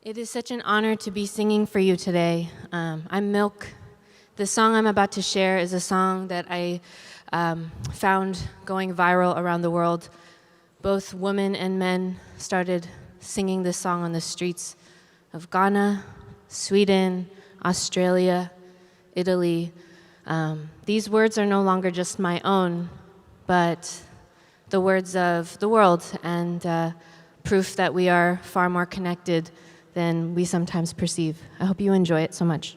It is such an honor to be singing for you today. I'm Milk. The song I'm about to share is a song that I found going viral around the world. Both women and men started singing this song on the streets of Ghana, Sweden, Australia, Italy. These words are no longer just my own, but the words of the world and proof that we are far more connected than we sometimes perceive. I hope you enjoy it so much.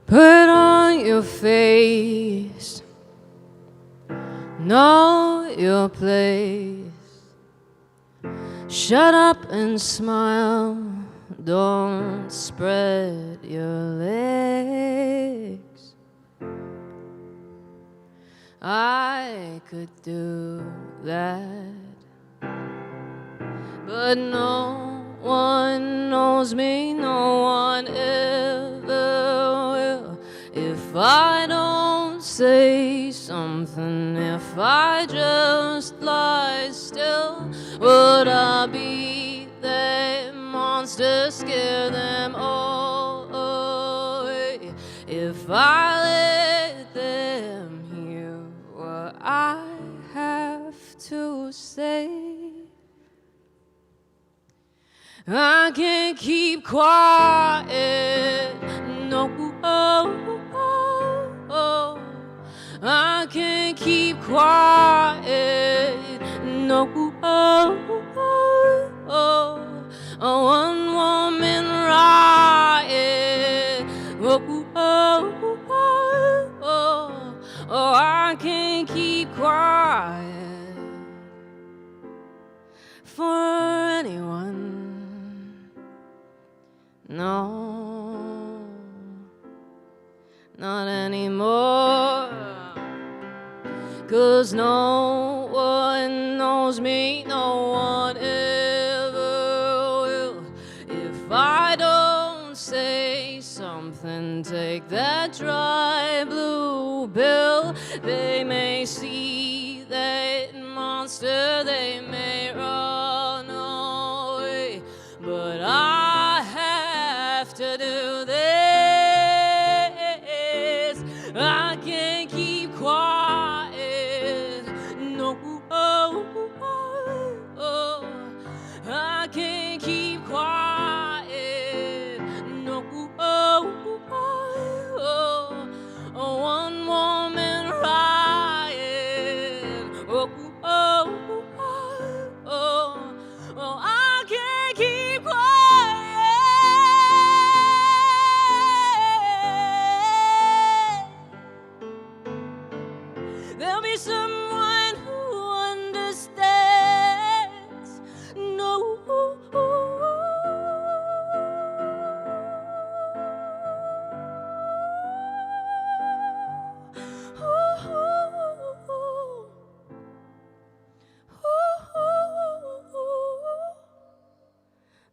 Put on your face, know your place. Shut up and smile, don't spread your legs. I could do that, but no one knows me, no one ever will. If I don't say something, if I just lie still, would I be that monster, scare them all away? If I let them hear what I have to say, I can't keep quiet, no, I can't keep quiet, no, a one-woman riot, I can't keep quiet for anyone, no, not anymore, 'cause no one knows me, no one ever will. If I don't say something, take that dry blue pill, they may see that monster, they may run away, but I have to do this. I can't keep quiet, no, I can't keep quiet, no, a one-woman riot, I can't keep quiet. There'll be someone who understands, no.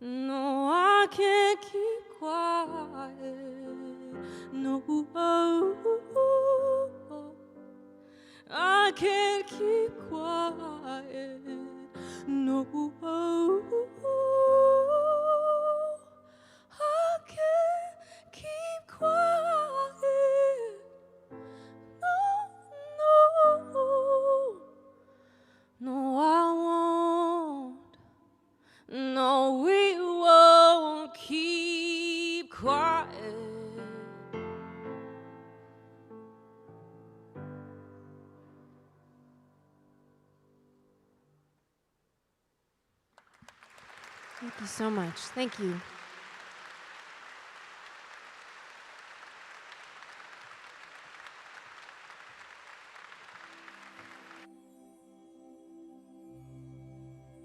No, I can't keep quiet, no, I can't keep quiet, no, I can't keep quiet, no, I won't, no, we won't keep quiet. Thank you so much. Thank you.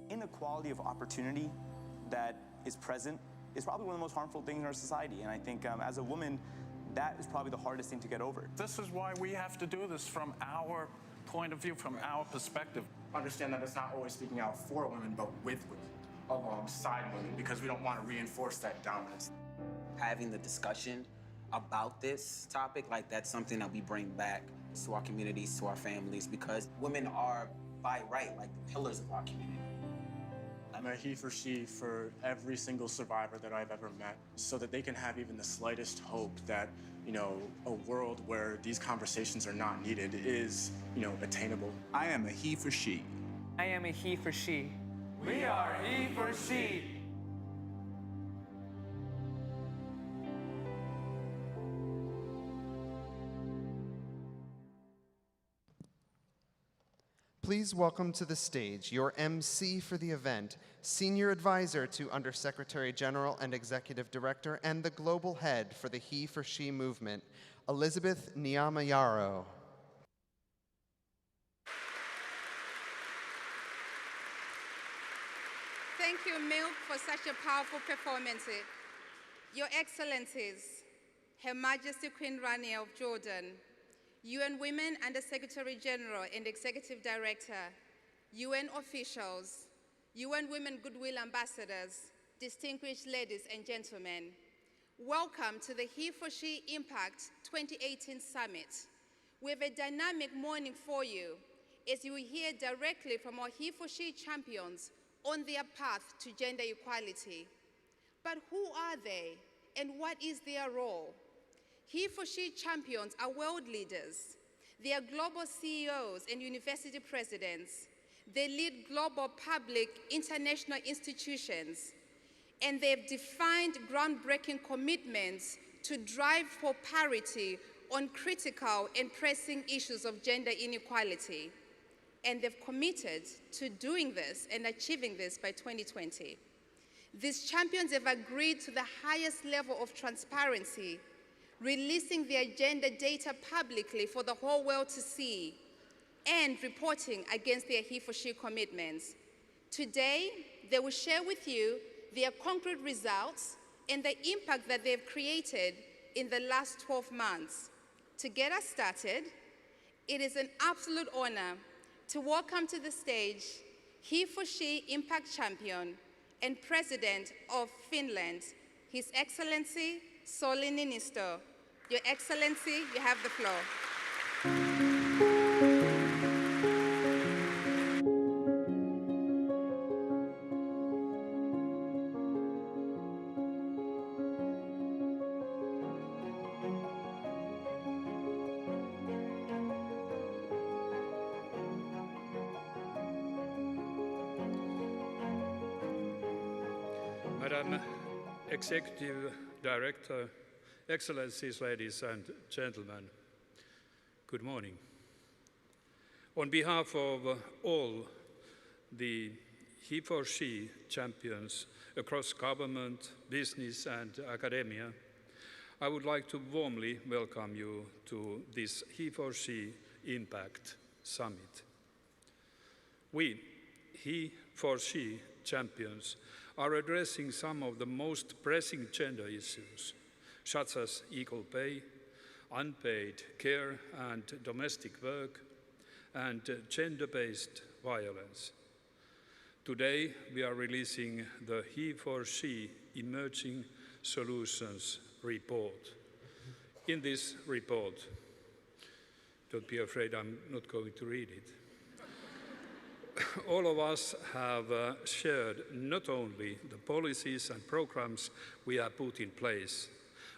Inequality of opportunity that is present is probably one of the most harmful things in our society. And I think as a woman, that is probably the hardest thing to get over. This is why we have to do this from our point of view, from our perspective. understand that it's not always speaking out for women, but with women, alongside women, because we don't want to reinforce that dominance. Having the discussion about this topic, like that's something that we bring back to our communities, to our families, because women are, by right, like the pillars of our community. I'm a he for she for every single survivor that I've ever met, so that they can have even the slightest hope that, a world where these conversations are not needed is, attainable. I am a he for she. I am a he for she. We are HeForShe. Please welcome to the stage your MC for the event, Senior Advisor to Undersecretary General and Executive Director, and the Global Head for the HeForShe movement, Elizabeth Nyamayaro. Thank you, Milk, for such a powerful performance. Your Excellencies, Her Majesty Queen Rania of Jordan, UN Women Under Secretary General and Executive Director, UN officials, UN Women Goodwill Ambassadors, distinguished ladies and gentlemen, welcome to the HeForShe Impact 2018 Summit. We have a dynamic morning for you as you will hear directly from our HeForShe champions on their path to gender equality. But who are they and what is their role? HeForShe champions are world leaders. They are global CEOs and university presidents. They lead global public international institutions. And they've defined groundbreaking commitments to drive for parity on critical and pressing issues of gender inequality. And they've committed to doing this and achieving this by 2020. These champions have agreed to the highest level of transparency, releasing their gender data publicly for the whole world to see, and reporting against their HeForShe commitments. Today, they will share with you their concrete results and the impact that they've created in the last 12 months. To get us started, it is an absolute honor to welcome to the stage HeForShe Impact Champion and President of Finland, His Excellency Sauli Niinisto. Your Excellency, you have the floor. Madam Executive Director, Excellencies, ladies and gentlemen, good morning. On behalf of all the HeForShe champions across government, business and academia, I would like to warmly welcome you to this HeForShe Impact Summit. We, HeForShe champions, are addressing some of the most pressing gender issues, such as equal pay, unpaid care and domestic work, and gender-based violence. Today, we are releasing the HeForShe Emerging Solutions report. In this report, don't be afraid, I'm not going to read it. All of us have shared not only the policies and programs we have put in place,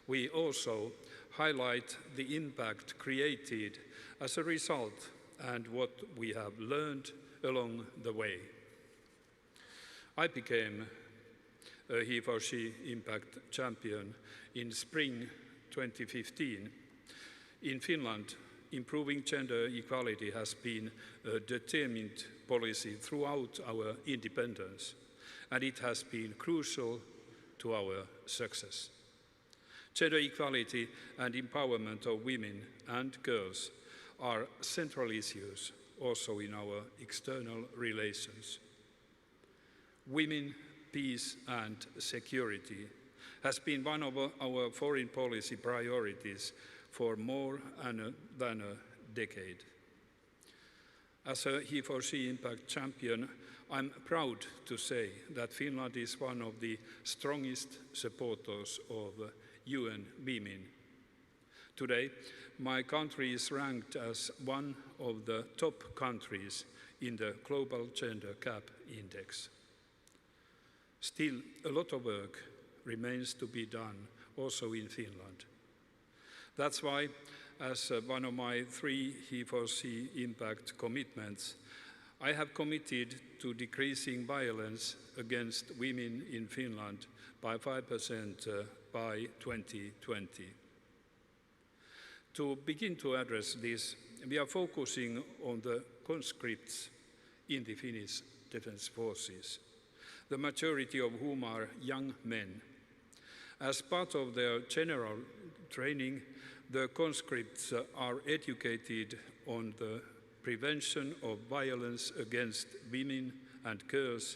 we also highlight the impact created as a result and what we have learned along the way. I became a HeForShe Impact Champion in spring 2015. In Finland, improving gender equality has been a determined policy throughout our independence, and it has been crucial to our success. Gender equality and empowerment of women and girls are central issues also in our external relations. Women, peace and security has been one of our foreign policy priorities for more than a decade. As a HeForShe Impact champion, I'm proud to say that Finland is one of the strongest supporters of UN Women. Today, my country is ranked as one of the top countries in the Global Gender Gap Index. Still, a lot of work remains to be done also in Finland. That's why, as one of my 3 HeForShe Impact commitments, I have committed to decreasing violence against women in Finland by 5% by 2020. To begin to address this, we are focusing on the conscripts in the Finnish Defence Forces, the majority of whom are young men. As part of their general training, the conscripts are educated on the prevention of violence against women and girls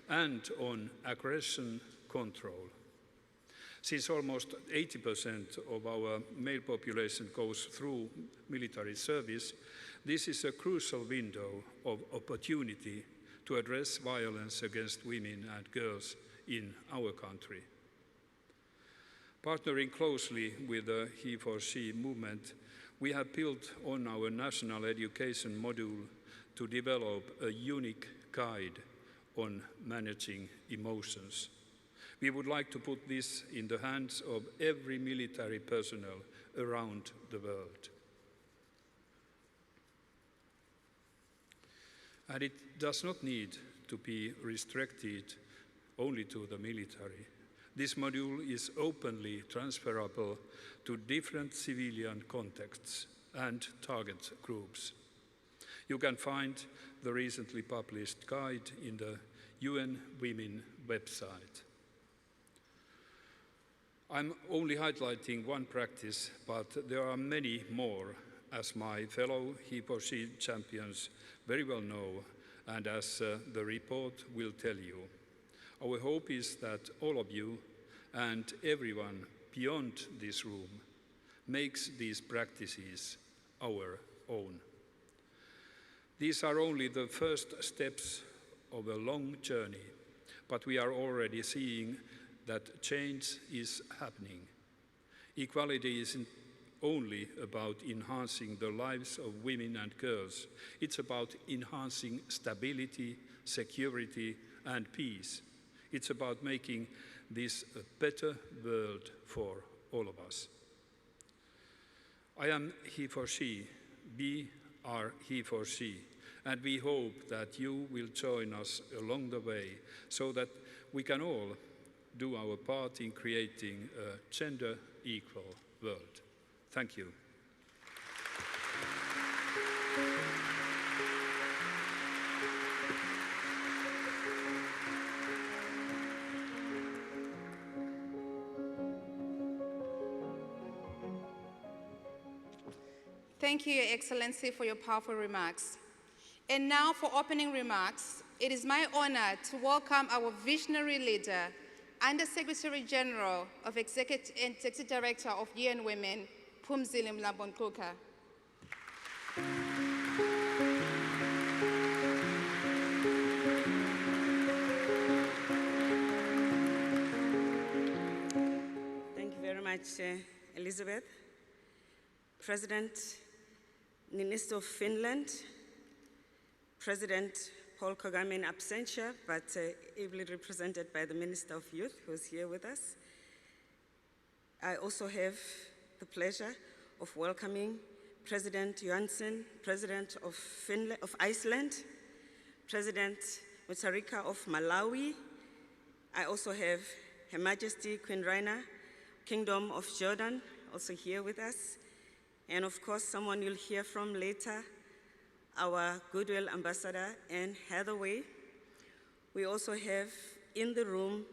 and on aggression control. Since almost 80% of our male population goes through military service, this is a crucial window of opportunity to address violence against women and girls in our country. Partnering closely with the HeForShe movement, we have built on our national education module to develop a unique guide on managing emotions. We would like to put this in the hands of every military personnel around the world. And it does not need to be restricted only to the military. This module is openly transferable to different civilian contexts and target groups. You can find the recently published guide in the UN Women website. I'm only highlighting one practice, but there are many more, as my fellow HeForShe champions very well know, and as the report will tell you. Our hope is that all of you and everyone beyond this room makes these practices our own. These are only the first steps of a long journey, but we are already seeing that change is happening. Equality isn't only about enhancing the lives of women and girls. It's about enhancing stability, security, and peace. It's about making this a better world for all of us. I am HeForShe, we are HeForShe, and we hope that you will join us along the way so that we can all do our part in creating a gender-equal world. Thank you. Thank you, Your Excellency, for your powerful remarks. And now for opening remarks, it is my honor to welcome our visionary leader, Under-Secretary General of Executive Director of UN Women, Phumzile Mlambo-Ngcuka. Thank you very much, Elizabeth. President Niinisto of Finland, President Paul Kagame in absentia, but ably represented by the Minister of Youth, who's here with us. I also have the pleasure of welcoming President Johansson, President of Iceland, President Mutharika of Malawi. I also have Her Majesty Queen Raina, Kingdom of Jordan, also here with us. And of course, someone you'll hear from later, our Goodwill Ambassador, Anne Hathaway. We also have in the room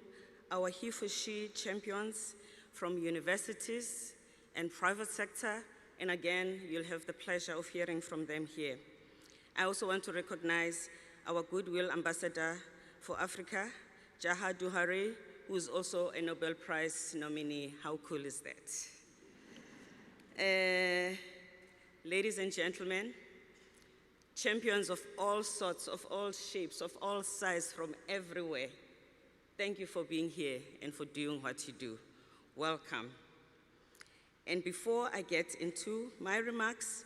our HeForShe champions from universities and private sector, and again, you'll have the pleasure of hearing from them here. I also want to recognize our Goodwill Ambassador for Africa, Jaha Duhari, who's also a Nobel Prize nominee. How cool is that? Ladies and gentlemen, champions of all sorts, of all shapes, of all sizes, from everywhere. Thank you for being here and for doing what you do. Welcome. And before I get into my remarks,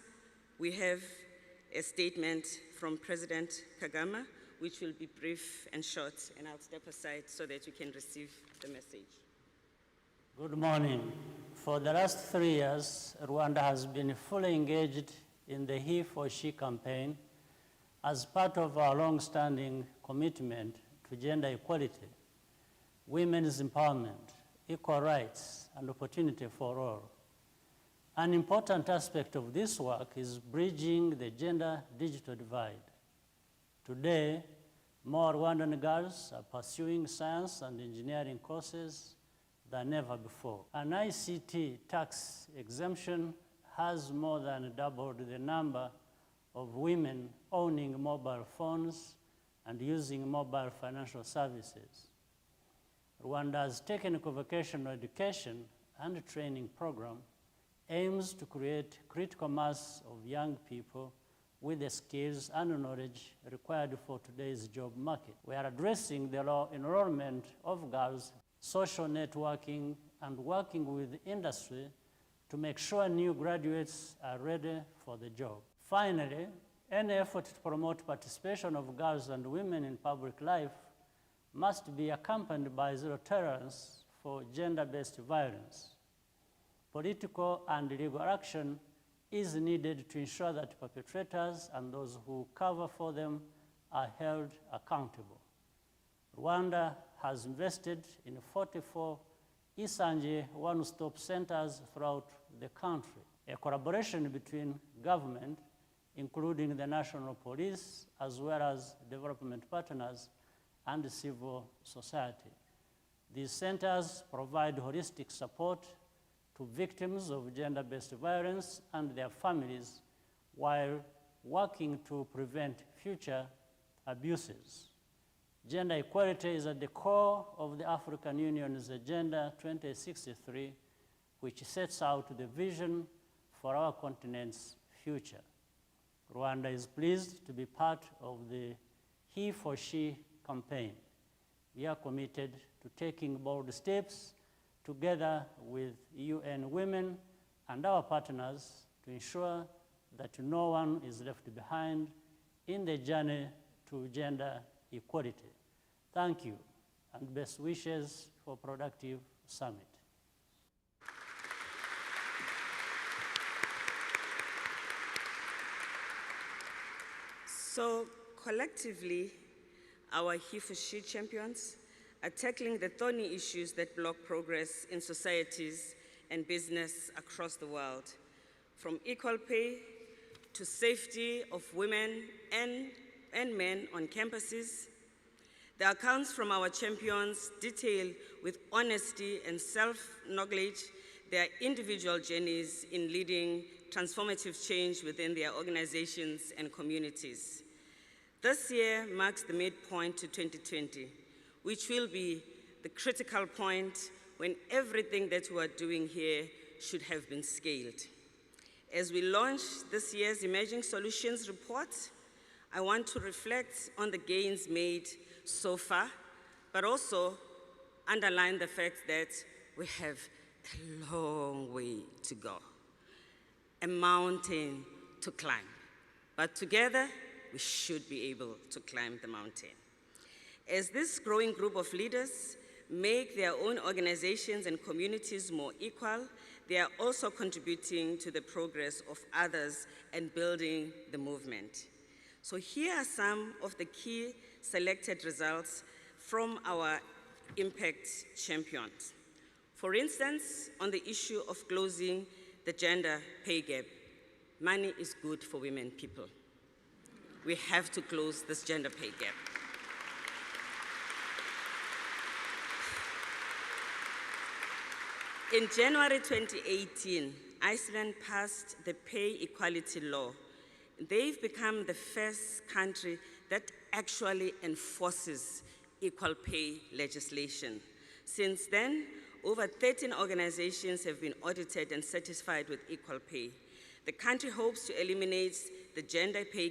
we have a statement from President Kagame, which will be brief and short, and I'll step aside so that you can receive the message. Good morning. For the last 3 years, Rwanda has been fully engaged in the HeForShe campaign as part of our long-standing commitment to gender equality, women's empowerment, equal rights, and opportunity for all. An important aspect of this work is bridging the gender digital divide. Today, more Rwandan girls are pursuing science and engineering courses than ever before. An ICT tax exemption has more than doubled the number of women owning mobile phones and using mobile financial services. Rwanda's technical vocational education and training program aims to create critical mass of young people with the skills and knowledge required for today's job market. We are addressing the low enrollment of girls, social networking, and working with industry to make sure new graduates are ready for the job. Finally, any effort to promote participation of girls and women in public life must be accompanied by zero tolerance for gender-based violence. Political and legal action is needed to ensure that perpetrators and those who cover for them are held accountable. Rwanda has invested in 44 Isanje one-stop centers throughout the country. A collaboration between government, including the national police, as well as development partners and civil society. These centers provide holistic support to victims of gender-based violence and their families while working to prevent future abuses. Gender equality is at the core of the African Union's Agenda 2063, which sets out the vision for our continent's future. Rwanda is pleased to be part of the HeForShe campaign. We are committed to taking bold steps together with UN Women and our partners to ensure that no one is left behind in the journey to gender equality. Thank you, and best wishes for a productive summit. So collectively, our HeForShe champions are tackling the thorny issues that block progress in societies and business across the world, from equal pay to safety of women and men on campuses. The accounts from our champions detail with honesty and self-knowledge their individual journeys in leading transformative change within their organizations and communities. This year marks the midpoint to 2020, which will be the critical point when everything that we are doing here should have been scaled. As we launch this year's Emerging Solutions report, I want to reflect on the gains made so far, but also underline the fact that we have a long way to go, a mountain to climb. But together, we should be able to climb the mountain. As this growing group of leaders make their own organizations and communities more equal, they are also contributing to the progress of others and building the movement. So here are some of the key selected results from our impact champions. For instance, on the issue of closing the gender pay gap, money is good for women people. We have to close this gender pay gap. In January 2018, Iceland passed the pay equality law. They've become the first country that actually enforces equal pay legislation. Since then, over 13 organizations have been audited and certified with equal pay. The country hopes to eliminate the gender pay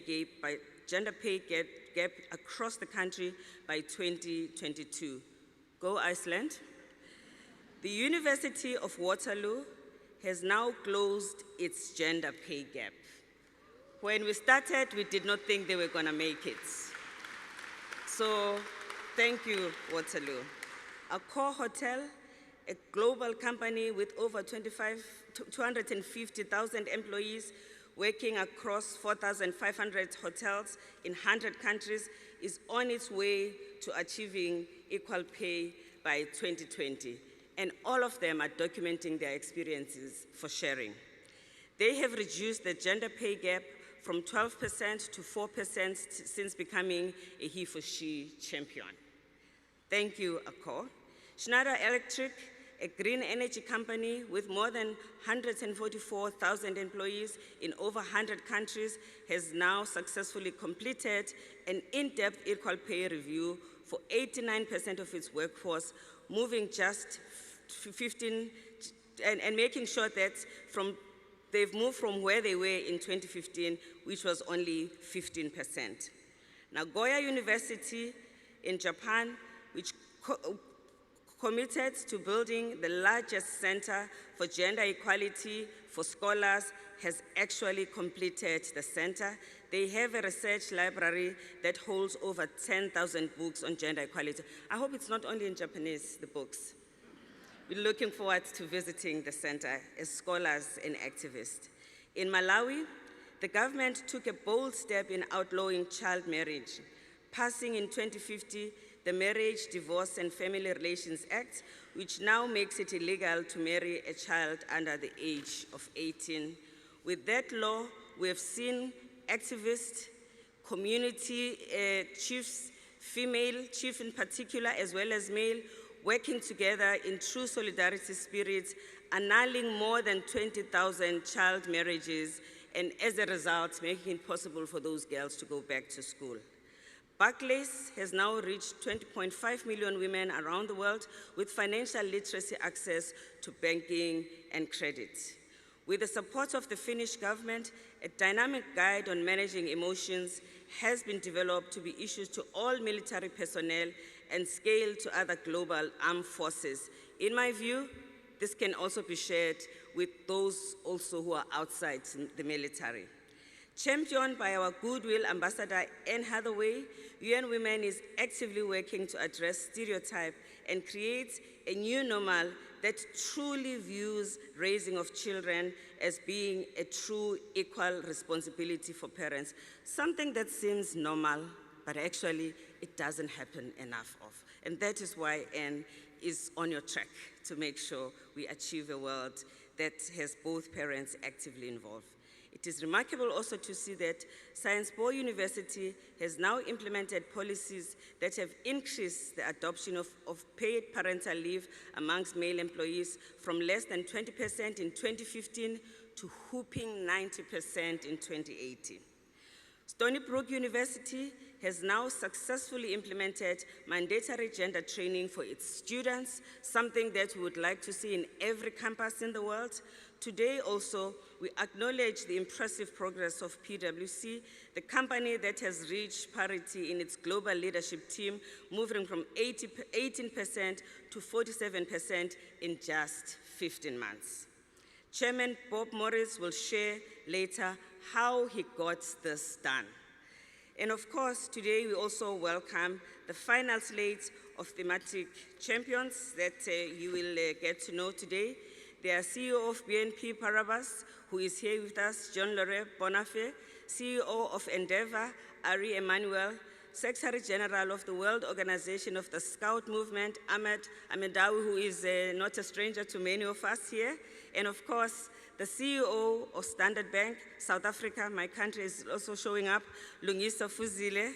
gap across the country by 2022. Go Iceland. The University of Waterloo has now closed its gender pay gap. When we started, we did not think they were going to make it. So thank you, Waterloo. Accor Hotel, a global company with over 250,000 employees working across 4,500 hotels in 100 countries, is on its way to achieving equal pay by 2020. And all of them are documenting their experiences for sharing. They have reduced the gender pay gap from 12% to 4% since becoming a HeForShe champion. Thank you, Accor. Schneider Electric, a green energy company with more than 144,000 employees in over 100 countries, has now successfully completed an in-depth equal pay review for 89% of its workforce, moving just 15 and making sure that they've moved from where they were in 2015, which was only 15%. Nagoya University in Japan, which committed to building the largest center for gender equality for scholars, has actually completed the center. They have a research library that holds over 10,000 books on gender equality. I hope it's not only in Japanese, the books. We're looking forward to visiting the center as scholars and activists. In Malawi, the government took a bold step in outlawing child marriage, passing in 2050 the Marriage, Divorce and Family Relations Act, which now makes it illegal to marry a child under the age of 18. With that law, we have seen activists, community chiefs, female chief in particular, as well as male, working together in true solidarity spirit, annulling more than 20,000 child marriages, and as a result, making it possible for those girls to go back to school. Barclays has now reached 20.5 million women around the world with financial literacy access to banking and credit. With the support of the Finnish government, a dynamic guide on managing emotions has been developed to be issued to all military personnel and scaled to other global armed forces. In my view, this can also be shared with those also who are outside the military. Championed by our Goodwill Ambassador, Anne Hathaway, UN Women is actively working to address stereotype and create a new normal that truly views raising of children as being a true equal responsibility for parents, something that seems normal, but actually it doesn't happen enough of. And that is why Anne is on your track to make sure we achieve a world that has both parents actively involved. It is remarkable also to see that Science Po University has now implemented policies that have increased the adoption of paid parental leave amongst male employees from less than 20% in 2015 to whopping 90% in 2018. Stony Brook University has now successfully implemented mandatory gender training for its students, something that we would like to see in every campus in the world. Today also, we acknowledge the impressive progress of PwC, the company that has reached parity in its global leadership team, moving from 18% to 47% in just 15 months. Chairman Bob Morris will share later how he got this done. And of course, today we also welcome the final slate of thematic champions that you will get to know today. They are CEO of BNP Paribas, who is here with us, Jean-Laurent Bonafé, CEO of Endeavor, Ari Emmanuel, Secretary General of the World Organization of the Scout Movement, Ahmed Ahmedawi, who is not a stranger to many of us here, and of course, the CEO of Standard Bank, South Africa, my country is also showing up, Lungisa Fuzile.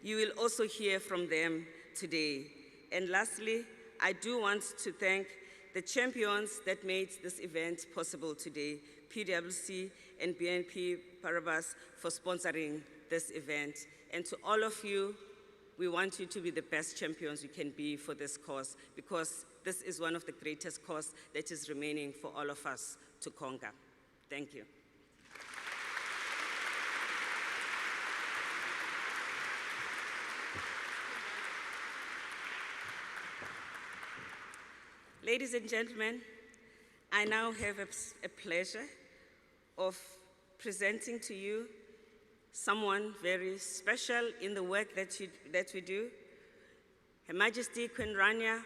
You will also hear from them today. And lastly, I do want to thank the champions that made this event possible today, PwC and BNP Paribas for sponsoring this event. And to all of you, we want you to be the best champions you can be for this cause, because this is one of the greatest causes that is remaining for all of us to conquer. Thank you. Ladies and gentlemen, I now have a pleasure of presenting to you someone very special in the work that we do, Her Majesty Queen Rania,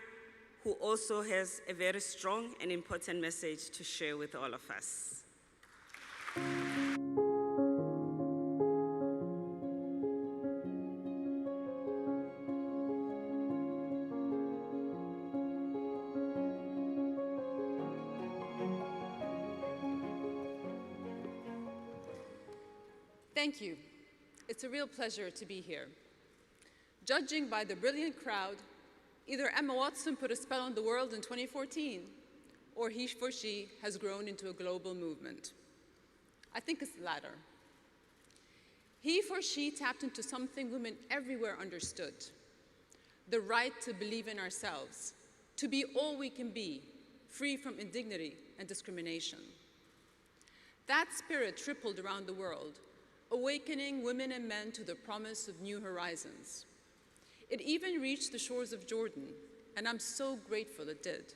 who also has a very strong and important message to share with all of us. Thank you. It's a real pleasure to be here. Judging by the brilliant crowd, either Emma Watson put a spell on the world in 2014, or HeForShe has grown into a global movement. I think it's the latter. HeForShe tapped into something women everywhere understood: the right to believe in ourselves, to be all we can be, free from indignity and discrimination. That spirit rippled around the world, awakening women and men to the promise of new horizons. It even reached the shores of Jordan, and I'm so grateful it did.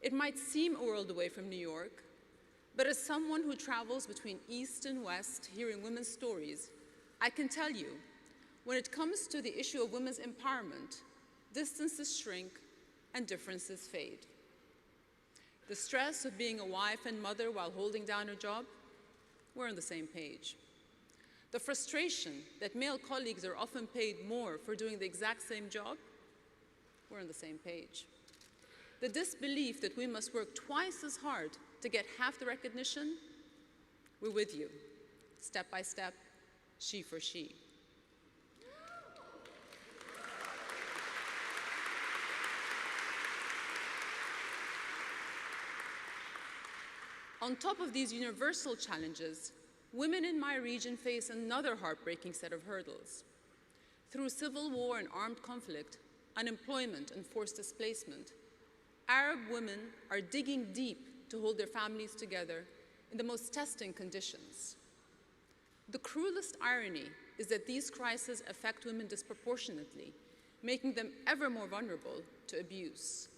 It might seem a world away from New York, but as someone who travels between East and West hearing women's stories, I can tell you, when it comes to the issue of women's empowerment, distances shrink and differences fade. The stress of being a wife and mother while holding down a job, we're on the same page. The frustration that male colleagues are often paid more for doing the exact same job, we're on the same page. The disbelief that we must work twice as hard to get half the recognition, we're with you, step by step, HeForShe. On top of these universal challenges, women in my region face another heartbreaking set of hurdles. Through civil war and armed conflict, unemployment and forced displacement, Arab women are digging deep to hold their families together in the most testing conditions. The cruelest irony is that these crises affect women disproportionately, making them ever more vulnerable to abuse.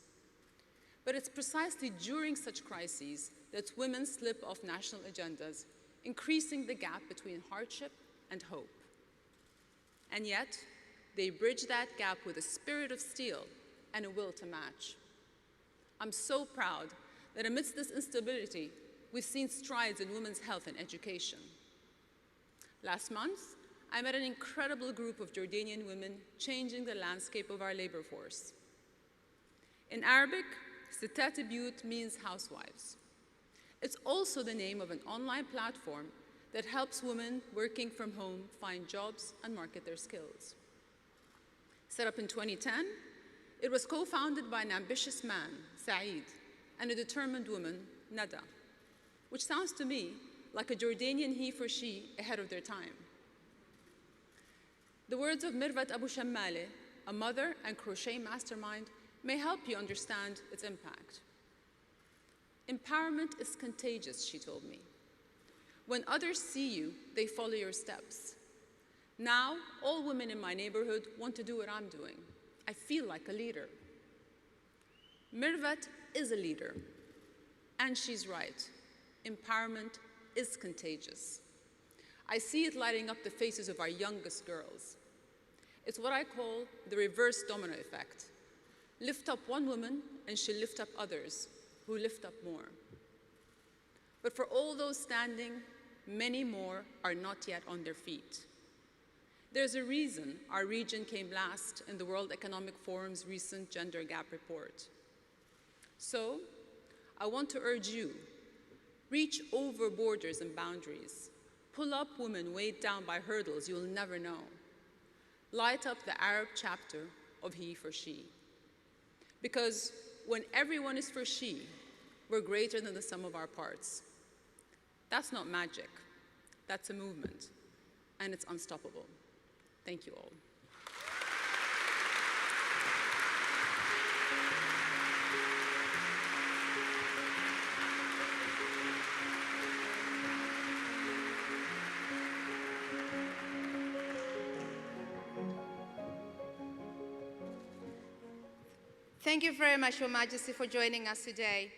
But it's precisely during such crises that women slip off national agendas, increasing the gap between hardship and hope. And yet, they bridge that gap with a spirit of steel and a will to match. I'm so proud that amidst this instability, we've seen strides in women's health and education. Last month, I met an incredible group of Jordanian women changing the landscape of our labor force. In Arabic, Sitat Biyut means housewives. It's also the name of an online platform that helps women working from home find jobs and market their skills. Set up in 2010, it was co-founded by an ambitious man, Saeed, and a determined woman, Nada, which sounds to me like a Jordanian HeForShe ahead of their time. The words of Mirvat Abu Shammale, a mother and crochet mastermind, may help you understand its impact. Empowerment is contagious, she told me. When others see you, they follow your steps. Now, all women in my neighborhood want to do what I'm doing. I feel like a leader. Mirvat is a leader, and she's right. Empowerment is contagious. I see it lighting up the faces of our youngest girls. It's what I call the reverse domino effect. Lift up one woman, and she'll lift up others, who lift up more. But for all those standing, many more are not yet on their feet. There's a reason our region came last in the World Economic Forum's recent gender gap report. So, I want to urge you, reach over borders and boundaries. Pull up women weighed down by hurdles you'll never know. Light up the Arab chapter of HeForShe. Because when everyone is for she, we're greater than the sum of our parts. That's not magic. That's a movement, and it's unstoppable. Thank you all. Thank you very much, Your Majesty, for joining us today.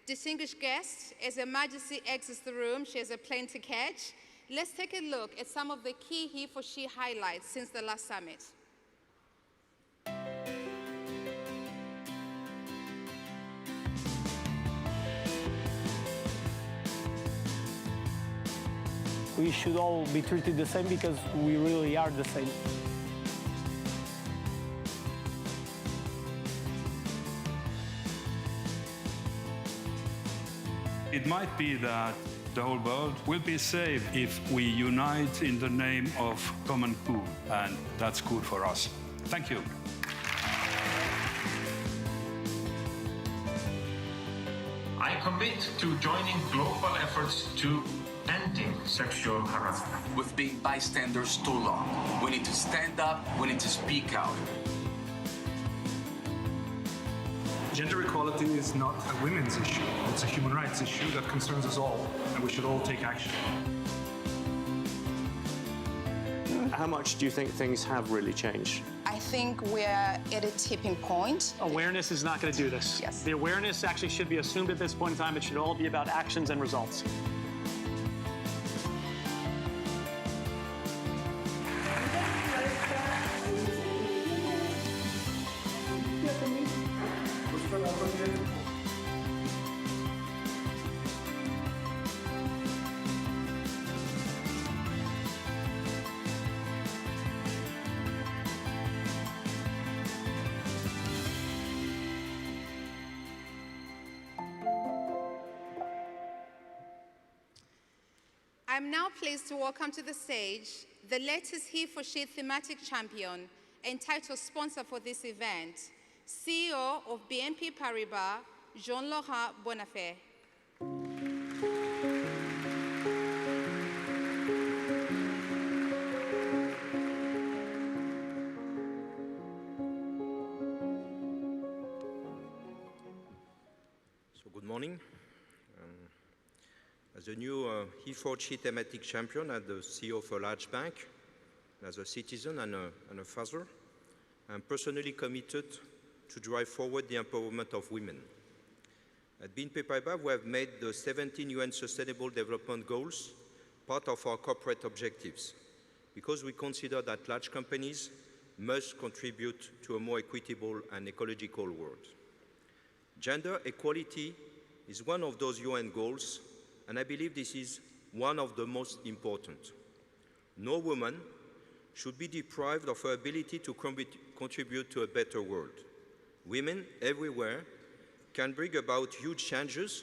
Distinguished guests, as Her Majesty exits the room, she has a plane to catch. Let's take a look at some of the key HeForShe highlights since the last summit. We should all be treated the same because we really are the same. It might be that the whole world will be safe if we unite in the name of common good, and that's good for us. Thank you. I commit to joining global efforts to ending sexual harassment. With being bystanders too long. We need to stand up, we need to speak out. Gender equality is not a women's issue. It's a human rights issue that concerns us all, and we should all take action. How much do you think things have really changed? I think we're at a tipping point. Awareness is not going to do this. Yes. The awareness actually should be assumed at this point in time. It should all be about actions and results. I'm now pleased to welcome to the stage the latest HeForShe thematic champion and title sponsor for this event, CEO of BNP Paribas, Jean-Laurent Bonnafé. So good morning. As a new HeForShe thematic champion and the CEO of a large bank, as a citizen and a father, I'm personally committed to drive forward the empowerment of women. At BNP Paribas, we have made the 17 UN Sustainable Development Goals part of our corporate objectives because we consider that large companies must contribute to a more equitable and ecological world. Gender equality is one of those UN goals, and I believe this is one of the most important. No woman should be deprived of her ability to contribute to a better world. Women everywhere can bring about huge changes,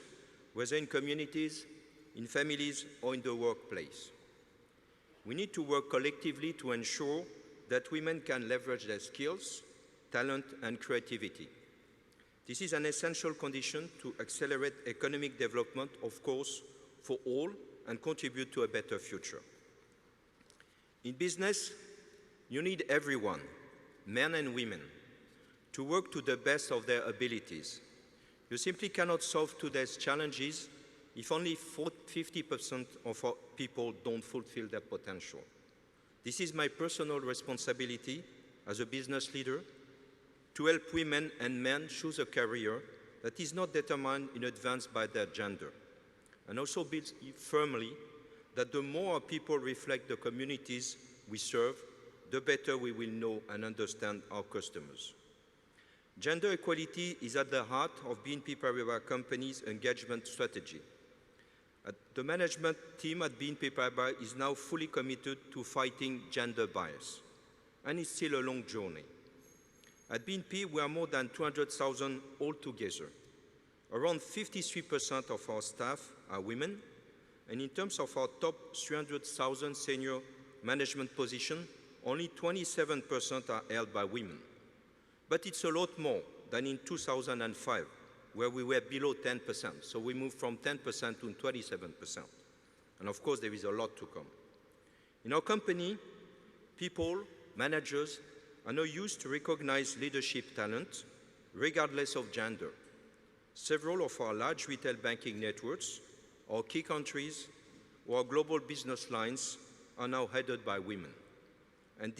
whether in communities, in families, or in the workplace. We need to work collectively to ensure that women can leverage their skills, talent, and creativity. This is an essential condition to accelerate economic development, of course, for all, and contribute to a better future. In business, you need everyone, men and women, to work to the best of their abilities. You simply cannot solve today's challenges if only 50% of our people don't fulfill their potential. This is my personal responsibility as a business leader to help women and men choose a career that is not determined in advance by their gender, and also build firmly that the more our people reflect the communities we serve, the better we will know and understand our customers. Gender equality is at the heart of BNP Paribas company's engagement strategy. The management team at BNP Paribas is now fully committed to fighting gender bias, and it's still a long journey. At BNP, we are more than 200,000 altogether. Around 53% of our staff are women, and in terms of our top 300,000 senior management positions, only 27% are held by women. But it's a lot more than in 2005, where we were below 10%. So we moved from 10% to 27%. And of course, there is a lot to come. In our company, people, managers, are now used to recognize leadership talent, regardless of gender. Several of our large retail banking networks, our key countries, or our global business lines are now headed by women. And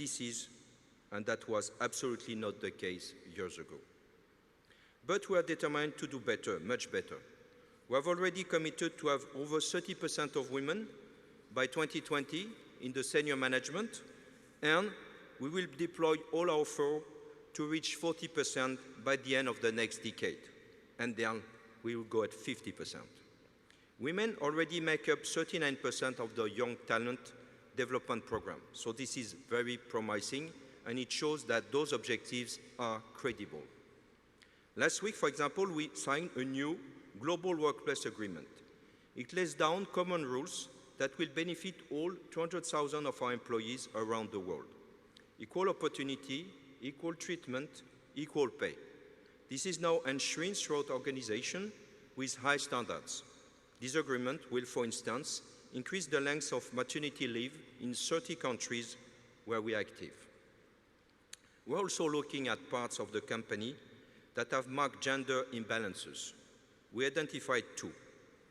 that was absolutely not the case years ago. but we are determined to do better, much better. We have already committed to have over 30% of women by 2020 in the senior management, and we will deploy all our effort to reach 40% by the end of the next decade, and then we will go at 50%. Women already make up 39% of the Young Talent Development Program, so this is very promising, and it shows that those objectives are credible. Last week, for example, we signed a new global workplace agreement. It lays down common rules that will benefit all 200,000 of our employees around the world. Equal opportunity, equal treatment, equal pay. This is now ensuring throughout the organization with high standards. This agreement will, for instance, increase the length of maternity leave in 30 countries where we are active. We're also looking at parts of the company that have marked gender imbalances. We identified two.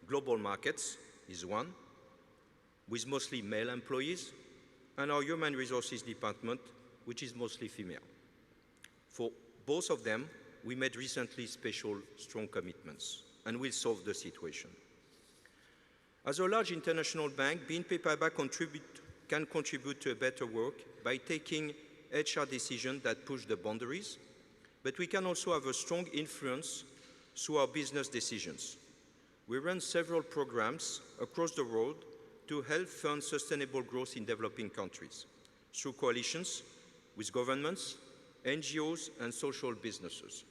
Global markets is one, with mostly male employees, and our human resources department, which is mostly female. For both of them, we made recently special strong commitments, and will solve the situation. As a large international bank, BNP Paribas can contribute to a better work by taking HR decisions that push the boundaries, but we can also have a strong influence through our business decisions. We run several programs across the world to help fund sustainable growth in developing countries through coalitions with governments, NGOs, and social businesses.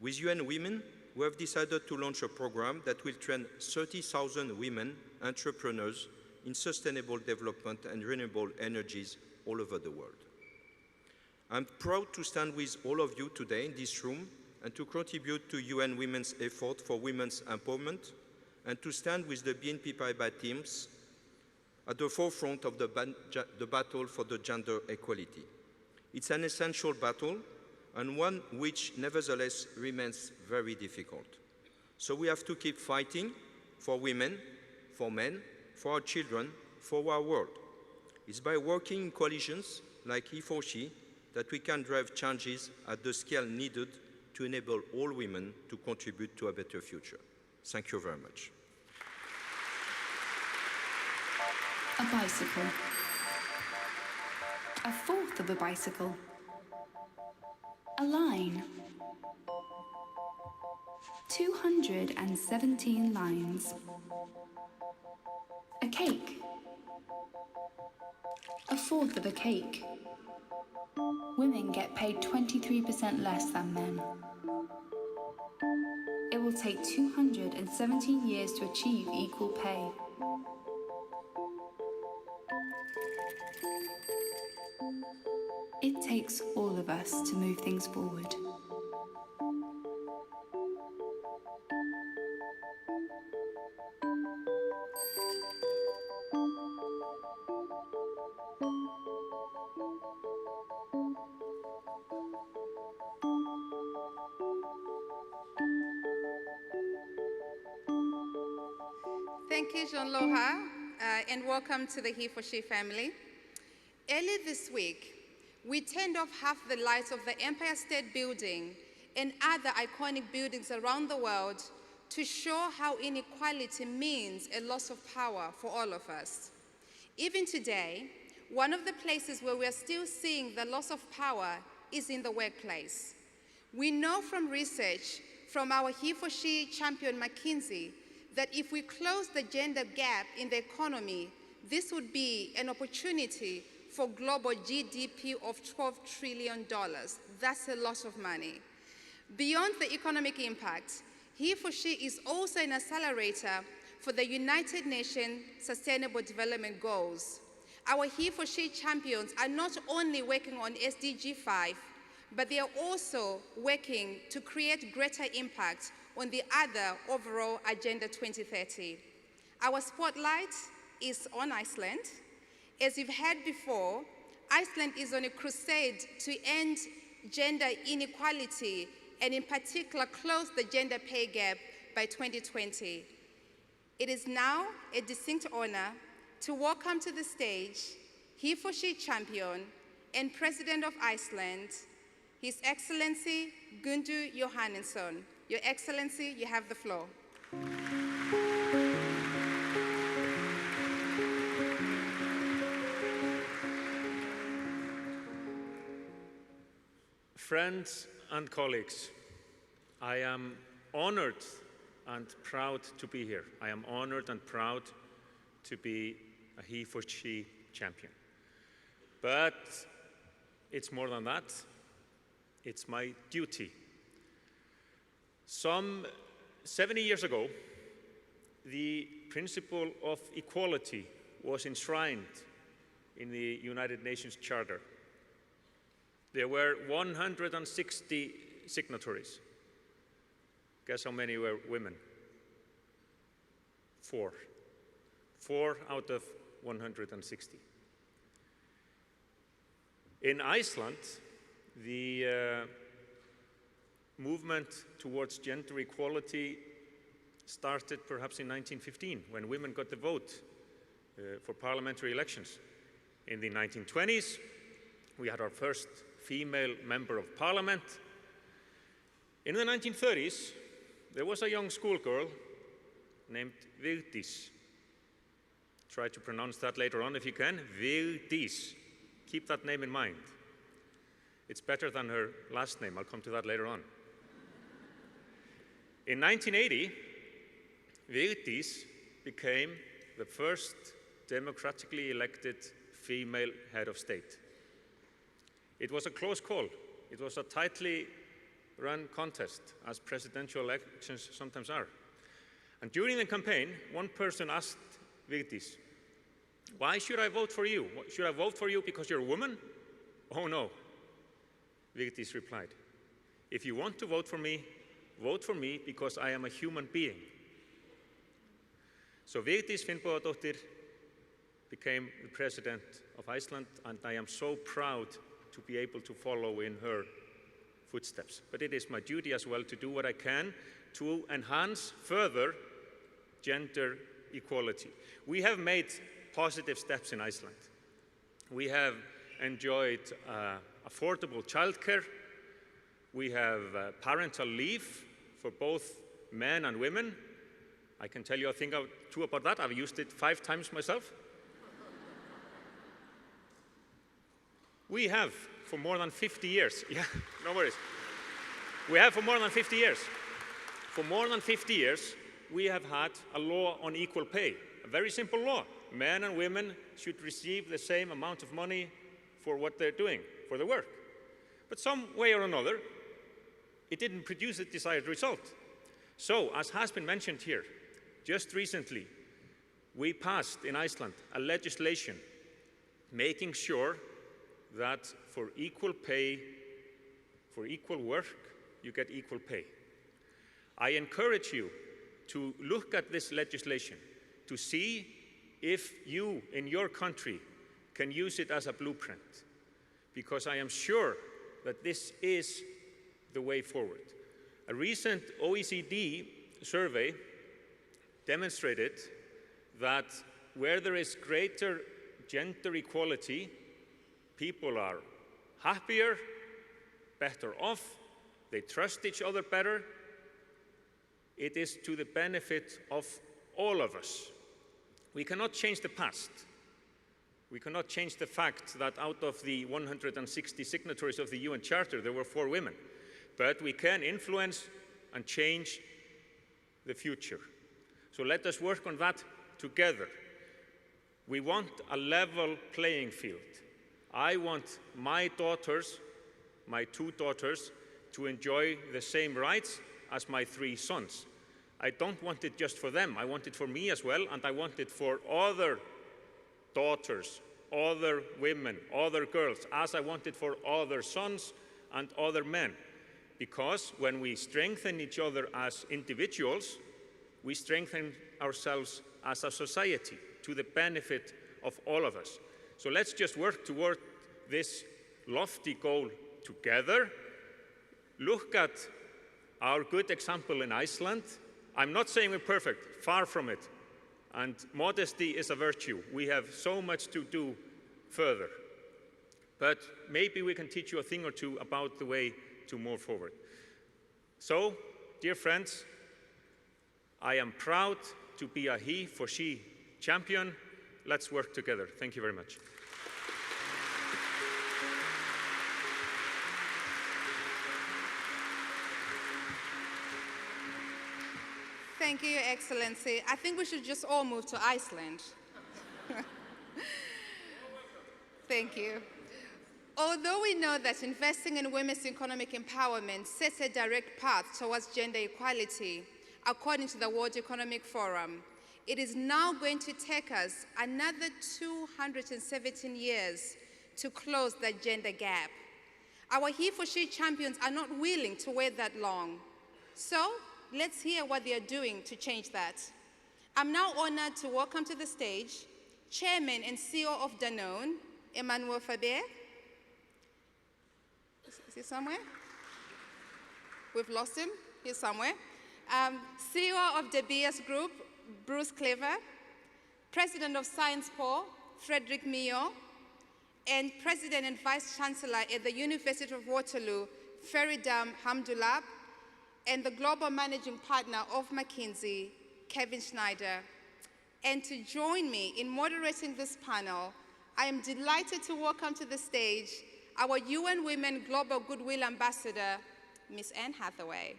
With UN Women, we have decided to launch a program that will train 30,000 women entrepreneurs in sustainable development and renewable energies all over the world. I'm proud to stand with all of you today in this room and to contribute to UN Women's effort for women's empowerment, and to stand with the BNP Paribas teams at the forefront of the battle for the gender equality. It's an essential battle, and one which nevertheless remains very difficult. So we have to keep fighting for women, for men, for our children, for our world. It's by working in coalitions like HeForShe that we can drive changes at the scale needed to enable all women to contribute to a better future. Thank you very much. A bicycle. A fourth of a bicycle. A line. 217 lines. A cake. A fourth of a cake. Women get paid 23% less than men. It will take 217 years to achieve equal pay. It takes all of us to move things forward. Thank you, Jean-Laurent, and welcome to the HeForShe family. Earlier this week, we turned off half the lights of the Empire State Building and other iconic buildings around the world to show how inequality means a loss of power for all of us. Even today, one of the places where we are still seeing the loss of power is in the workplace. We know from research from our HeForShe champion McKinsey that if we close the gender gap in the economy, this would be an opportunity for global GDP of $12 trillion. That's a lot of money. Beyond the economic impact, HeForShe is also an accelerator for the United Nations Sustainable Development Goals. Our HeForShe champions are not only working on SDG 5, but they are also working to create greater impact on the other overall Agenda 2030. Our spotlight is on Iceland. As you've heard before, Iceland is on a crusade to end gender inequality and in particular close the gender pay gap by 2020. It is now a distinct honor to welcome to the stage HeForShe champion and President of Iceland, His Excellency Gundu Johannesson. Your Excellency, you have the floor. Friends and colleagues, I am honored and proud to be here. I am honored and proud to be a HeForShe champion. But it's more than that. It's my duty. Some 70 years ago, the principle of equality was enshrined in the United Nations Charter. There were 160 signatories. Guess how many were women? 4. 4 out of 160. In Iceland, the movement towards gender equality started perhaps in 1915, when women got the vote for parliamentary elections. In the 1920s, we had our first female member of parliament. In the 1930s, there was a young schoolgirl named Vigdís. Try to pronounce that later on if you can. Vigdís. Keep that name in mind. It's better than her last name. I'll come to that later on. In 1980, Vigdís became the first democratically elected female head of state. It was a close call. It was a tightly run contest, as presidential elections sometimes are. And during the campaign, one person asked Vigdís, "Why should I vote for you? Should I vote for you because you're a woman?" "Oh no," Vigdís replied. "If you want to vote for me because I am a human being." So Vigdís Finnbogadóttir became the president of Iceland, and I am so proud to be able to follow in her footsteps. But it is my duty as well to do what I can to enhance further gender equality. We have made positive steps in Iceland. We have enjoyed affordable childcare. We have parental leave for both men and women. I can tell you a thing or two about that. I've used it 5 times myself. We have for more than 50 years. Yeah, no worries. We have for more than 50 years. For more than 50 years, we have had a law on equal pay. A very simple law. Men and women should receive the same amount of money for what they're doing, for the work. But some way or another, it didn't produce the desired result. So, as has been mentioned here, just recently, we passed in Iceland a legislation making sure that for equal pay, for equal work, you get equal pay. I encourage you to look at this legislation to see if you, in your country, can use it as a blueprint, because I am sure that this is the way forward. A recent OECD survey demonstrated that where there is greater gender equality, people are happier, better off, they trust each other better. It is to the benefit of all of us. We cannot change the past. We cannot change the fact that out of the 160 signatories of the UN Charter, there were 4 women. But we can influence and change the future. So let us work on that together. We want a level playing field. I want my daughters, my 2 daughters, to enjoy the same rights as my 3 sons. I don't want it just for them. I want it for me as well, and I want it for other daughters, other women, other girls, as I want it for other sons and other men. Because when we strengthen each other as individuals, we strengthen ourselves as a society to the benefit of all of us. So let's just work toward this lofty goal together. Look at our good example in Iceland. I'm not saying we're perfect, far from it. And modesty is a virtue. We have so much to do further. but maybe we can teach you a thing or two about the way to move forward. So, dear friends, I am proud to be a HeForShe champion. Let's work together. Thank you very much. Thank you, Your Excellency. I think we should just all move to Iceland. Thank you. Although we know that investing in women's economic empowerment sets a direct path towards gender equality, according to the World Economic Forum, it is now going to take us another 217 years to close that gender gap. Our HeForShe champions are not willing to wait that long. So let's hear what they are doing to change that. I'm now honored to welcome to the stage Chairman and CEO of Danone, Emmanuel Faber. Is he somewhere? We've lost him. He's somewhere. CEO of De Beers Group, Bruce Clever. President of Science Po, Frederick Mio. And President and Vice Chancellor at the University of Waterloo, Feridun Hamdullah. And the Global Managing Partner of McKinsey, Kevin Schneider. And to join me in moderating this panel, I am delighted to welcome to the stage our UN Women Global Goodwill Ambassador, Ms. Anne Hathaway.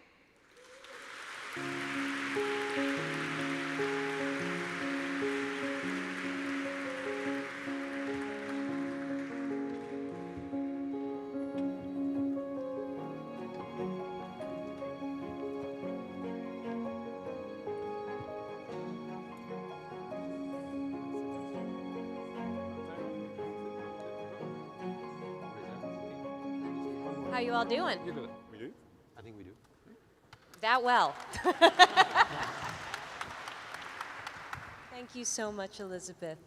How you all doing? You're good. We do? I think we do. That well. Thank you so much, Elizabeth.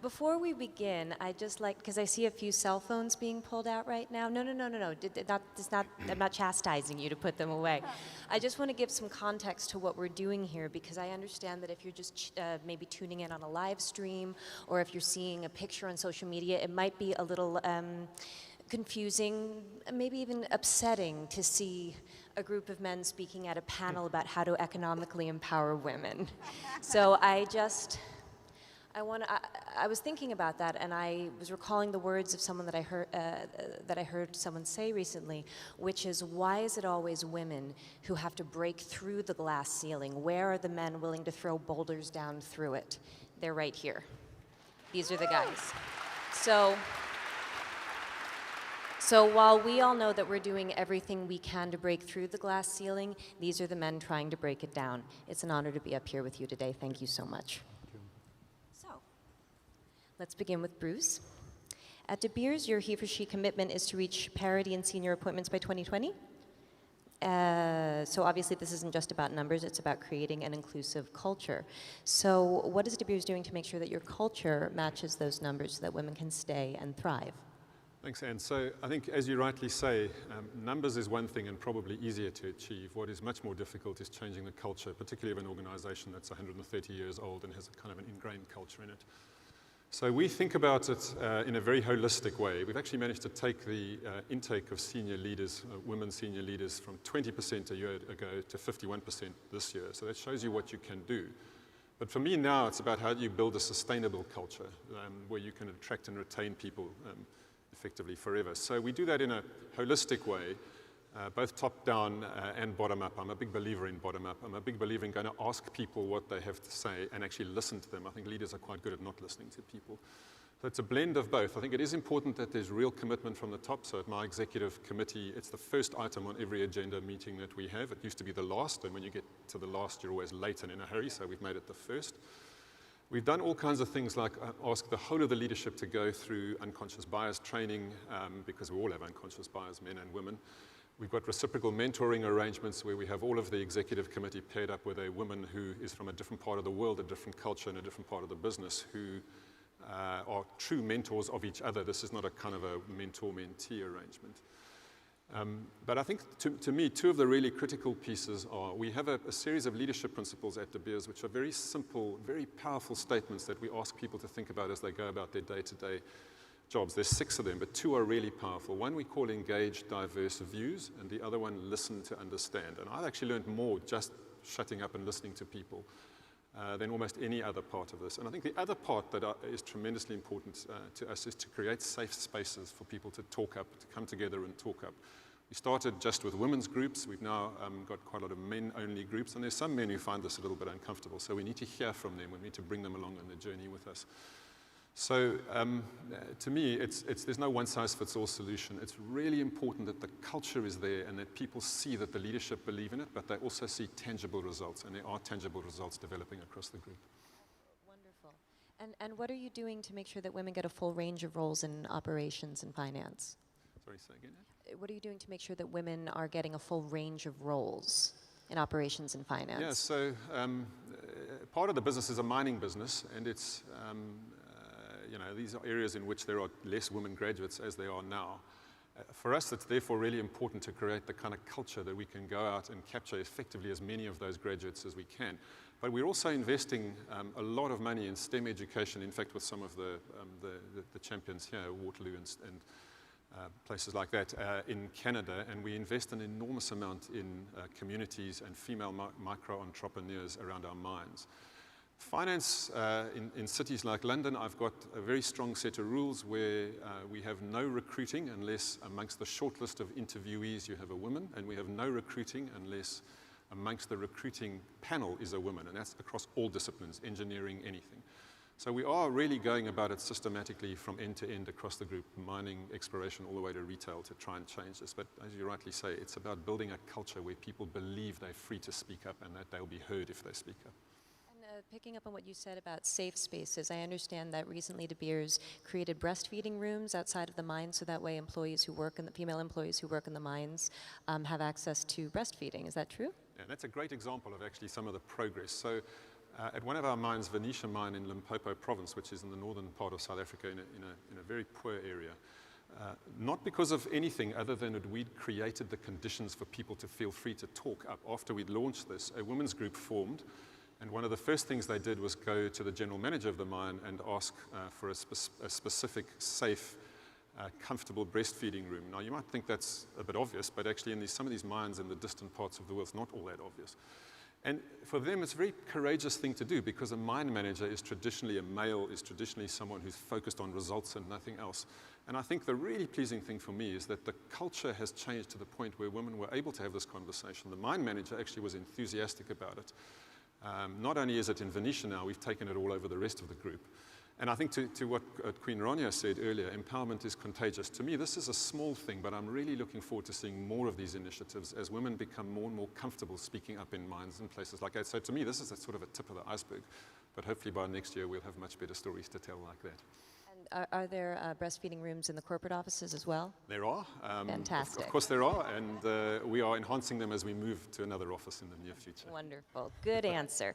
Before we begin, I'd just like, because I see a few cell phones being pulled out right now. No. I'm not chastising you to put them away. I just want to give some context to what we're doing here, because I understand that if you're just maybe tuning in on a live stream, or if you're seeing a picture on social media, it might be a little confusing, maybe even upsetting to see a group of men speaking at a panel about how to economically empower women. So I was thinking about that, and I was recalling the words of someone that I heard someone say recently, which is, why is it always women who have to break through the glass ceiling? Where are the men willing to throw boulders down through it? They're right here. These are the guys. So while we all know that we're doing everything we can to break through the glass ceiling, these are the men trying to break it down. It's an honor to be up here with you today. Thank you so much. So, let's begin with Bruce. At De Beers, your HeForShe commitment is to reach parity in senior appointments by 2020. So obviously this isn't just about numbers, it's about creating an inclusive culture. So what is De Beers doing to make sure that your culture matches those numbers so that women can stay and thrive? Thanks, Anne. So I think, as you rightly say, numbers is one thing and probably easier to achieve. What is much more difficult is changing the culture, particularly of an organization that's 130 years old and has a kind of an ingrained culture in it. So we think about it in a very holistic way. We've actually managed to take the intake of senior leaders, women senior leaders, from 20% a year ago to 51% this year. So that shows you what you can do. But for me now, it's about how do you build a sustainable culture where you can attract and retain people effectively forever. So we do that in a holistic way, both top-down and bottom-up. I'm a big believer in bottom-up. I'm a big believer in going to ask people what they have to say and actually listen to them. I think leaders are quite good at not listening to people. So it's a blend of both. I think it is important that there's real commitment from the top. So at my executive committee, it's the first item on every agenda meeting that we have. It used to be the last, and when you get to the last, you're always late and in a hurry, so we've made it the first. We've done all kinds of things like ask the whole of the leadership to go through unconscious bias training, because we all have unconscious bias, men and women. We've got reciprocal mentoring arrangements where we have all of the executive committee paired up with a woman who is from a different part of the world, a different culture, and a different part of the business, who are true mentors of each other. This is not a kind of a mentor-mentee arrangement. But I think, to me, two of the really critical pieces are we have a series of leadership principles at De Beers, which are very simple, very powerful statements that we ask people to think about as they go about their day-to-day jobs. There's 6 of them, but 2 are really powerful. One we call engage diverse views, and the other one listen to understand. And I've actually learned more just shutting up and listening to people than almost any other part of this. And I think the other part that is tremendously important to us is to create safe spaces for people to talk up, to come together and talk up. We started just with women's groups. We've now got quite a lot of men-only groups, and there's some men who find this a little bit uncomfortable, so we need to hear from them. We need to bring them along on the journey with us. So to me, there's no one-size-fits-all solution. It's really important that the culture is there and that people see that the leadership believe in it, but they also see tangible results, and there are tangible results developing across the group. Wonderful. And what are you doing to make sure that women get a full range of roles in operations and finance? Sorry, say again? What are you doing to make sure that women are getting a full range of roles in operations and finance? Yeah, so part of the business is a mining business, and it's these are areas in which there are less women graduates as there are now. For us, it's therefore really important to create the kind of culture that we can go out and capture effectively as many of those graduates as we can. But we're also investing a lot of money in STEM education, in fact, with some of the champions here, Waterloo and places like that in Canada, and we invest an enormous amount in communities and female micro-entrepreneurs around our mines. Finance in cities like London, I've got a very strong set of rules where we have no recruiting unless amongst the short list of interviewees you have a woman, and we have no recruiting unless amongst the recruiting panel is a woman, and that's across all disciplines, engineering, anything. So we are really going about it systematically from end to end across the group, mining, exploration, all the way to retail to try and change this. But as you rightly say, it's about building a culture where people believe they're free to speak up and that they'll be heard if they speak up. Picking up on what you said about safe spaces, I understand that recently De Beers created breastfeeding rooms outside of the mines, so that way employees who work in the female employees who work in the mines have access to breastfeeding. Is that true? Yeah, that's a great example of actually some of the progress. So at one of our mines, Venetia mine in Limpopo province, which is in the northern part of South Africa in a very poor area, not because of anything other than that we'd created the conditions for people to feel free to talk up. After we'd launched this, a women's group formed. And one of the first things they did was go to the general manager of the mine and ask for a specific, safe, comfortable breastfeeding room. Now, you might think that's a bit obvious, but actually in some of these mines in the distant parts of the world, it's not all that obvious. And for them, it's a very courageous thing to do because a mine manager is traditionally a male, is traditionally someone who's focused on results and nothing else. And I think the really pleasing thing for me is that the culture has changed to the point where women were able to have this conversation. The mine manager actually was enthusiastic about it. Not only is it in Venetia now, we've taken it all over the rest of the group. And I think to what Queen Rania said earlier, empowerment is contagious. To me, this is a small thing, but I'm really looking forward to seeing more of these initiatives as women become more and more comfortable speaking up in mines and places like that. So to me, this is a sort of a tip of the iceberg. But hopefully by next year, we'll have much better stories to tell like that. And are there breastfeeding rooms in the corporate offices as well? There are. Fantastic. Of course there are, and we are enhancing them as we move to another office in the near future. Wonderful. Good answer.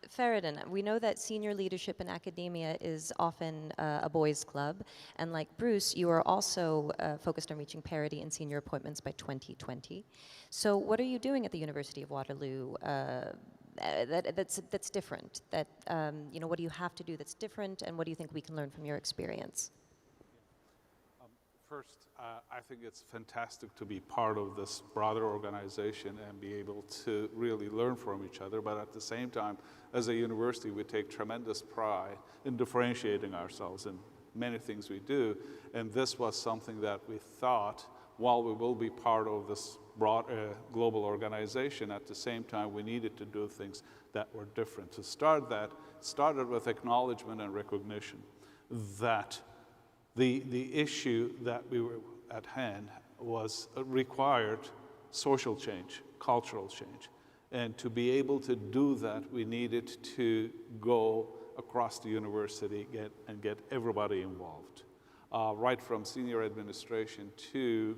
Feridun, we know that senior leadership in academia is often a boys' club, and like Bruce, you are also focused on reaching parity in senior appointments by 2020. So what are you doing at the University of Waterloo that's different? What do you have to do that's different, and what do you think we can learn from your experience? First, I think it's fantastic to be part of this broader organization and be able to really learn from each other. But at the same time, as a university, we take tremendous pride in differentiating ourselves in many things we do. And this was something that we thought, while we will be part of this broad global organization, at the same time, we needed to do things that were different. To start that, started with acknowledgement and recognition that the issue that we were at hand was required social change, cultural change. And to be able to do that, we needed to go across the university and get everybody involved, right from senior administration to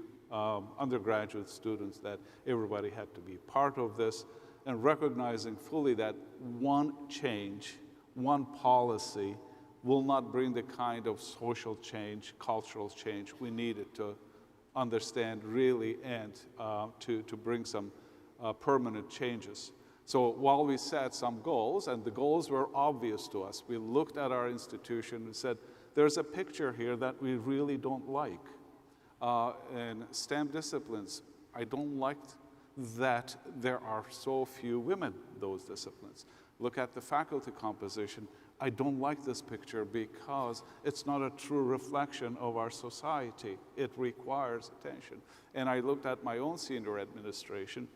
undergraduate students, that everybody had to be part of this, and recognizing fully that one change, one policy will not bring the kind of social change, cultural change we needed to understand really and to bring some permanent changes. So while we set some goals, and the goals were obvious to us, we looked at our institution and said, there's a picture here that we really don't like. In STEM disciplines, I don't like that there are so few women in those disciplines. Look at the faculty composition. I don't like this picture because it's not a true reflection of our society. It requires attention. And I looked at my own senior administration.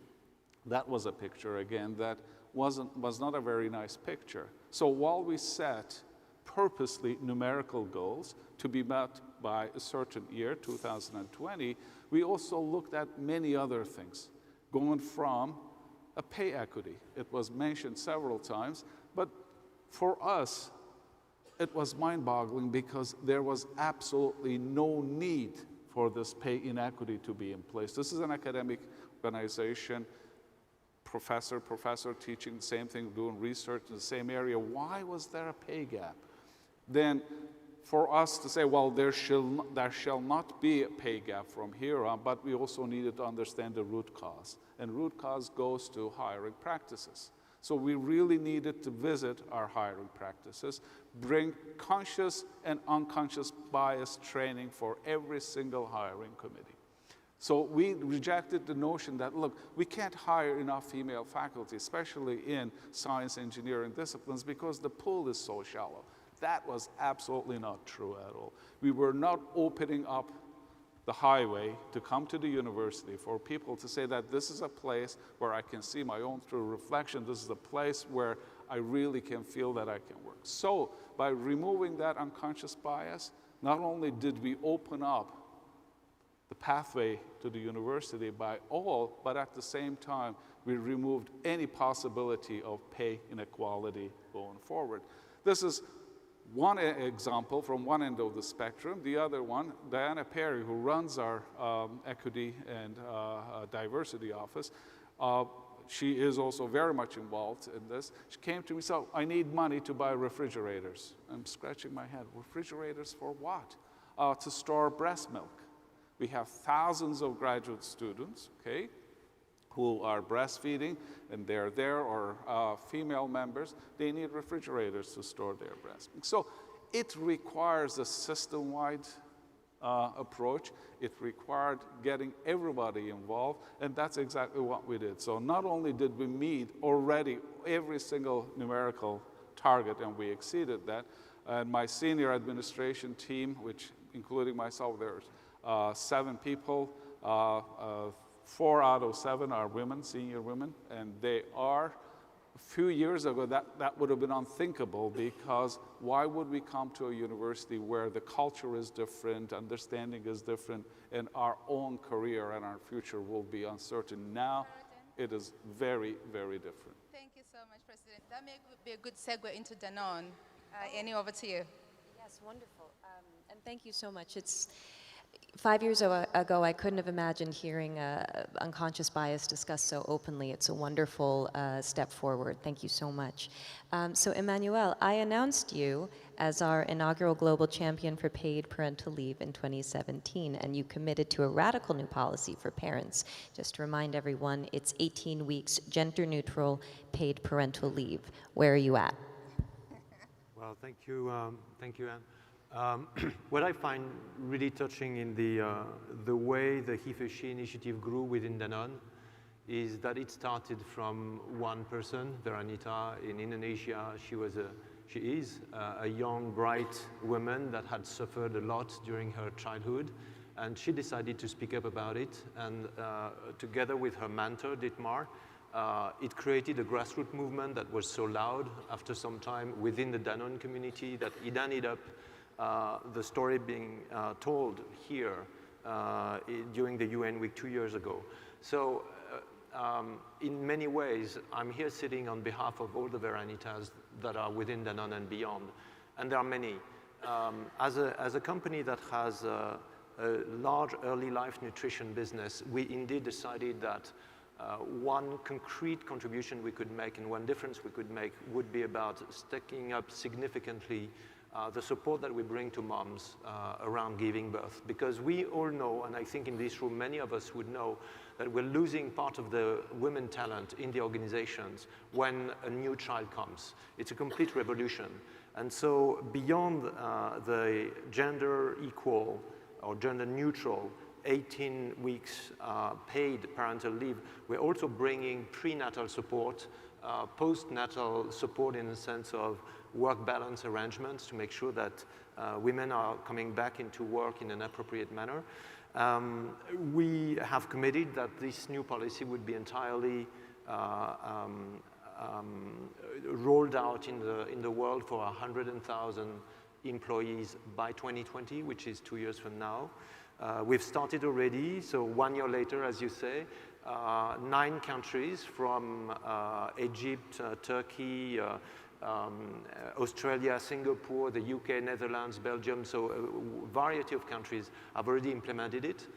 That was a picture, again, that was not a very nice picture. So while we set purposely numerical goals to be met by a certain year, 2020, we also looked at many other things, going from a pay equity. It was mentioned several times, but for us, it was mind-boggling because there was absolutely no need for this pay inequity to be in place. This is an academic organization, professor teaching the same thing, doing research in the same area. Why was there a pay gap? Then for us to say, well, there shall not be a pay gap from here on, but we also needed to understand the root cause. And root cause goes to hiring practices. So we really needed to visit our hiring practices, bring conscious and unconscious bias training for every single hiring committee. So we rejected the notion that, look, we can't hire enough female faculty, especially in science engineering disciplines, because the pool is so shallow. That was absolutely not true at all. We were not opening up the highway to come to the university for people to say that this is a place where I can see my own true reflection. This is a place where I really can feel that I can work. So by removing that unconscious bias, not only did we open up the pathway to the university by all, but at the same time, we removed any possibility of pay inequality going forward. This is one example from one end of the spectrum. The other one, Diana Perry, who runs our equity and diversity office, she is also very much involved in this. She came to me, so I need money to buy refrigerators. I'm scratching my head. Refrigerators for what? To store breast milk. We have thousands of graduate students, okay, who are breastfeeding, and they're there, or female members, they need refrigerators to store their breast milk. So it requires a system-wide approach. It required getting everybody involved, and that's exactly what we did. So not only did we meet already every single numerical target, and we exceeded that, and my senior administration team, which including myself, there's 7 people, 4 out of 7 are women, senior women, and they are, a few years ago, that would have been unthinkable, because why would we come to a university where the culture is different, understanding is different, and our own career and our future will be uncertain? Now, it is very, very different. Thank you so much, President. That may be a good segue into Danone. Annie, over to you. Yes, wonderful. And thank you so much. It's 5 years ago, I couldn't have imagined hearing unconscious bias discussed so openly. It's a wonderful step forward. Thank you so much. So Emmanuel, I announced you as our inaugural global champion for paid parental leave in 2017, and you committed to a radical new policy for parents. Just to remind everyone, it's 18 weeks gender-neutral paid parental leave. Where are you at? Well, thank you, Anne. What I find really touching in the way the HeForShe initiative grew within Danone is that it started from one person, Veranita, in Indonesia. She is a young, bright woman that had suffered a lot during her childhood, and she decided to speak up about it. And together with her mentor, Dietmar, it created a grassroots movement that was so loud after some time within the Danone community that it ended up the story being told here during the UN Week 2 years ago. So in many ways, I'm here sitting on behalf of all the Veranitas that are within Danone and beyond, and there are many. As a company that has a large early life nutrition business, we indeed decided that one concrete contribution we could make and one difference we could make would be about stepping up significantly the support that we bring to moms around giving birth. Because we all know, and I think in this room many of us would know, that we're losing part of the women talent in the organizations when a new child comes. It's a complete revolution. And so beyond the gender equal or gender neutral 18 weeks paid parental leave, we're also bringing prenatal support, postnatal support in the sense of work balance arrangements to make sure that women are coming back into work in an appropriate manner. We have committed that this new policy would be entirely rolled out in the world for 100,000 employees by 2020, which is 2 years from now. We've started already, so 1 year later, as you say, 9 countries from Egypt, Turkey, Australia, Singapore, the UK, Netherlands, Belgium, so a variety of countries have already implemented it.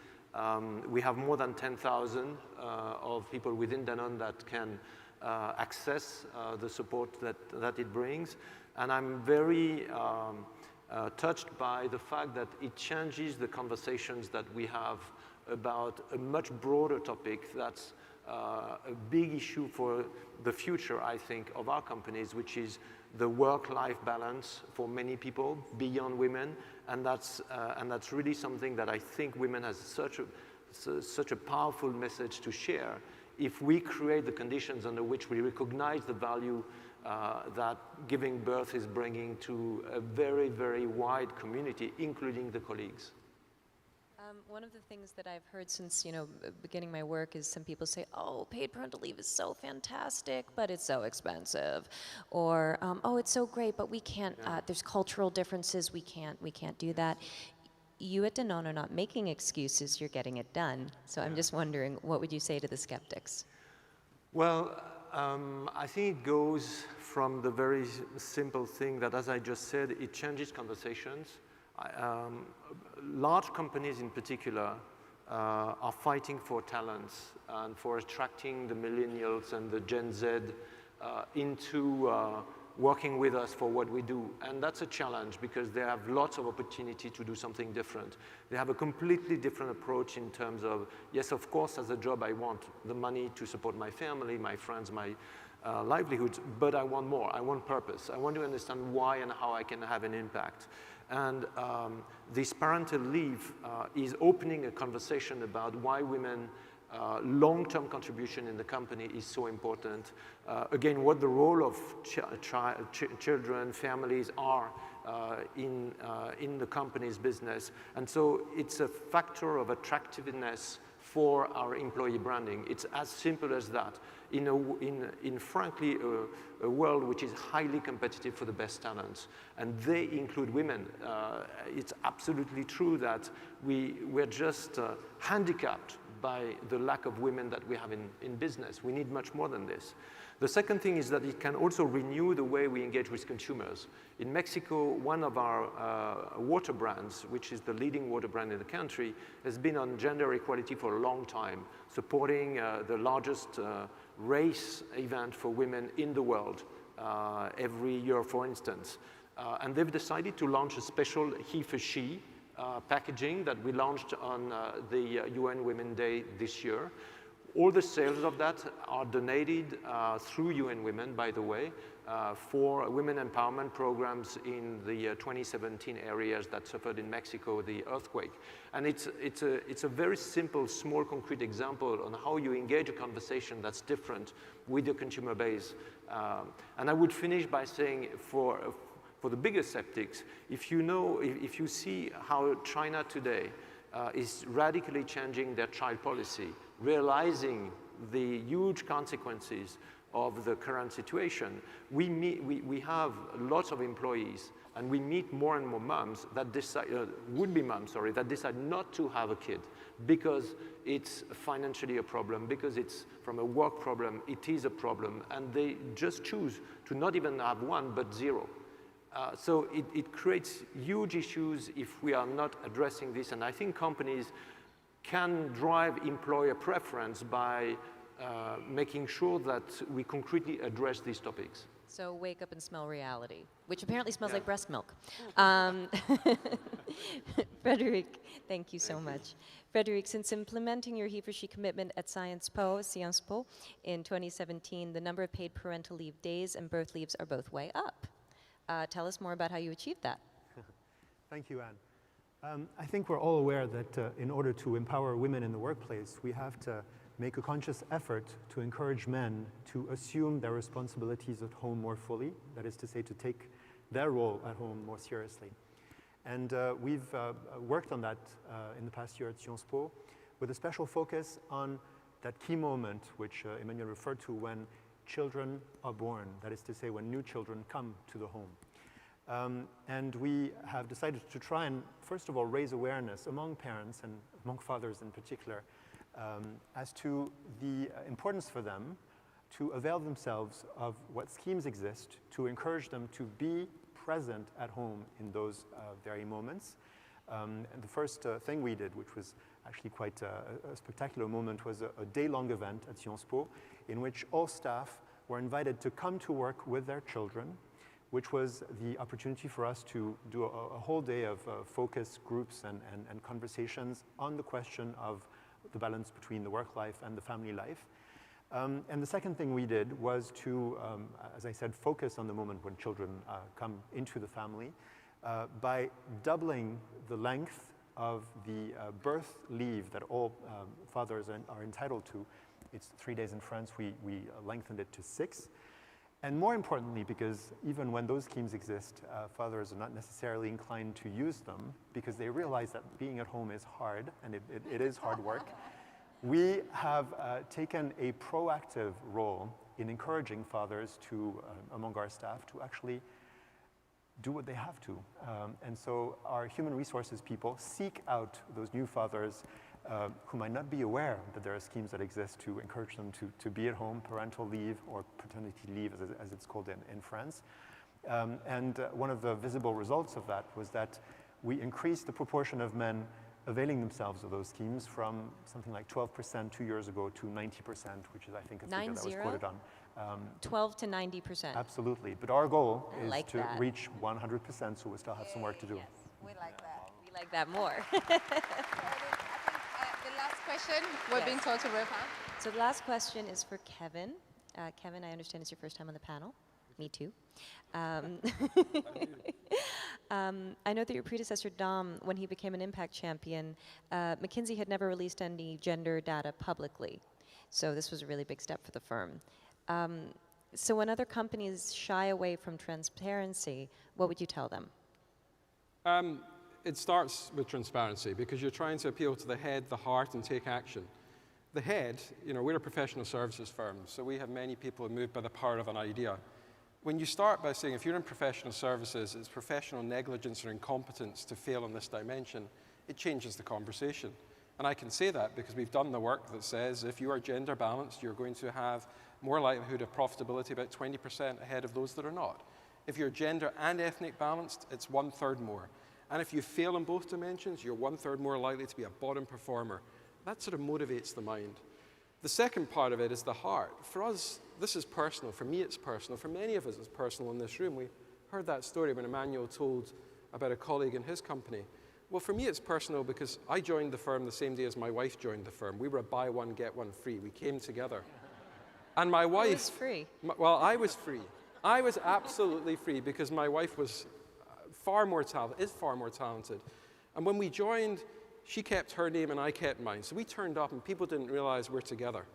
We have more than 10,000 of people within Danone that can access the support that it brings. And I'm very touched by the fact that it changes the conversations that we have about a much broader topic that's a big issue for the future, I think, of our companies, which is the work-life balance for many people beyond women. And that's really something that I think women has such a powerful message to share if we create the conditions under which we recognize the value that giving birth is bringing to a very, very wide community, including the colleagues. One of the things that I've heard since, beginning my work is some people say, oh, paid parental leave is so fantastic, but it's so expensive. Or, oh, it's so great, but we can't, there's cultural differences, we can't do that. You at Danone are not making excuses, you're getting it done. So I'm just wondering, what would you say to the skeptics? Well, I think it goes from the very simple thing that, as I just said, it changes conversations. Large companies in particular are fighting for talents and for attracting the millennials and the Gen Z into working with us for what we do. And that's a challenge because they have lots of opportunity to do something different. They have a completely different approach in terms of, yes, of course, as a job, I want the money to support my family, my friends, my livelihoods, but I want more. I want purpose. I want to understand why and how I can have an impact. And this parental leave is opening a conversation about why women long-term contribution in the company is so important. Again, what the role of children, families are in the company's business. And so it's a factor of attractiveness for our employee branding. It's as simple as that. In frankly, a world which is highly competitive for the best talents, and they include women, it's absolutely true that we're just handicapped by the lack of women that we have in business. We need much more than this. The second thing is that it can also renew the way we engage with consumers. In Mexico, one of our water brands, which is the leading water brand in the country, has been on gender equality for a long time, supporting the largest race event for women in the world every year, for instance. And they've decided to launch a special HeForShe packaging that we launched on the UN Women's Day this year. All the sales of that are donated through UN Women, by the way, for women empowerment programs in the 2017 areas that suffered in Mexico the earthquake. And it's a very simple, small, concrete example on how you engage a conversation that's different with your consumer base. And I would finish by saying for the bigger skeptics, if you see how China today is radically changing their child policy, realizing the huge consequences of the current situation, we have lots of employees, and we meet more and more moms that decide, would-be moms, sorry, that decide not to have a kid because it's financially a problem, because it's from a work problem, it is a problem, and they just choose to not even have one, but zero. So it creates huge issues if we are not addressing this, and I think companies can drive employer preference by making sure that we concretely address these topics. So wake up and smell reality, which apparently smells like breast milk. Frederic, thank you so much. Frederic, since implementing your HeForShe commitment at Sciences Po in 2017, the number of paid parental leave days and birth leaves are both way up. Tell us more about how you achieved that. Thank you, Anne. I think we're all aware that in order to empower women in the workplace, we have to make a conscious effort to encourage men to assume their responsibilities at home more fully, that is to say, to take their role at home more seriously. And we've worked on that in the past year at Sciences Po with a special focus on that key moment which Emmanuel referred to when children are born, that is to say, when new children come to the home. And we have decided to try and, first of all, raise awareness among parents and among fathers in particular as to the importance for them to avail themselves of what schemes exist to encourage them to be present at home in those very moments. And the first thing we did, which was actually quite a spectacular moment, was a day-long event at Sciences Po in which all staff were invited to come to work with their children, which was the opportunity for us to do a whole day of focus groups and conversations on the question of the balance between the work life and the family life. And the second thing we did was to, as I said, focus on the moment when children come into the family by doubling the length of the birth leave that all fathers are entitled to. It's 3 days in France, we lengthened it to 6. And more importantly, because even when those schemes exist, fathers are not necessarily inclined to use them because they realize that being at home is hard, and it is hard work. We have taken a proactive role in encouraging fathers to, among our staff, to actually do what they have to. And so our human resources people seek out those new fathers who might not be aware that there are schemes that exist to encourage them to be at home, parental leave or paternity leave as it's called in France. And one of the visible results of that was that we increased the proportion of men availing themselves of those schemes from something like 12% 2 years ago to 90%, which is, I think, a figure that was quoted on. 12 to 90%. Absolutely. But our goal is like to that. reach 100%, so we still have some work to do. Yes, we like that. We like that more. The last question we're being told to wrap up. So the last question is for Kevin. Kevin, I understand it's your first time on the panel. Me too. I know that your predecessor, Dom, when he became an impact champion, McKinsey had never released any gender data publicly. So this was a really big step for the firm. So when other companies shy away from transparency, what would you tell them? It starts with transparency because you're trying to appeal to the head, the heart, and take action. The head, we're a professional services firm, so we have many people moved by the power of an idea. When you start by saying if you're in professional services, it's professional negligence or incompetence to fail in this dimension, it changes the conversation. And I can say that because we've done the work that says if you are gender balanced, you're going to have more likelihood of profitability, about 20% ahead of those that are not. If you're gender and ethnic balanced, it's 1/3 more. And if you fail in both dimensions, you're 1/3 more likely to be a bottom performer. That sort of motivates the mind. The second part of it is the heart. For us, this is personal. For me, it's personal. For many of us, it's personal in this room. We heard that story when Emmanuel told about a colleague in his company. Well, for me, it's personal because I joined the firm the same day as my wife joined the firm. We were a buy one, get one free. We came together. And my wife... was free? Well, I was free. I was absolutely free because my wife was far more talented. And when we joined, she kept her name and I kept mine. So we turned up and people didn't realize we're together.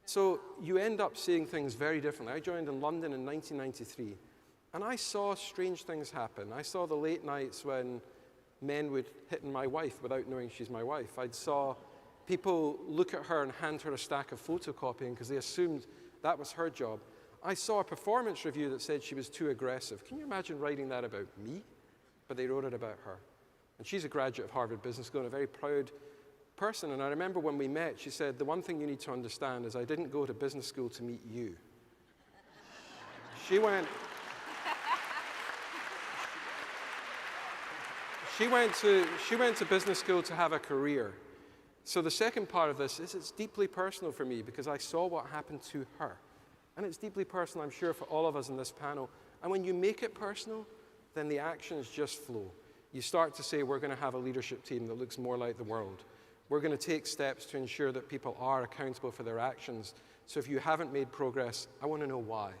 So you end up seeing things very differently. I joined in London in 1993, and I saw strange things happen. I saw the late nights when men would hit on my wife without knowing she's my wife. I saw people look at her and hand her a stack of photocopying because they assumed that was her job. I saw a performance review that said she was too aggressive. Can you imagine writing that about me? But they wrote it about her. And she's a graduate of Harvard Business School and a very proud person. And I remember when we met, she said, the one thing you need to understand is I didn't go to business school to meet you. She went to business school to have a career. So the second part of this is it's deeply personal for me because I saw what happened to her. And it's deeply personal, I'm sure, for all of us in this panel. And when you make it personal, then the actions just flow. You start to say, we're going to have a leadership team that looks more like the world. We're going to take steps to ensure that people are accountable for their actions. So if you haven't made progress, I want to know why.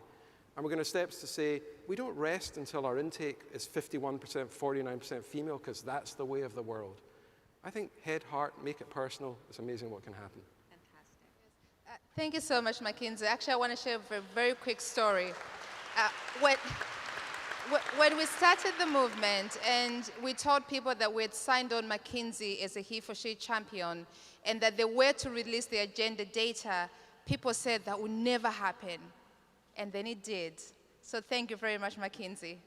And we're going to steps to say, we don't rest until our intake is 51%, 49% female, because that's the way of the world. I think head, heart, make it personal. It's amazing what can happen. Thank you so much, Mackenzie. Actually, I want to share a very quick story. When we started the movement and we told people that we had signed on Mackenzie as a HeForShe champion and that they were to release their gender data, people said that would never happen. And then it did. So thank you very much, Mackenzie.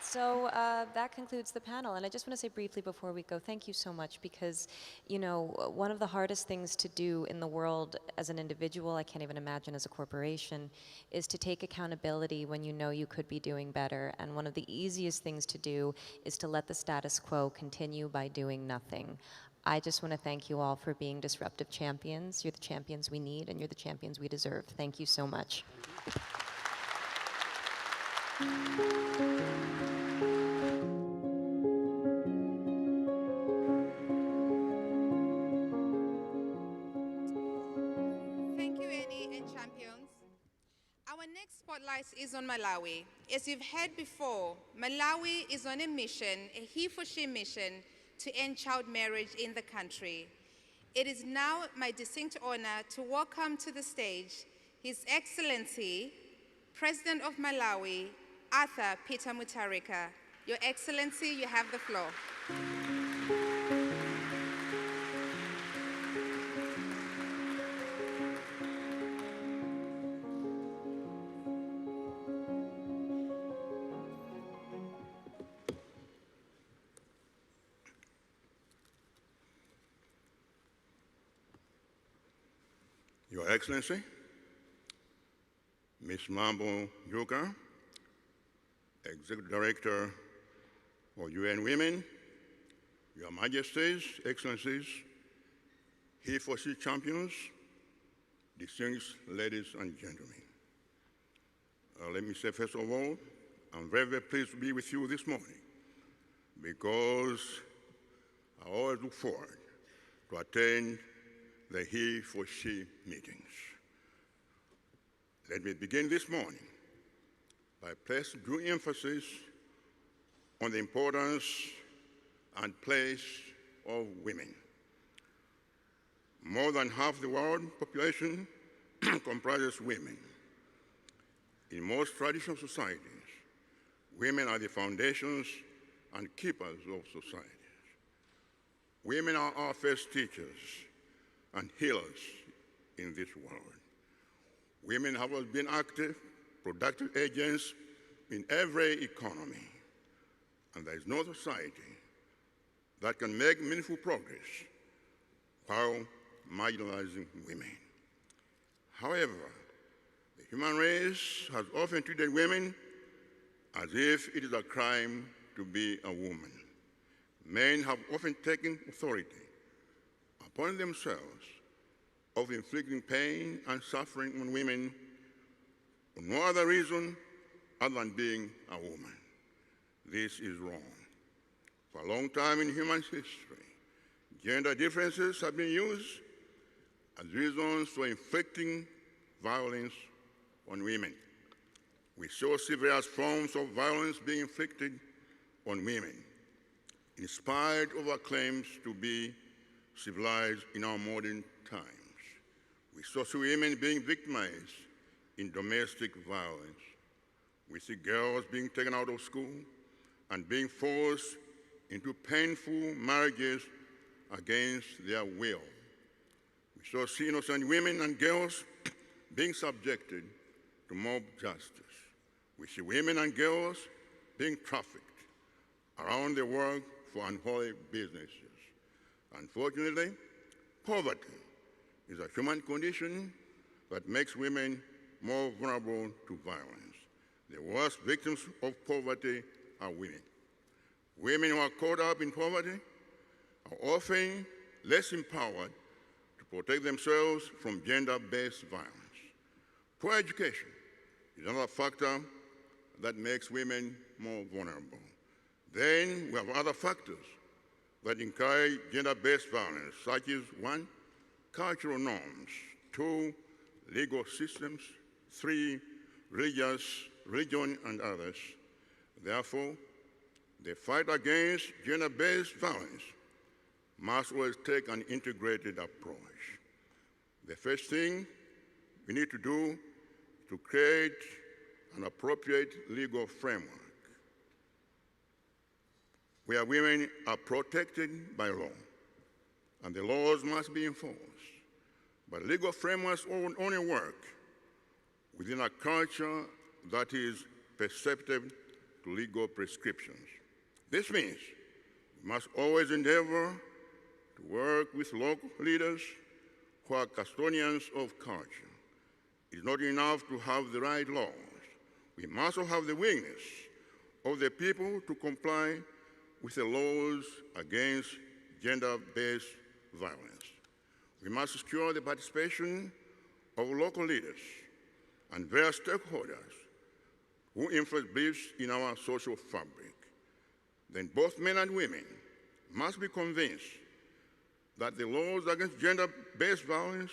So that concludes the panel, and I just want to say briefly before we go, thank you so much, because, you know, one of the hardest things to do in the world as an individual, I can't even imagine as a corporation, is to take accountability when you know you could be doing better, and one of the easiest things to do is to let the status quo continue by doing nothing. I just want to thank you all for being disruptive champions. You're the champions we need, and you're the champions we deserve. Thank you so much. Our next spotlight is on Malawi. As you've heard before, Malawi is on a mission, a HeForShe mission, to end child marriage in the country. It is now my distinct honor to welcome to the stage His Excellency, President of Malawi, Arthur Peter Mutharika. Your Excellency, you have the floor. Your Excellency, Ms. Mambo Njoka, Executive Director for UN Women, Your Majesties, Excellencies, HeForShe champions, distinguished ladies and gentlemen. Let me say, first of all, I'm very, very pleased to be with you this morning because I always look forward to attend the HeForShe meetings. Let me begin this morning by placing due emphasis on the importance and place of women. More than half the world population comprises women. In most traditional societies, women are the foundations and keepers of societies. Women are our first teachers and healers in this world. Women have always been active, productive agents in every economy, and there is no society that can make meaningful progress while marginalizing women. However, the human race has often treated women as if it is a crime to be a woman. Men have often taken authority upon themselves of inflicting pain and suffering on women for no other reason other than being a woman. This is wrong. For a long time in human history, gender differences have been used as reasons for inflicting violence on women. We still see various forms of violence being inflicted on women, in spite of our claims to be civilized in our modern times. We still see women being victimized in domestic violence. We see girls being taken out of school and being forced into painful marriages against their will. We still see innocent women and girls being subjected to mob justice. We see women and girls being trafficked around the world for unholy businesses. Unfortunately, poverty is a human condition that makes women more vulnerable to violence. The worst victims of poverty are women. Women who are caught up in poverty are often less empowered protect themselves from gender-based violence. Poor education is another factor that makes women more vulnerable. Then we have other factors that encourage gender-based violence, such as 1, cultural norms, 2, legal systems, 3, religion, and others. Therefore, the fight against gender-based violence must always take an integrated approach. The first thing we need to do is to create an appropriate legal framework where women are protected by law, and the laws must be enforced. But legal frameworks only work within a culture that is perceptive to legal prescriptions. This means we must always endeavor to work with local leaders who are custodians of culture. It's not enough to have the right laws. We must also have the willingness of the people to comply with the laws against gender-based violence. We must secure the participation of local leaders and various stakeholders who influence beliefs in our social fabric. Then both men and women must be convinced that the laws against gender-based violence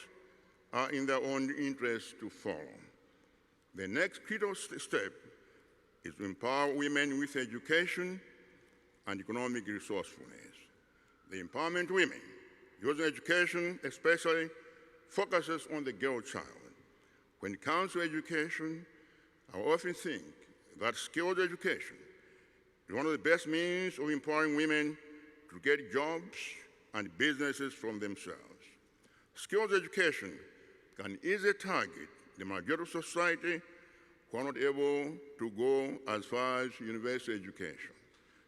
are in their own interest to follow. The next critical step is to empower women with education and economic resourcefulness. The empowerment of women using education especially focuses on the girl child. When it comes to education, I often think that skilled education is one of the best means of empowering women to get jobs and businesses from themselves. Skilled education can easily target the majority of society who are not able to go as far as university education.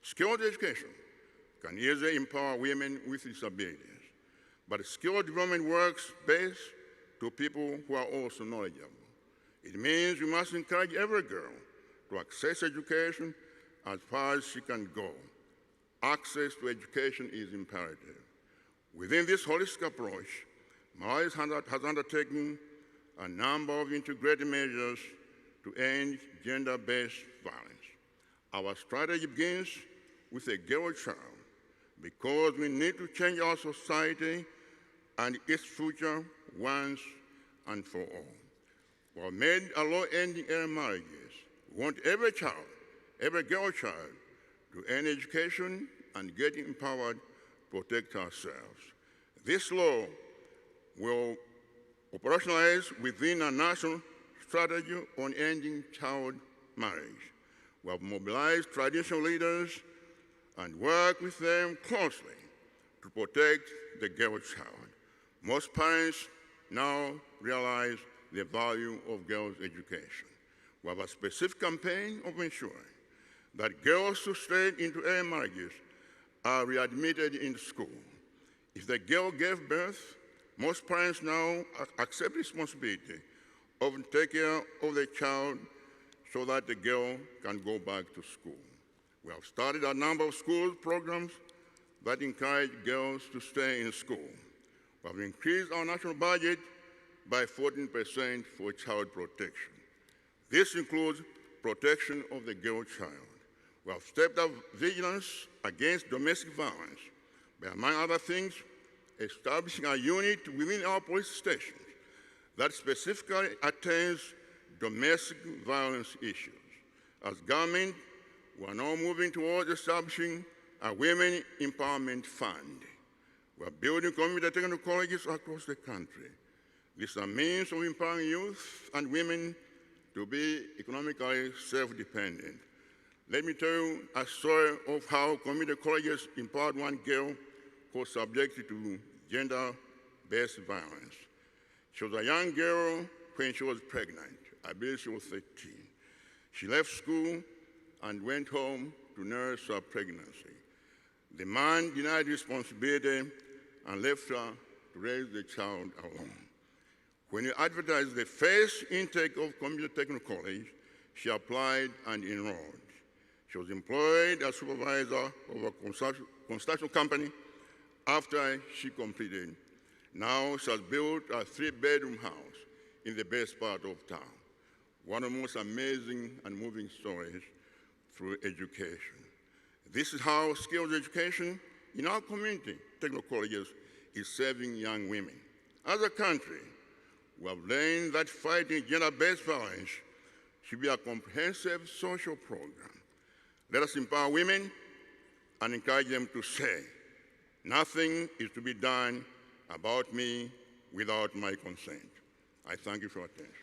Skilled education can easily empower women with disabilities, but skilled development works best to people who are also knowledgeable. It means we must encourage every girl to access education as far as she can go. Access to education is imperative. Within this holistic approach, Malawi has undertaken a number of integrated measures to end gender-based violence. Our strategy begins with a girl child because we need to change our society and its future once and for all. We have made a law ending early marriages. We want every child, every girl child, to earn education and get empowered to protect ourselves. This law will operationalize within a national strategy on ending child marriage. We have mobilized traditional leaders and worked with them closely to protect the girl child. Most parents now realize the value of girls' education. We have a specific campaign of ensuring that girls who stayed into early marriages are readmitted into school. If the girl gave birth, most parents now accept responsibility of taking care of the child so that the girl can go back to school. We have started a number of school programs that encourage girls to stay in school. We have increased our national budget by 14% for child protection. This includes protection of the girl child. We have stepped up vigilance against domestic violence by, among other things, establishing a unit within our police stations that specifically attends domestic violence issues. As government, we are now moving towards establishing a Women Empowerment Fund. We are building community technical colleges across the country. This is a means of empowering youth and women to be economically self-dependent. Let me tell you a story of how community colleges empowered one girl who was subjected to gender-based violence. She was a young girl when she was pregnant. I believe she was 13. She left school and went home to nurse her pregnancy. The man denied responsibility and left her to raise the child alone. When he advertised the first intake of community technical college, she applied and enrolled. She was employed as supervisor of a construction company after she completed now she has built a 3-bedroom house in the best part of town. One of the most amazing and moving stories through education. This is how skills education in our community, technical colleges, is serving young women. As a country, we have learned that fighting gender-based violence should be a comprehensive social program. Let us empower women and encourage them to say, nothing is to be done about me without my consent. I thank you for your attention.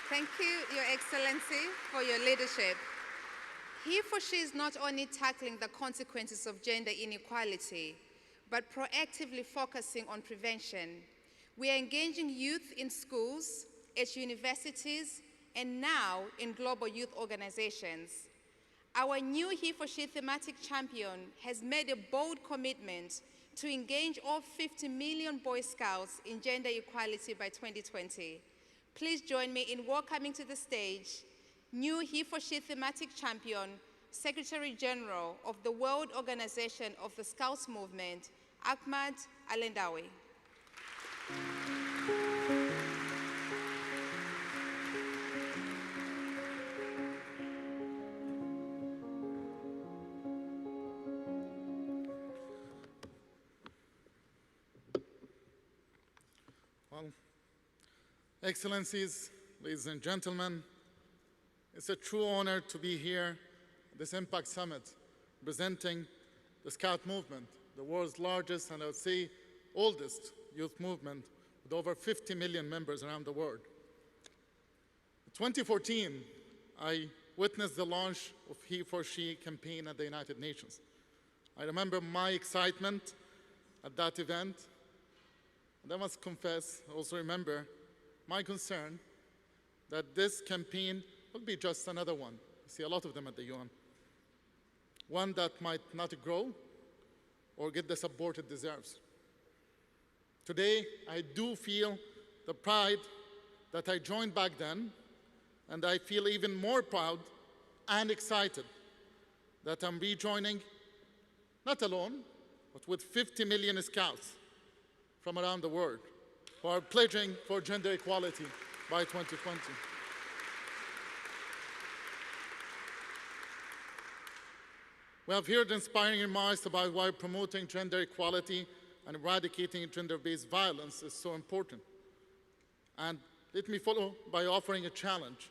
Thank you, Your Excellency, for your leadership. HeForShe is not only tackling the consequences of gender inequality, but proactively focusing on prevention. We are engaging youth in schools, at universities, and now in global youth organizations. Our new HeForShe thematic champion has made a bold commitment to engage all 50 million Boy Scouts in gender equality by 2020. Please join me in welcoming to the stage new HeForShe thematic champion, Secretary General of the World Organization of the Scouts Movement, Ahmad Alendawi. Well, Excellencies, ladies and gentlemen, it's a true honor to be here at this Impact Summit, presenting the Scout movement, the world's largest and I would say oldest youth movement with over 50 million members around the world. In 2014, I witnessed the launch of HeForShe campaign at the United Nations. I remember my excitement at that event, and I must confess, I also remember my concern that this campaign will be just another one. I see a lot of them at the UN. One that might not grow or get the support it deserves. Today, I do feel the pride that I joined back then, and I feel even more proud and excited that I'm rejoining, not alone, but with 50 million Scouts from around the world who are pledging for gender equality by 2020. We have heard inspiring remarks about why promoting gender equality and eradicating gender-based violence is so important. And let me follow by offering a challenge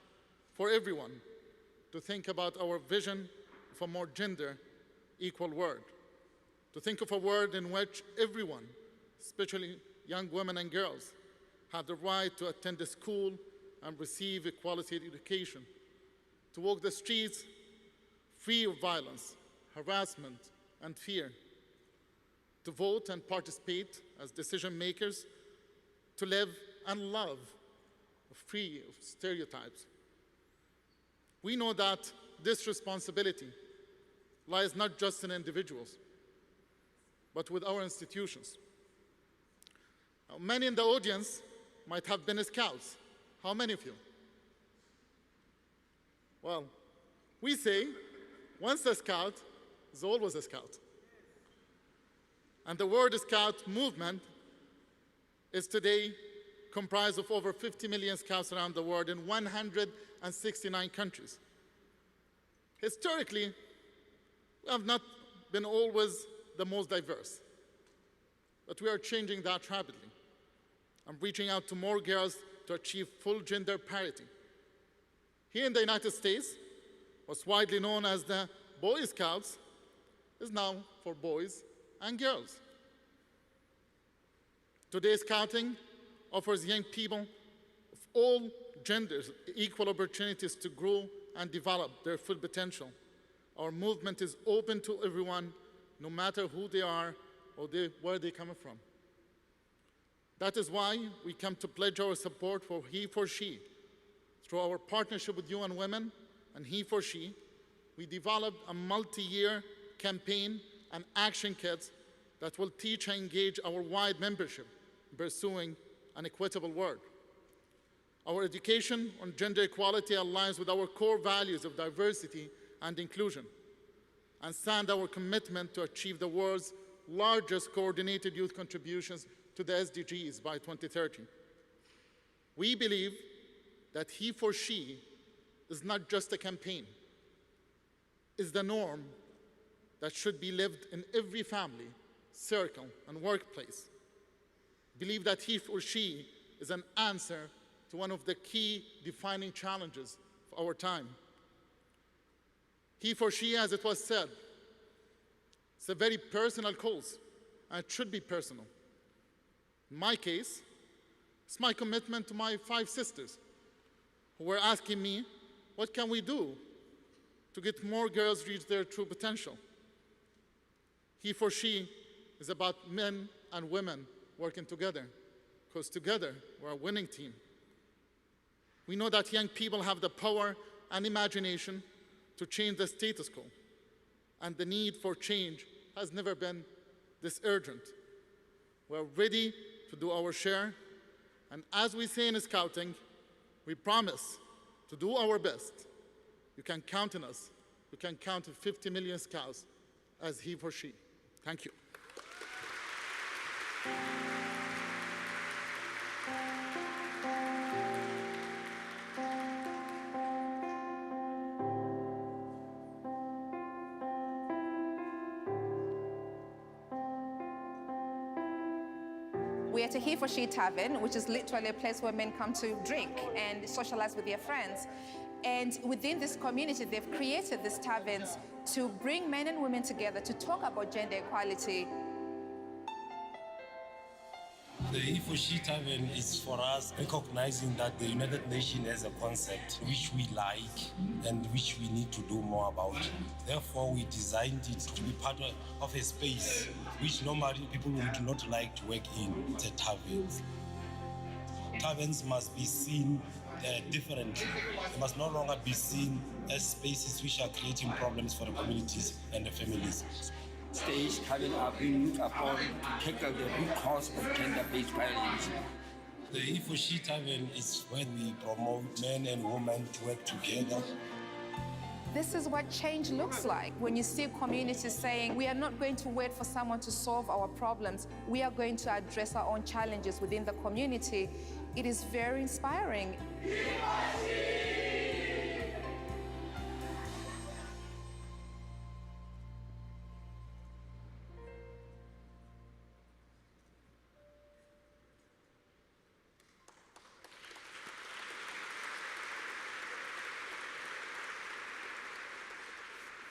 for everyone to think about our vision of a more gender-equal world, to think of a world in which everyone, especially young women and girls, have the right to attend a school and receive equality education, to walk the streets free of violence, harassment, and fear, to vote and participate as decision makers, to live and love free of stereotypes. We know that this responsibility lies not just in individuals, but with our institutions. Now, many in the audience might have been Scouts. How many of you? Well, we say, once a Scout is always a Scout. And the World Scout movement is today comprised of over 50 million Scouts around the world in 169 countries. Historically, We have not been always the most diverse, but we are changing that rapidly. I'm reaching out to more girls to achieve full gender parity. Here in the United States, what's widely known as the Boy Scouts is now for boys and girls. Today, Scouting offers young people of all genders equal opportunities to grow and develop their full potential. Our movement is open to everyone, no matter who they are or where they come from. That is why we come to pledge our support for HeForShe. Through our partnership with UN Women and HeForShe, we developed a multi-year campaign and action kits that will teach and engage our wide membership in pursuing an equitable world. Our education on gender equality aligns with our core values of diversity and inclusion, and stand our commitment to achieve the world's largest coordinated youth contributions to the SDGs by 2030. We believe that HeForShe is not just a campaign, it's the norm that should be lived in every family, circle, and workplace. Believe that HeForShe is an answer to one of the key defining challenges of our time. HeForShe, as it was said, it's a very personal cause, and it should be personal. In my case, it's my commitment to my 5 sisters who were asking me, what can we do to get more girls reach their true potential? HeForShe is about men and women working together, because together we're a winning team. We know that young people have the power and imagination to change the status quo, and the need for change has never been this urgent. We're ready to do our share, and as we say in Scouting, we promise to do our best. You can count on us. You can count on 50 million Scouts as HeForShe. Thank you. We are at a HeForShe tavern, which is literally a place where men come to drink and socialize with their friends. And within this community, they've created these taverns to bring men and women together to talk about gender equality. The HeForShe Tavern is for us recognizing that the United Nations has a concept which we like and which we need to do more about. Therefore, we designed it to be part of a space which normally people would not like to work in, the taverns. Taverns must be seen differently. They must no longer be seen as spaces which are creating problems for the communities and the families. Stage coming up, we look upon to tackle the root cause of gender-based violence. The HeForShe Tavern is where we promote men and women to work together. This is what change looks like when you see communities saying, we are not going to wait for someone to solve our problems. We are going to address our own challenges within the community. It is very inspiring.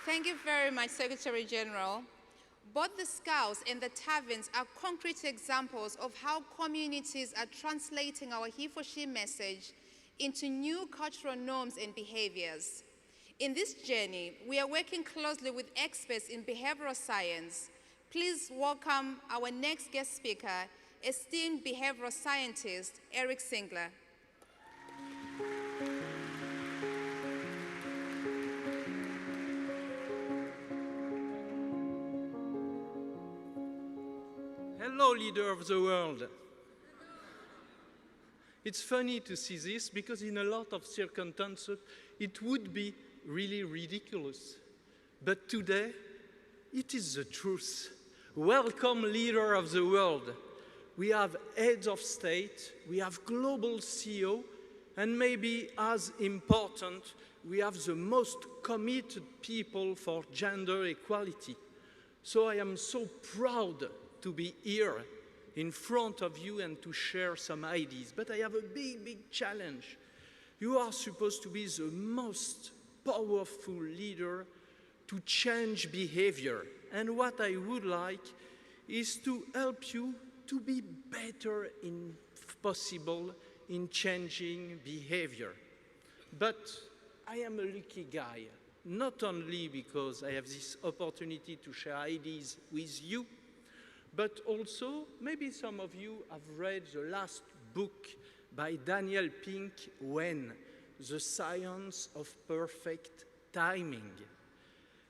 Thank you very much, Secretary General. Both the Scouts and the taverns are concrete examples of how communities are translating our HeForShe message into new cultural norms and behaviors. In this journey, we are working closely with experts in behavioral science. Please welcome our next guest speaker, esteemed behavioral scientist, Eric Singler. Hello, leader of the world. It's funny to see this because in a lot of circumstances, it would be really ridiculous. But today, it is the truth. Welcome, leader of the world. We have heads of state, we have global CEO, and maybe as important, we have the most committed people for gender equality. So I am so proud to be here in front of you and to share some ideas. But I have a big, big challenge. You are supposed to be the most powerful leader to change behavior. And what I would like is to help you to be better if possible in changing behavior. But I am a lucky guy, not only because I have this opportunity to share ideas with you, but also maybe some of you have read the last book by Daniel Pink, When? The Science of Perfect Timing.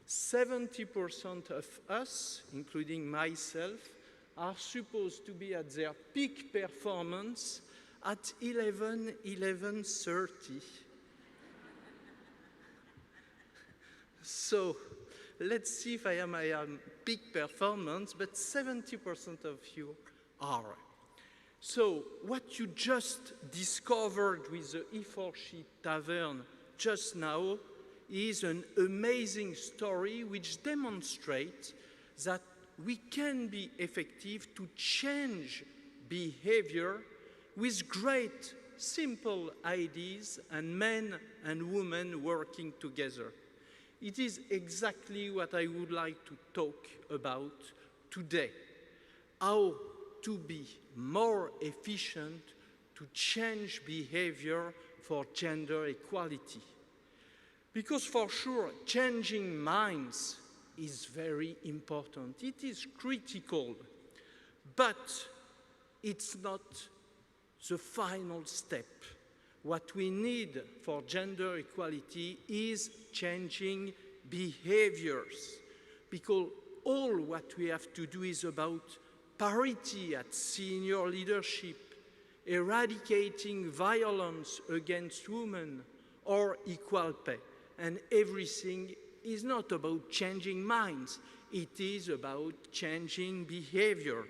70% of us, including myself, are supposed to be at their peak performance at 11:30. So let's see if I am peak performance, but 70% of you are. So what you just discovered with the HeForShe Tavern just now is an amazing story which demonstrates that we can be effective to change behavior with great, simple ideas and men and women working together. It is exactly what I would like to talk about today. How to be more efficient to change behavior for gender equality. Because for sure, changing minds is very important. It is critical, but it's not the final step. What we need for gender equality is changing behaviors, because all what we have to do is about parity at senior leadership, eradicating violence against women, or equal pay. And everything is not about changing minds, it is about changing behavior.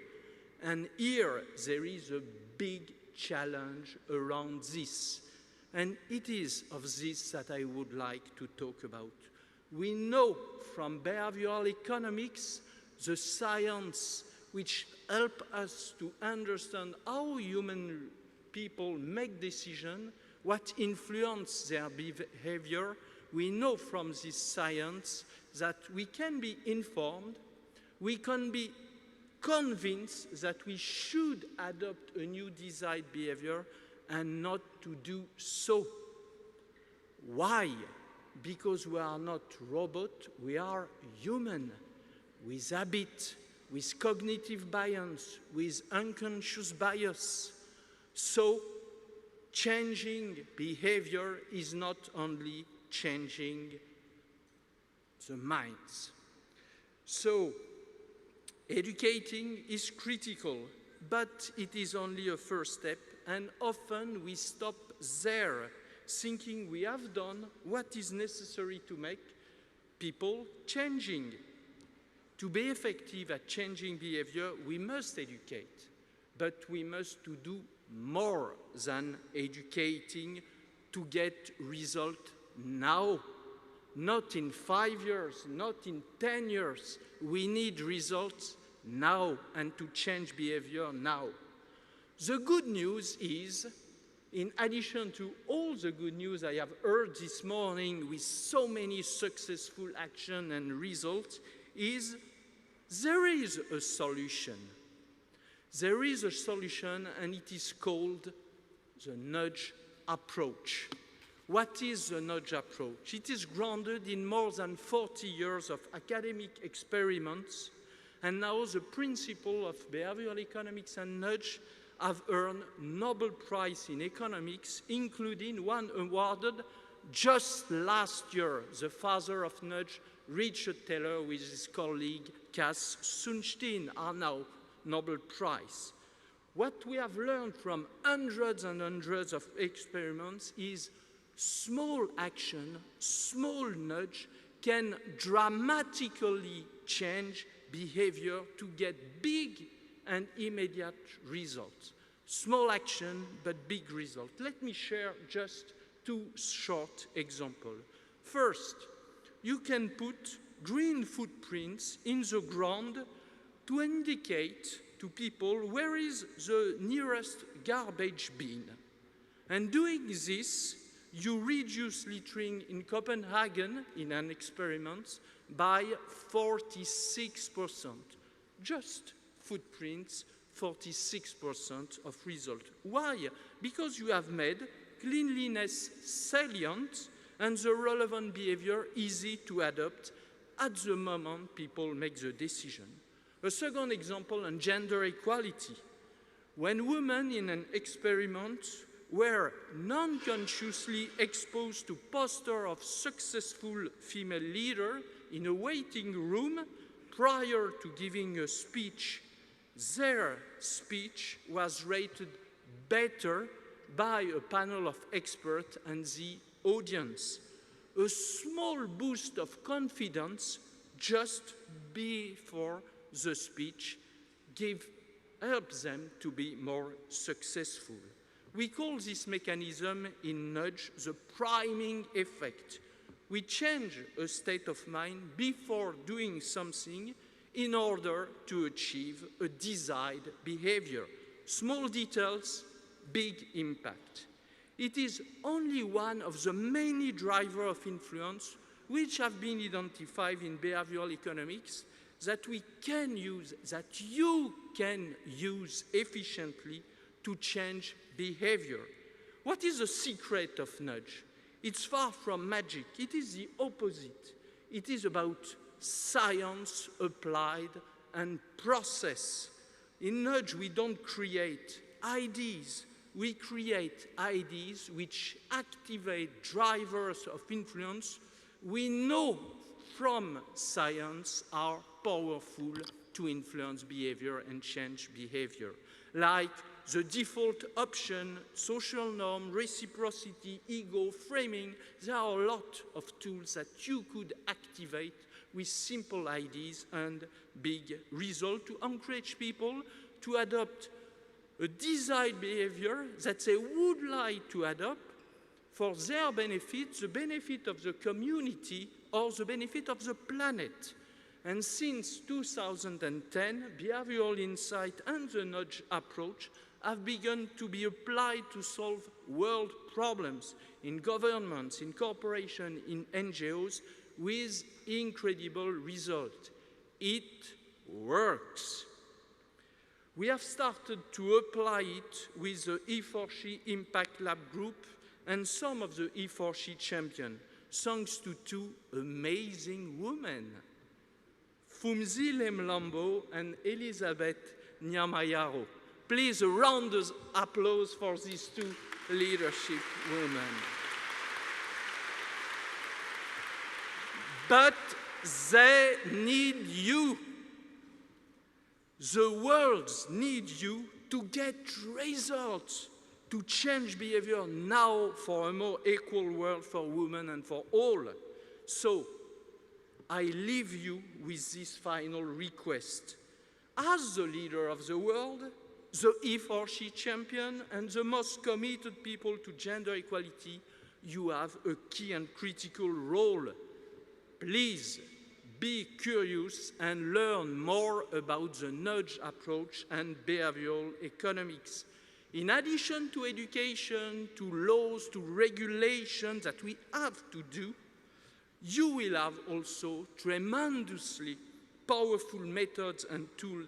And here there is a big challenge around this. And it is of this that I would like to talk about. We know from behavioral economics, the science which help us to understand how human people make decisions, what influence their behavior. We know from this science that we can be informed, we can be convinced that we should adopt a new desired behavior and not to do so. Why? Because we are not robots, we are human, with habit, with cognitive bias, with unconscious bias. So, changing behavior is not only changing the minds. So, educating is critical, but it is only a first step, and often we stop there, thinking we have done what is necessary to make people changing. To be effective at changing behavior, we must educate, but we must do more than educating to get results now. Not in 5 years, not in 10 years. We need results now and to change behavior now. The good news is, in addition to all the good news I have heard this morning with so many successful action and results, is there is a solution. There is a solution, and it is called the nudge approach. What is the nudge approach? It is grounded in more than 40 years of academic experiments, and now the principle of behavioral economics and nudge have earned Nobel Prize in economics, including one awarded just last year. The father of nudge, Richard Taylor, with his colleague Cass Sunstein, are now Nobel Prize. What we have learned from hundreds and hundreds of experiments is small action, small nudge can dramatically change behavior to get big and immediate results. Small action, but big result. Let me share just two short examples. First, you can put green footprints in the ground to indicate to people where is the nearest garbage bin. And doing this, you reduce littering in Copenhagen in an experiment by 46%. Just footprints, 46% of result. Why? Because you have made cleanliness salient and the relevant behavior easy to adopt at the moment people make the decision. A second example on gender equality. When women in an experiment were non-consciously exposed to posters of successful female leaders in a waiting room prior to giving a speech, their speech was rated better by a panel of experts and the audience. A small boost of confidence just before the speech helps them to be more successful. We call this mechanism in nudge the priming effect. We change a state of mind before doing something in order to achieve a desired behavior. Small details, big impact. It is only one of the many drivers of influence which have been identified in behavioral economics that we can use, that you can use efficiently to change behavior. What is the secret of nudge? It's far from magic. It is the opposite. It is about science applied and process. In nudge, we don't create ideas. We create ideas which activate drivers of influence we know from science are powerful to influence behavior and change behavior, like the default option, social norm, reciprocity, ego, framing. There are a lot of tools that you could activate with simple ideas and big results to encourage people to adopt a desired behavior that they would like to adopt for their benefit, the benefit of the community, or the benefit of the planet. And since 2010, behavioral insight and the nudge approach have begun to be applied to solve world problems in governments, in corporations, in NGOs, with incredible results. It works. We have started to apply it with the HeForShe Impact Lab group and some of the HeForShe champions, thanks to two amazing women, Fumzile Mlambo and Elizabeth Nyamayaro. Please, a round of applause for these two leadership women. But they need you. The world needs you to get results, to change behavior now for a more equal world for women and for all. So, I leave you with this final request. As the leader of the world, the HeForShe champion, and the most committed people to gender equality, you have a key and critical role. Please be curious and learn more about the nudge approach and behavioral economics. In addition to education, to laws, to regulations that we have to do, you will have also tremendously powerful methods and tools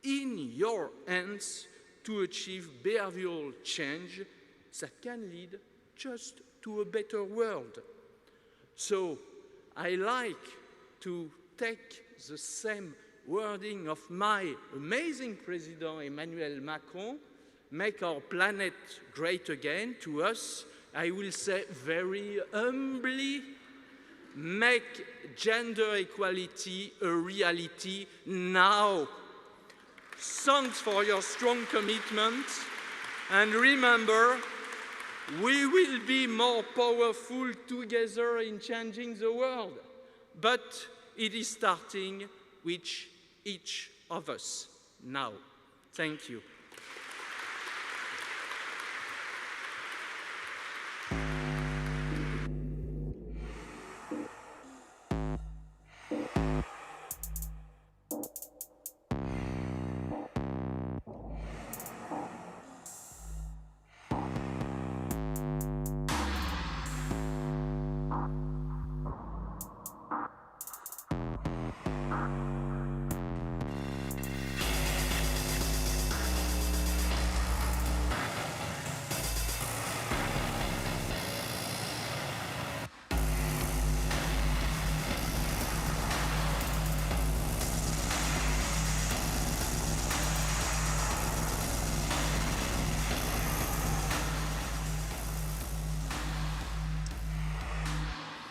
in your hands to achieve behavioral change that can lead just to a better world. So I like to take the same wording of my amazing President Emmanuel Macron, make our planet great again. To us, I will say very humbly, make gender equality a reality now. Thanks for your strong commitment, and remember, we will be more powerful together in changing the world, but it is starting with each of us now. Thank you.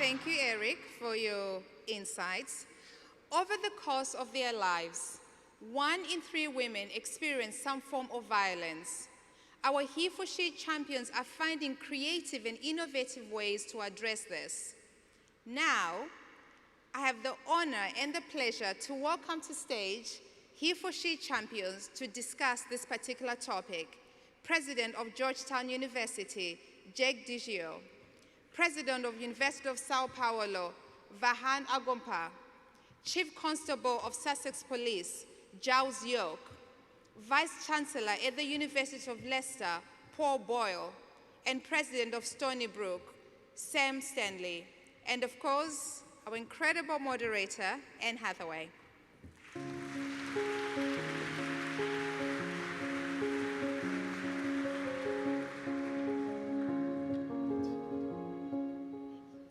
Thank you, Eric, for your insights. Over the course of their lives, 1 in 3 women experience some form of violence. Our HeForShe champions are finding creative and innovative ways to address this. Now, I have the honor and the pleasure to welcome to stage HeForShe champions to discuss this particular topic. President of Georgetown University, Jake Digio. President of University of Sao Paulo, Vahan Agompa. Chief Constable of Sussex Police, Giles Yoke. Vice Chancellor at the University of Leicester, Paul Boyle. And President of Stony Brook, Sam Stanley. And of course, our incredible moderator, Anne Hathaway.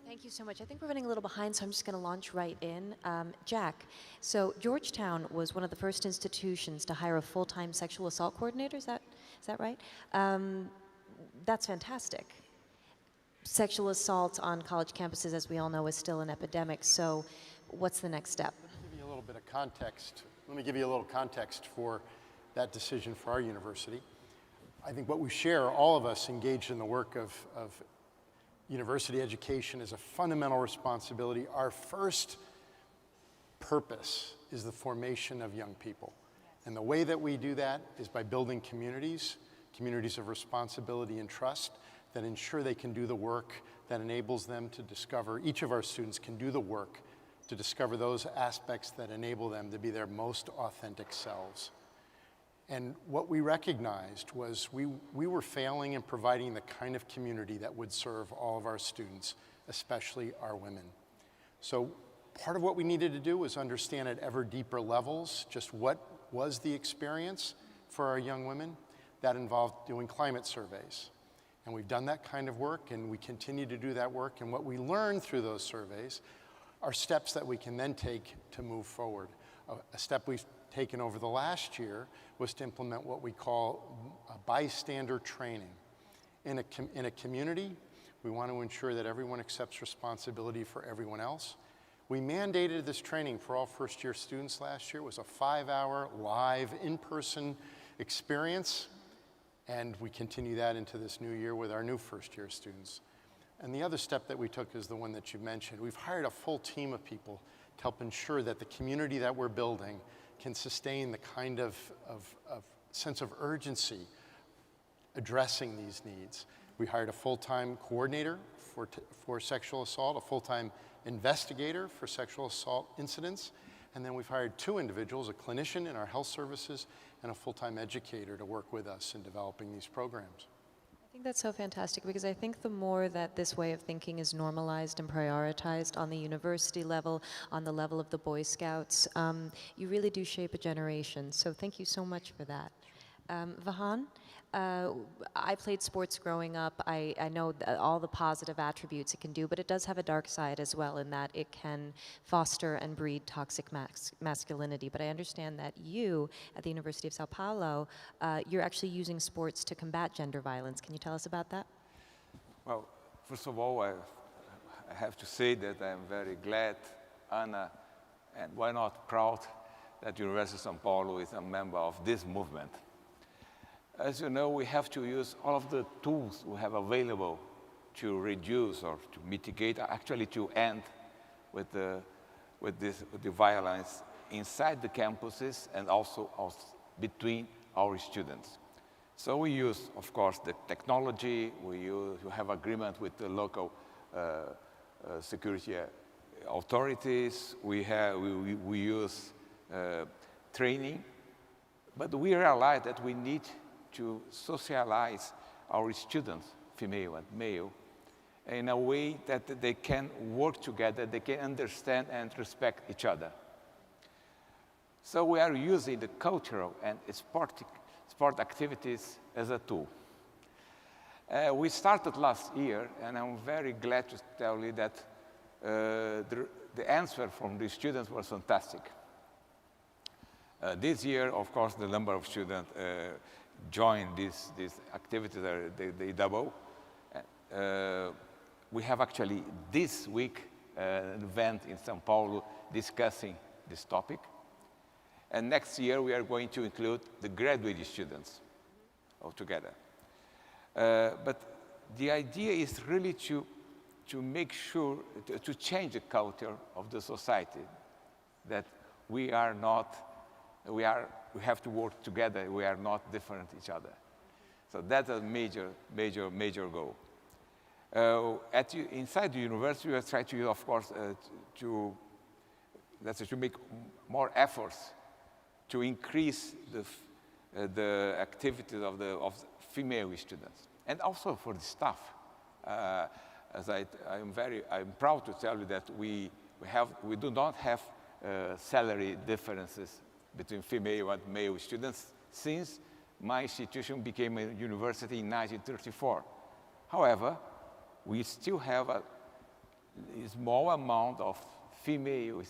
Thank you so much. I think we're running a little behind, so I'm just going to launch right in. Jack, so Georgetown was one of the first institutions to hire a full-time sexual assault coordinator. Is that right? That's fantastic. Sexual assault on college campuses, as we all know, is still an epidemic. So what's the next step? Let me give you a little bit of context. Let me give you a little context for that decision for our university. I think what we share, all of us engaged in the work of university education, is a fundamental responsibility. Our first purpose is the formation of young people. And the way that we do that is by building communities of responsibility and trust that ensure they can do the work that enables them to discover, each of our students can do the work to discover those aspects that enable them to be their most authentic selves. And what we recognized was we were failing in providing the kind of community that would serve all of our students, especially our women. So part of what we needed to do was understand at ever deeper levels just what was the experience for our young women. That involved doing climate surveys. And we've done that kind of work, and we continue to do that work. And what we learned through those surveys are steps that we can then take to move forward. A step we've taken over the last year was to implement what we call bystander training. In a community, we want to ensure that everyone accepts responsibility for everyone else. We mandated this training for all first-year students last year. It was a 5-hour live, in-person experience, and we continue that into this new year with our new first-year students. And the other step that we took is the one that you mentioned. We've hired a full team of people to help ensure that the community that we're building can sustain the kind of sense of urgency addressing these needs. We hired a full-time coordinator for sexual assault, a full-time investigator for sexual assault incidents, and then we've hired 2 individuals, a clinician in our health services and a full-time educator to work with us in developing these programs. I think that's so fantastic, because I think the more that this way of thinking is normalized and prioritized on the university level, on the level of the Boy Scouts, you really do shape a generation. So thank you so much for that. Vahan, I played sports growing up. I know all the positive attributes it can do, but it does have a dark side as well, in that it can foster and breed toxic masculinity. But I understand that you, at the University of Sao Paulo, you're actually using sports to combat gender violence. Can you tell us about that? Well, first of all, I have to say that I'm very glad, Anna, and why not proud, that University of Sao Paulo is a member of this movement. As you know, we have to use all of the tools we have available to reduce or to mitigate, actually to end with the violence inside the campuses and also between our students. So we use, of course, the technology. We have agreement with the local security authorities. We use training, but we realize that we need to socialize our students, female and male, in a way that they can work together, they can understand and respect each other. So we are using the cultural and sport activities as a tool. We started last year, and I'm very glad to tell you that the answer from the students was fantastic. This year, of course, the number of students join these activities, they double. we have actually this week an event in São Paulo discussing this topic. And next year, we are going to include the graduate students altogether. But the idea is really to make sure, to change the culture of the society, that we have to work together, we are not different each other. So that's a major, major, major goal. Inside the university, we are trying to, of course, to make more efforts to increase the activities of female students, and also for the staff. I'm proud to tell you that we do not have salary differences between female and male students since my institution became a university in 1934. However, we still have a small amount of female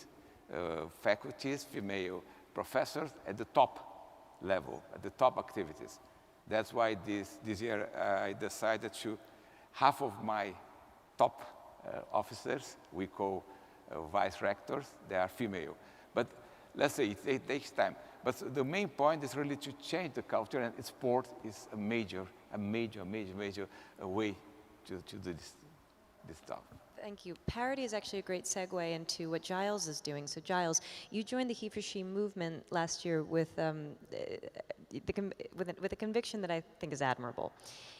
faculties, female professors at the top level, at the top activities. That's why this year I decided to, half of my top officers, we call vice rectors, they are female. But let's say it takes time. But the main point is really to change the culture, and sport is a major way to do this stuff. Thank you. Parity is actually a great segue into what Giles is doing. So Giles, you joined the HeForShe movement last year with a conviction that I think is admirable.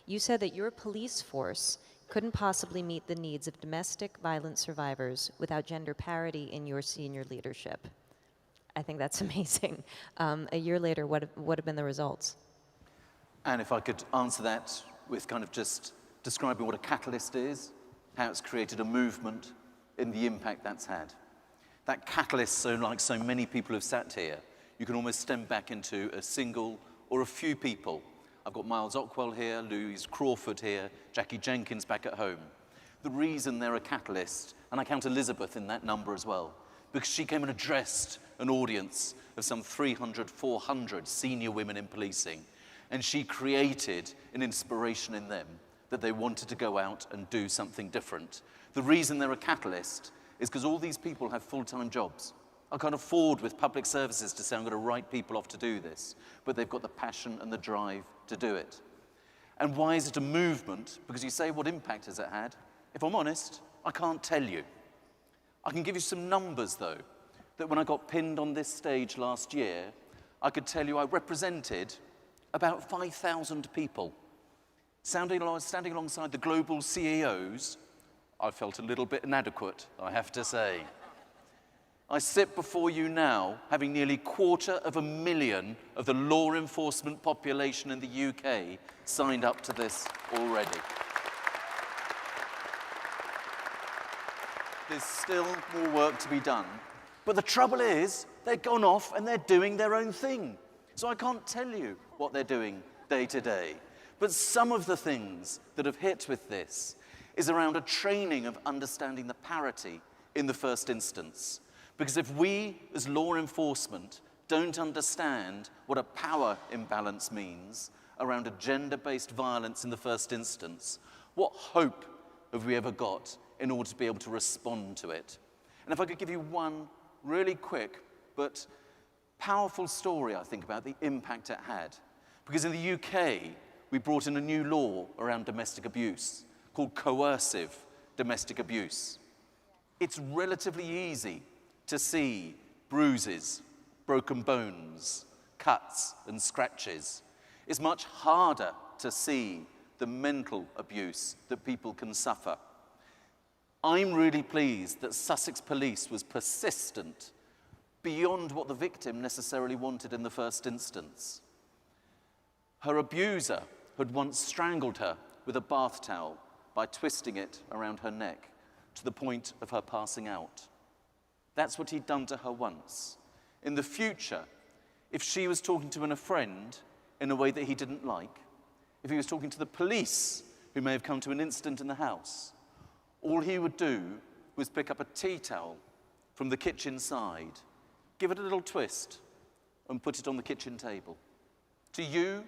You said that your police force couldn't possibly meet the needs of domestic violence survivors without gender parity in your senior leadership. I think that's amazing. A year later, what have been the results? And if I could answer that with kind of just describing what a catalyst is, how it's created a movement, and the impact that's had. That catalyst, so like so many people have sat here, you can almost stem back into a single or a few people. I've got Miles Ockwell here, Louise Crawford here, Jackie Jenkins back at home. The reason they're a catalyst, and I count Elizabeth in that number as well, because she came and addressed an audience of some 300, 400 senior women in policing, and she created an inspiration in them that they wanted to go out and do something different. The reason they're a catalyst is because all these people have full-time jobs. I can't afford with public services to say I'm going to write people off to do this, but they've got the passion and the drive to do it. And why is it a movement? Because you say, what impact has it had? If I'm honest, I can't tell you. I can give you some numbers, though, that when I got pinned on this stage last year, I could tell you I represented about 5,000 people. Standing alongside the global CEOs, I felt a little bit inadequate, I have to say. I sit before you now having nearly 250,000 of the law enforcement population in the UK signed up to this already. There's still more work to be done. But the trouble is, they've gone off and they're doing their own thing. So I can't tell you what they're doing day to day. But some of the things that have hit with this is around a training of understanding the parity in the first instance. Because if we, as law enforcement, don't understand what a power imbalance means around a gender-based violence in the first instance, what hope have we ever got in order to be able to respond to it? And if I could give you one really quick but powerful story, I think, about the impact it had. Because in the UK, we brought in a new law around domestic abuse called coercive domestic abuse. It's relatively easy to see bruises, broken bones, cuts and scratches. It's much harder to see the mental abuse that people can suffer. I'm really pleased that Sussex Police was persistent beyond what the victim necessarily wanted in the first instance. Her abuser had once strangled her with a bath towel by twisting it around her neck to the point of her passing out. That's what he'd done to her once. In the future, if she was talking to a friend in a way that he didn't like, if he was talking to the police who may have come to an incident in the house, all he would do was pick up a tea towel from the kitchen side, give it a little twist, and put it on the kitchen table. To you,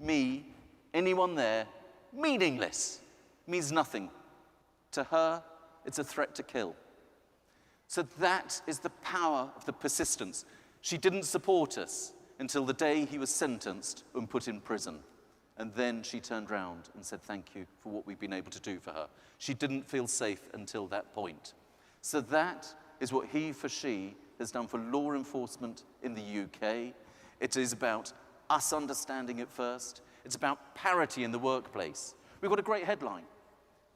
me, anyone there, meaningless, means nothing. To her, it's a threat to kill. So that is the power of the persistence. She didn't support us until the day he was sentenced and put in prison. And then she turned round and said thank you for what we've been able to do for her. She didn't feel safe until that point. So that is what HeForShe has done for law enforcement in the UK. It is about us understanding it first. It's about parity in the workplace. We've got a great headline.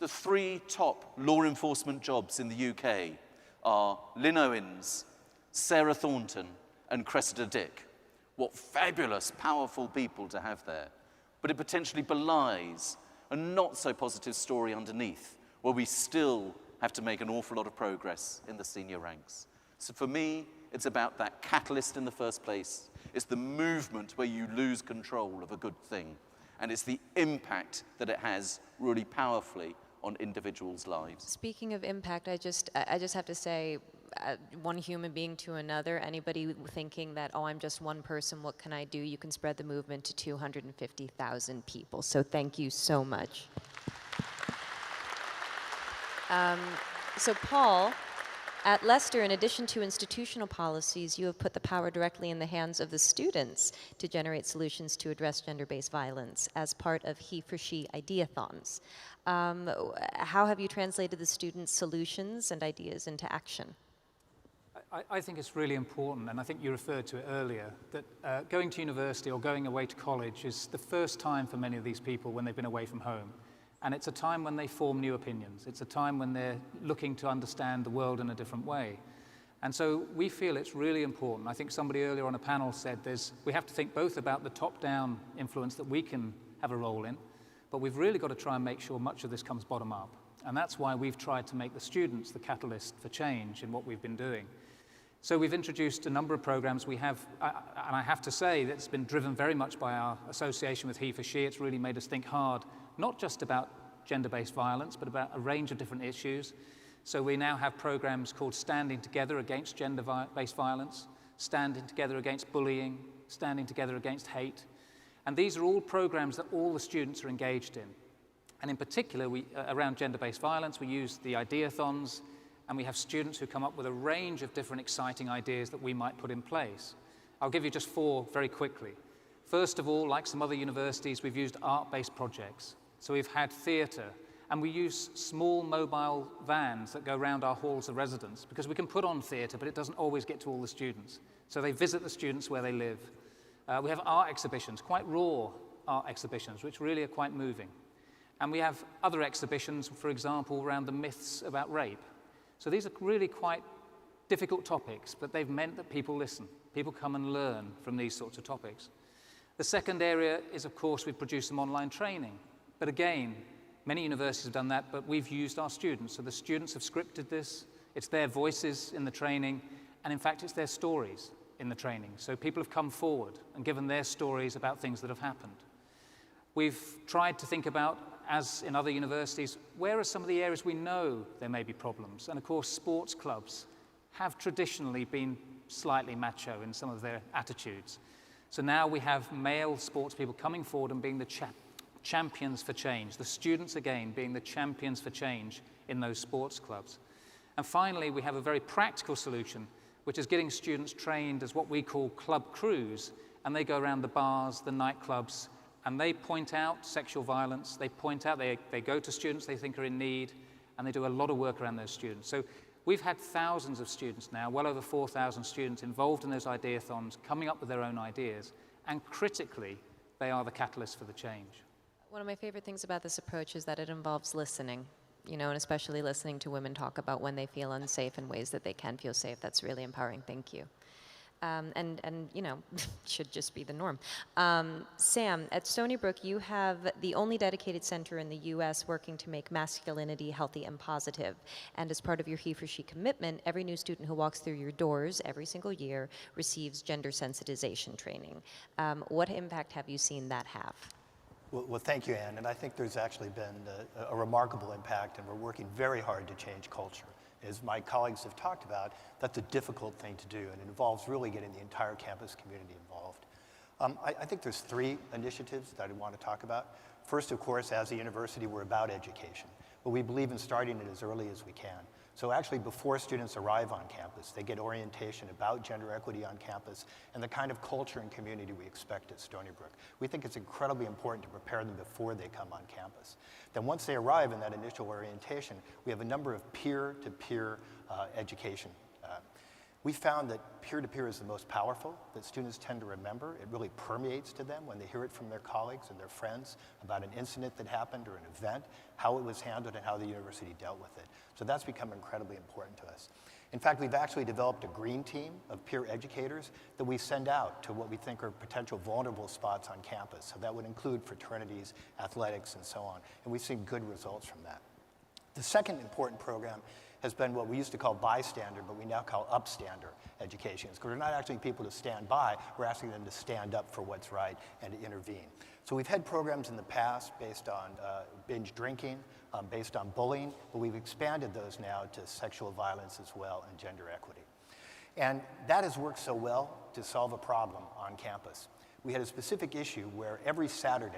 The 3 top law enforcement jobs in the UK are Lynn Owens, Sarah Thornton, and Cressida Dick. What fabulous, powerful people to have there. But it potentially belies a not so positive story underneath, where we still have to make an awful lot of progress in the senior ranks. So for me, it's about that catalyst in the first place. It's the movement where you lose control of a good thing. And it's the impact that it has really powerfully on individuals' lives. Speaking of impact, I just have to say, one human being to another, anybody thinking that, oh, I'm just one person, what can I do? You can spread the movement to 250,000 people. So thank you so much. So Paul, at Leicester, in addition to institutional policies, you have put the power directly in the hands of the students to generate solutions to address gender-based violence as part of HeForShe Ideathons. How have you translated the students' solutions and ideas into action? I think it's really important, and I think you referred to it earlier, that going to university or going away to college is the first time for many of these people when they've been away from home. And it's a time when they form new opinions. It's a time when they're looking to understand the world in a different way. And so we feel it's really important. I think somebody earlier on a panel said we have to think both about the top-down influence that we can have a role in, but we've really got to try and make sure much of this comes bottom-up. And that's why we've tried to make the students the catalyst for change in what we've been doing. So we've introduced a number of programs. We have, and I have to say that it's been driven very much by our association with HeForShe. It's really made us think hard, not just about gender-based violence, but about a range of different issues. So we now have programs called Standing Together Against Gender-Based Violence, Standing Together Against Bullying, Standing Together Against Hate. And these are all programs that all the students are engaged in. And in particular, around gender-based violence, we use the Ideathons, and we have students who come up with a range of different exciting ideas that we might put in place. I'll give you just 4 very quickly. First of all, like some other universities, we've used art-based projects. So we've had theatre, and we use small mobile vans that go around our halls of residence, because we can put on theatre, but it doesn't always get to all the students. So they visit the students where they live. We have art exhibitions, quite raw art exhibitions, which really are quite moving. And we have other exhibitions, for example, around the myths about rape. So these are really quite difficult topics, but they've meant that people listen. People come and learn from these sorts of topics. The second area is, of course, we've produced some online training. But again, many universities have done that, but we've used our students. So the students have scripted this. It's their voices in the training, and in fact, it's their stories in the training. So people have come forward and given their stories about things that have happened. We've tried to think about, as in other universities, where are some of the areas we know there may be problems? And of course, sports clubs have traditionally been slightly macho in some of their attitudes. So now we have male sports people coming forward and being the champions for change, the students again being the champions for change in those sports clubs. And finally, we have a very practical solution, which is getting students trained as what we call club crews, and they go around the bars, the nightclubs, and they point out sexual violence, they go to students they think are in need, and they do a lot of work around those students. So we've had thousands of students now, well over 4,000 students involved in those ideathons, coming up with their own ideas, and critically, they are the catalyst for the change. One of my favorite things about this approach is that it involves listening, and especially listening to women talk about when they feel unsafe and ways that they can feel safe. That's really empowering. Thank you. And should just be the norm. Sam, at Stony Brook, you have the only dedicated center in the U.S. working to make masculinity healthy and positive. And as part of your HeForShe commitment, every new student who walks through your doors every single year receives gender sensitization training. What impact have you seen that have? Well, thank you, Anne. And I think there's actually been a remarkable impact, and we're working very hard to change culture. As my colleagues have talked about, that's a difficult thing to do, and it involves really getting the entire campus community involved. I think there's 3 initiatives that I want to talk about. First, of course, as a university, we're about education. but we believe in starting it as early as we can. So actually, before students arrive on campus, they get orientation about gender equity on campus and the kind of culture and community we expect at Stony Brook. We think it's incredibly important to prepare them before they come on campus. Then once they arrive in that initial orientation, we have a number of peer-to-peer education. We found that peer-to-peer is the most powerful, that students tend to remember. It really permeates to them when they hear it from their colleagues and their friends about an incident that happened or an event, how it was handled and how the university dealt with it. So that's become incredibly important to us. In fact, we've actually developed a green team of peer educators that we send out to what we think are potential vulnerable spots on campus. So that would include fraternities, athletics, and so on. And we've seen good results from that. The second important program has been what we used to call bystander, but we now call upstander education. Because we're not asking people to stand by, we're asking them to stand up for what's right and to intervene. So we've had programs in the past based on binge drinking, based on bullying, but we've expanded those now to sexual violence as well and gender equity. And that has worked so well to solve a problem on campus. We had a specific issue where every Saturday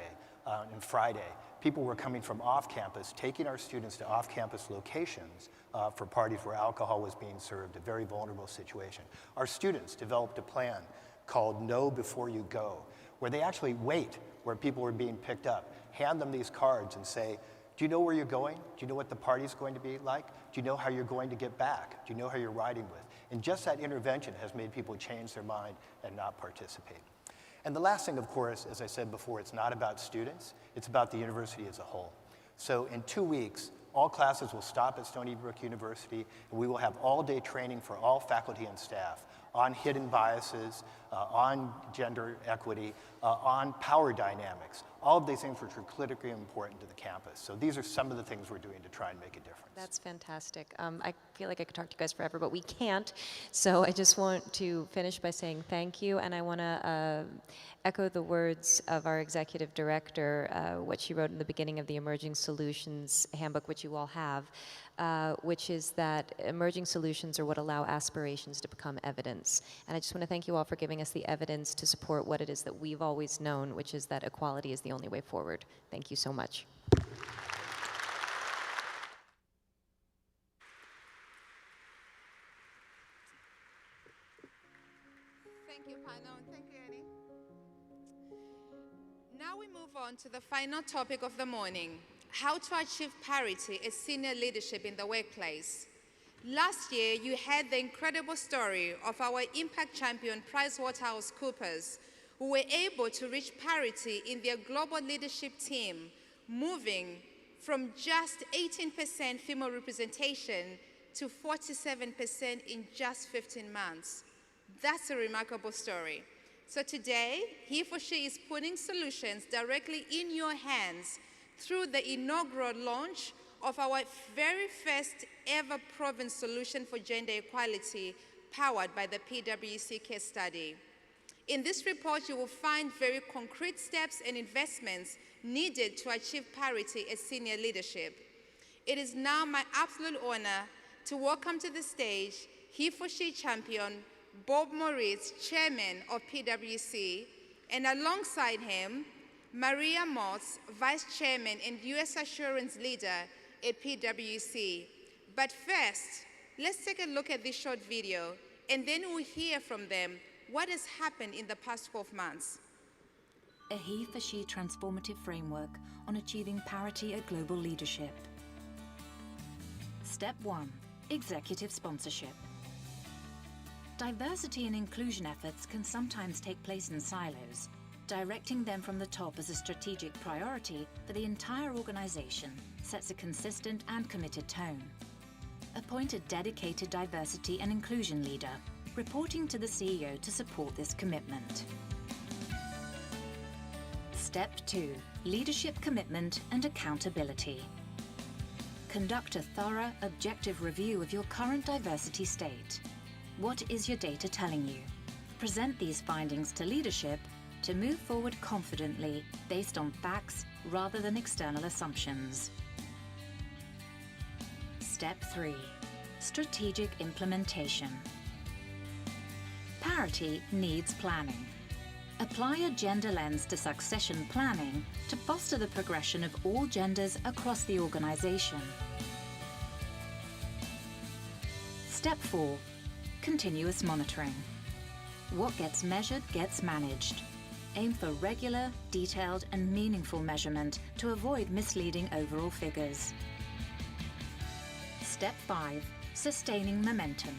and Friday, people were coming from off campus, taking our students to off-campus locations for parties where alcohol was being served, a very vulnerable situation. Our students developed a plan called Know Before You Go, where they actually wait where people were being picked up, hand them these cards and say, do you know where you're going? Do you know what the party's going to be like? Do you know how you're going to get back? Do you know how you're riding with? And just that intervention has made people change their mind and not participate. And the last thing, of course, as I said before, it's not about students, it's about the university as a whole. So in 2 weeks, all classes will stop at Stony Brook University, and we will have all-day training for all faculty and staff on hidden biases, on gender equity, on power dynamics, all of these things which are critically important to the campus. So these are some of the things we're doing to try and make a difference. That's fantastic. I feel like I could talk to you guys forever, but we can't. So I just want to finish by saying thank you, and I want to echo the words of our executive director, what she wrote in the beginning of the Emerging Solutions Handbook, which you all have, which is that emerging solutions are what allow aspirations to become evidence. And I just want to thank you all for giving us the evidence to support what it is that we've always known, which is that equality is the only way forward. Thank you so much. Thank you, panel. Thank you, Annie. Now we move on to the final topic of the morning: how to achieve parity as senior leadership in the workplace. Last year, you heard the incredible story of our impact champion, PricewaterhouseCoopers, who were able to reach parity in their global leadership team, moving from just 18% female representation to 47% in just 15 months. That's a remarkable story. So today, HeForShe is putting solutions directly in your hands through the inaugural launch of our very first ever proven solution for gender equality, powered by the PwC case study. In this report, you will find very concrete steps and investments needed to achieve parity as senior leadership. It is now my absolute honor to welcome to the stage HeForShe champion, Bob Moritz, chairman of PwC, and alongside him, Maria Moss, vice chairman and US assurance leader at PwC. But first, let's take a look at this short video, and then we'll hear from them what has happened in the past 12 months. A HeForShe transformative framework on achieving parity at global leadership. Step 1, executive sponsorship. Diversity and inclusion efforts can sometimes take place in silos. Directing them from the top as a strategic priority for the entire organization sets a consistent and committed tone. Appoint a dedicated diversity and inclusion leader, reporting to the CEO to support this commitment. Step 2, leadership commitment and accountability. Conduct a thorough, objective review of your current diversity state. What is your data telling you? Present these findings to leadership to move forward confidently based on facts rather than external assumptions. Step 3, strategic implementation. Parity needs planning. Apply a gender lens to succession planning to foster the progression of all genders across the organization. Step 4. Continuous monitoring. What gets measured gets managed. Aim for regular, detailed, and meaningful measurement to avoid misleading overall figures. Step 5. Sustaining momentum.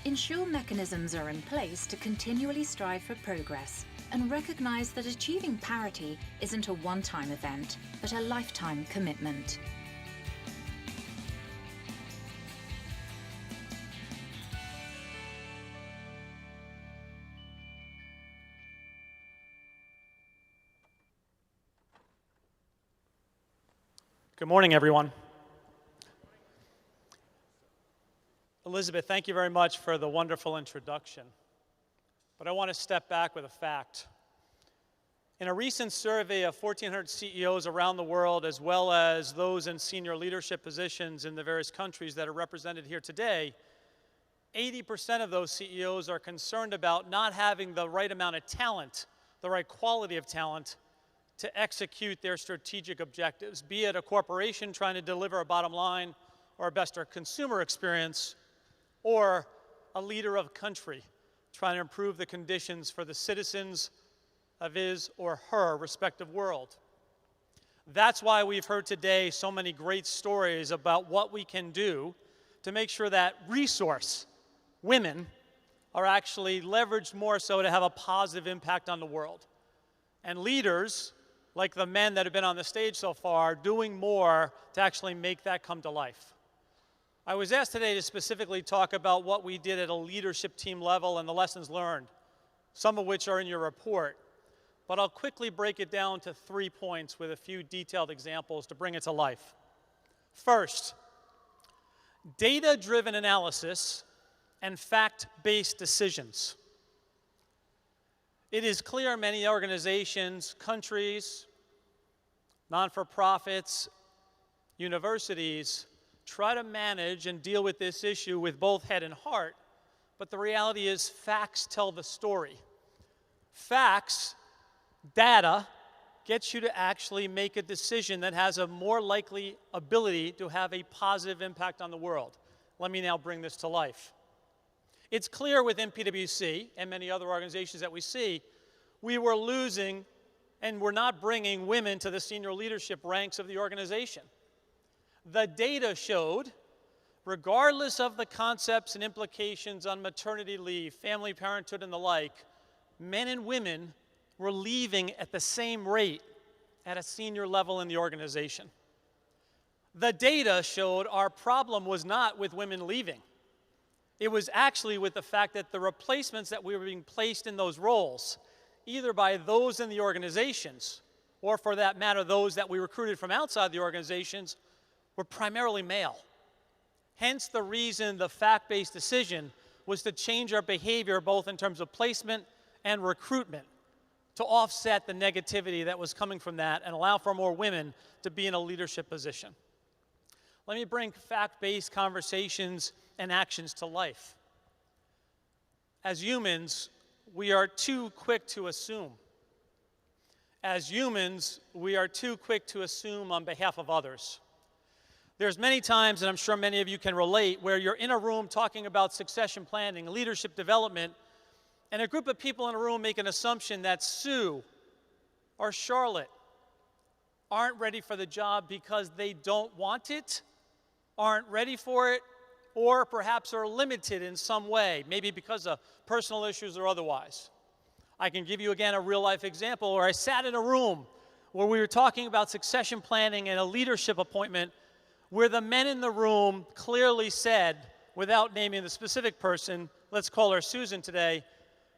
Ensure mechanisms are in place to continually strive for progress and recognize that achieving parity isn't a one-time event, but a lifetime commitment. Good morning, everyone. Elizabeth, thank you very much for the wonderful introduction. But I want to step back with a fact. In a recent survey of 1,400 CEOs around the world, as well as those in senior leadership positions in the various countries that are represented here today, 80% of those CEOs are concerned about not having the right amount of talent, the right quality of talent, to execute their strategic objectives, be it a corporation trying to deliver a bottom line or a better consumer experience, or a leader of a country trying to improve the conditions for the citizens of his or her respective world. That's why we've heard today so many great stories about what we can do to make sure that resource women are actually leveraged more so to have a positive impact on the world. And leaders, like the men that have been on the stage so far, doing more to actually make that come to life. I was asked today to specifically talk about what we did at a leadership team level and the lessons learned, some of which are in your report. But I'll quickly break it down to 3 points with a few detailed examples to bring it to life. First, data-driven analysis and fact-based decisions. It is clear many organizations, countries, non-for-profits, universities try to manage and deal with this issue with both head and heart, but the reality is facts tell the story. Facts, data, gets you to actually make a decision that has a more likely ability to have a positive impact on the world. Let me now bring this to life. It's clear within PwC and many other organizations that we see, we were losing and we're not bringing women to the senior leadership ranks of the organization. The data showed, regardless of the concepts and implications on maternity leave, family parenthood, and the like, men and women were leaving at the same rate at a senior level in the organization. The data showed our problem was not with women leaving. It was actually with the fact that the replacements that we were being placed in those roles, either by those in the organizations, or for that matter, those that we recruited from outside the organizations, were primarily male. Hence the reason the fact-based decision was to change our behavior both in terms of placement and recruitment to offset the negativity that was coming from that and allow for more women to be in a leadership position. Let me bring fact-based conversations and actions to life. As humans, we are too quick to assume. As humans, we are too quick to assume on behalf of others. There's many times, and I'm sure many of you can relate, where you're in a room talking about succession planning, leadership development, and a group of people in a room make an assumption that Sue or Charlotte aren't ready for the job because they don't want it, aren't ready for it, or perhaps are limited in some way, maybe because of personal issues or otherwise. I can give you again a real-life example where I sat in a room where we were talking about succession planning and a leadership appointment where the men in the room clearly said, without naming the specific person, let's call her Susan today,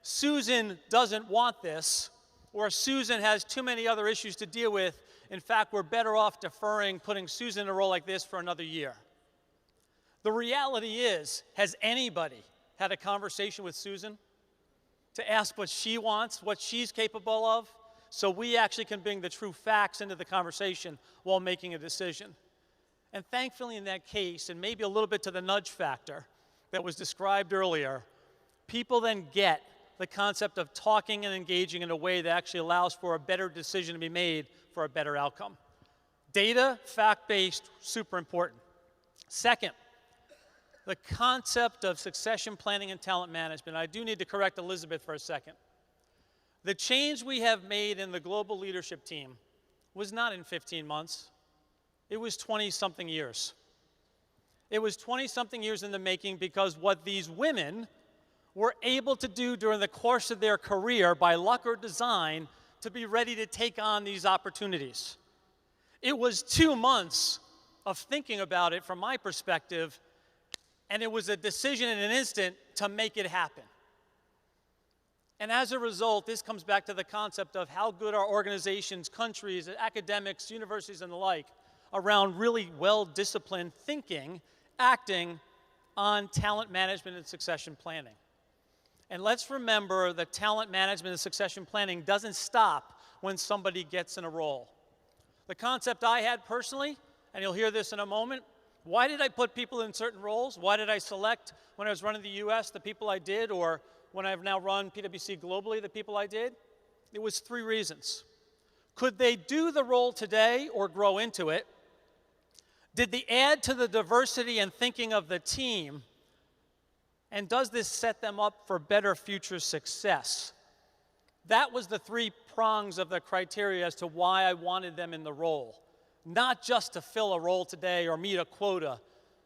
Susan doesn't want this, or Susan has too many other issues to deal with. In fact, we're better off deferring putting Susan in a role like this for another year. The reality is, has anybody had a conversation with Susan to ask what she wants, what she's capable of, so we actually can bring the true facts into the conversation while making a decision? And thankfully in that case, and maybe a little bit to the nudge factor that was described earlier, people then get the concept of talking and engaging in a way that actually allows for a better decision to be made for a better outcome. Data, fact-based, super important. Second, the concept of succession planning and talent management. I do need to correct Elizabeth for a second. The change we have made in the global leadership team was not in 15 months. It was 20-something years. It was 20-something years in the making because what these women were able to do during the course of their career, by luck or design, to be ready to take on these opportunities. It was 2 months of thinking about it from my perspective, and it was a decision in an instant to make it happen. And as a result, this comes back to the concept of how good our organizations, countries, academics, universities, and the like around really well-disciplined thinking, acting on talent management and succession planning. And let's remember that talent management and succession planning doesn't stop when somebody gets in a role. The concept I had personally, and you'll hear this in a moment, why did I put people in certain roles? Why did I select, when I was running the US, the people I did, or when I've now run PwC globally, the people I did? It was 3 reasons. Could they do the role today or grow into it? Did they add to the diversity and thinking of the team? And does this set them up for better future success? That was the 3 prongs of the criteria as to why I wanted them in the role. Not just to fill a role today or meet a quota